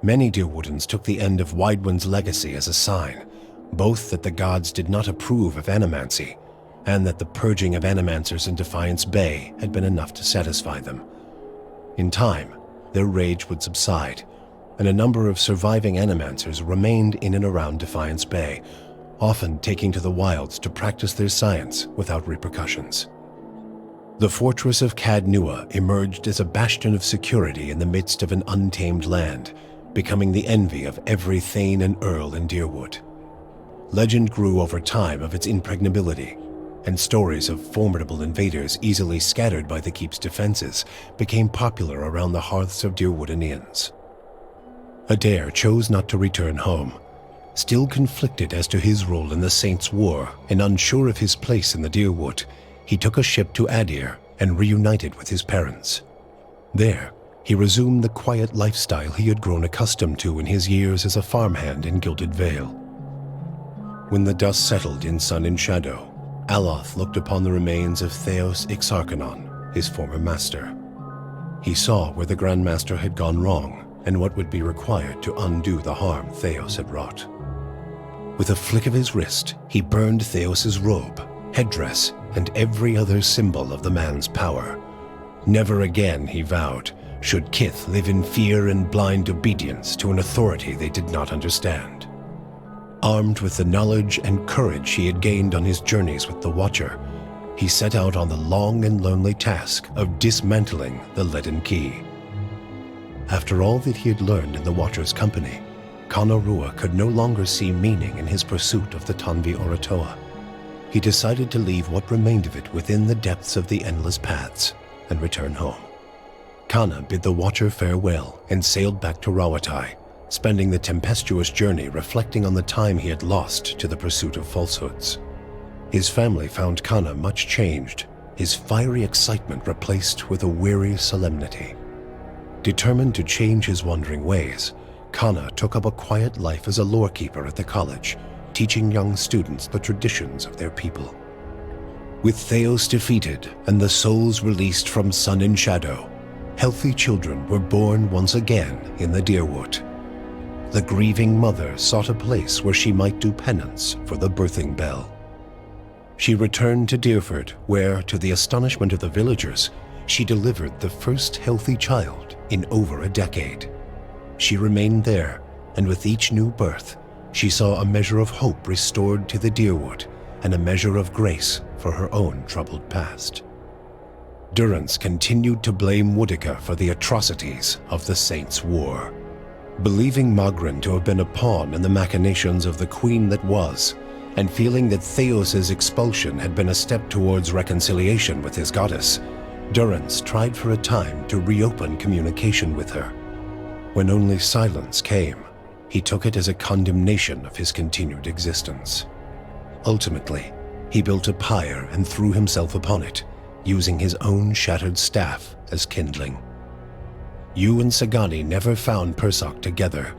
Many Dyrwoodans took the end of Widewind's legacy as a sign, both that the gods did not approve of animancy, and that the purging of animancers in Defiance Bay had been enough to satisfy them. In time, their rage would subside, and a number of surviving animancers remained in and around Defiance Bay, often taking to the wilds to practice their science without repercussions. The fortress of Cad Nua emerged as a bastion of security in the midst of an untamed land, becoming the envy of every Thane and Earl in Dyrwood. Legend grew over time of its impregnability, and stories of formidable invaders easily scattered by the keep's defenses became popular around the hearths of Dyrwoodanians. Adair chose not to return home, still conflicted as to his role in the Saints' War and unsure of his place in the Dyrwood. He took a ship to Adir and reunited with his parents. There, he resumed the quiet lifestyle he had grown accustomed to in his years as a farmhand in Gilded Vale. When the dust settled in Sun and Shadow, Aloth looked upon the remains of Theos Ixarchanon, his former master. He saw where the Grandmaster had gone wrong and what would be required to undo the harm Theos had wrought. With a flick of his wrist, he burned Theos's robe, headdress, and every other symbol of the man's power. Never again, he vowed, should Kith live in fear and blind obedience to an authority they did not understand. Armed with the knowledge and courage he had gained on his journeys with the Watcher, he set out on the long and lonely task of dismantling the Leaden Key. After all that he had learned in the Watcher's company, Kana Rua could no longer see meaning in his pursuit of the Tanvi Oratoa. He decided to leave what remained of it within the depths of the Endless Paths and return home. Kana bid the Watcher farewell and sailed back to Rawatai, spending the tempestuous journey reflecting on the time he had lost to the pursuit of falsehoods. His family found Kana much changed, his fiery excitement replaced with a weary solemnity. Determined to change his wandering ways, Kana took up a quiet life as a lorekeeper at the college, teaching young students the traditions of their people. With Theos defeated and the souls released from sun and shadow, healthy children were born once again in the Deerwood. The grieving mother sought a place where she might do penance for the birthing bell. She returned to Deerford, where, to the astonishment of the villagers, she delivered the first healthy child in over a decade. She remained there, and with each new birth, she saw a measure of hope restored to the Deerwood and a measure of grace for her own troubled past. Durrance continued to blame Woodica for the atrocities of the Saints' War. Believing Magrin to have been a pawn in the machinations of the Queen that was, and feeling that Theos's expulsion had been a step towards reconciliation with his goddess, Durrance tried for a time to reopen communication with her. When only silence came, he took it as a condemnation of his continued existence. Ultimately, he built a pyre and threw himself upon it, using his own shattered staff as kindling. You and Sagani never found Persoc together.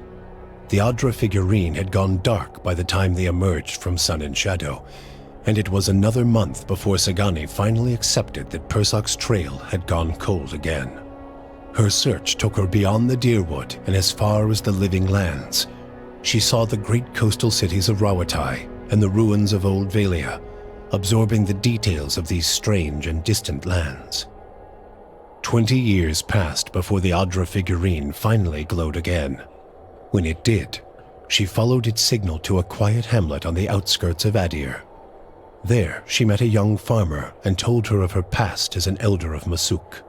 The Adra figurine had gone dark by the time they emerged from Sun and Shadow, and it was another month before Sagani finally accepted that Persoc's trail had gone cold again. Her search took her beyond the Deerwood and as far as the Living Lands. She saw the great coastal cities of Rawatai and the ruins of Old Valia, absorbing the details of these strange and distant lands. 20 years passed before the Adra figurine finally glowed again. When it did, she followed its signal to a quiet hamlet on the outskirts of Adir. There, she met a young farmer and told her of her past as an elder of Masuk.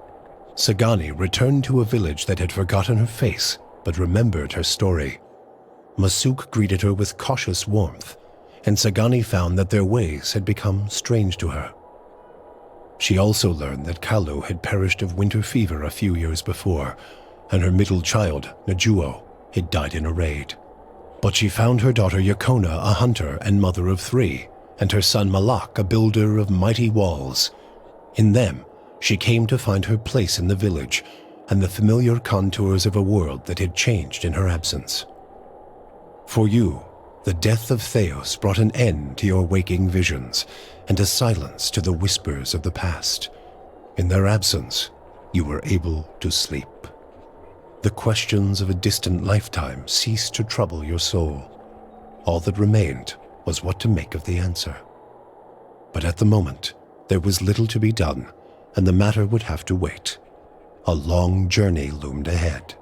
Sagani returned to a village that had forgotten her face, but remembered her story. Masuk greeted her with cautious warmth, and Sagani found that their ways had become strange to her. She also learned that Kalu had perished of winter fever a few years before, and her middle child, Najuo, had died in a raid. But she found her daughter Yakona a hunter and mother of 3, and her son Malak a builder of mighty walls. In them, she came to find her place in the village and the familiar contours of a world that had changed in her absence. For you, the death of Theos brought an end to your waking visions and a silence to the whispers of the past. In their absence, you were able to sleep. The questions of a distant lifetime ceased to trouble your soul. All that remained was what to make of the answer. But at the moment, there was little to be done, and the matter would have to wait. A long journey loomed ahead.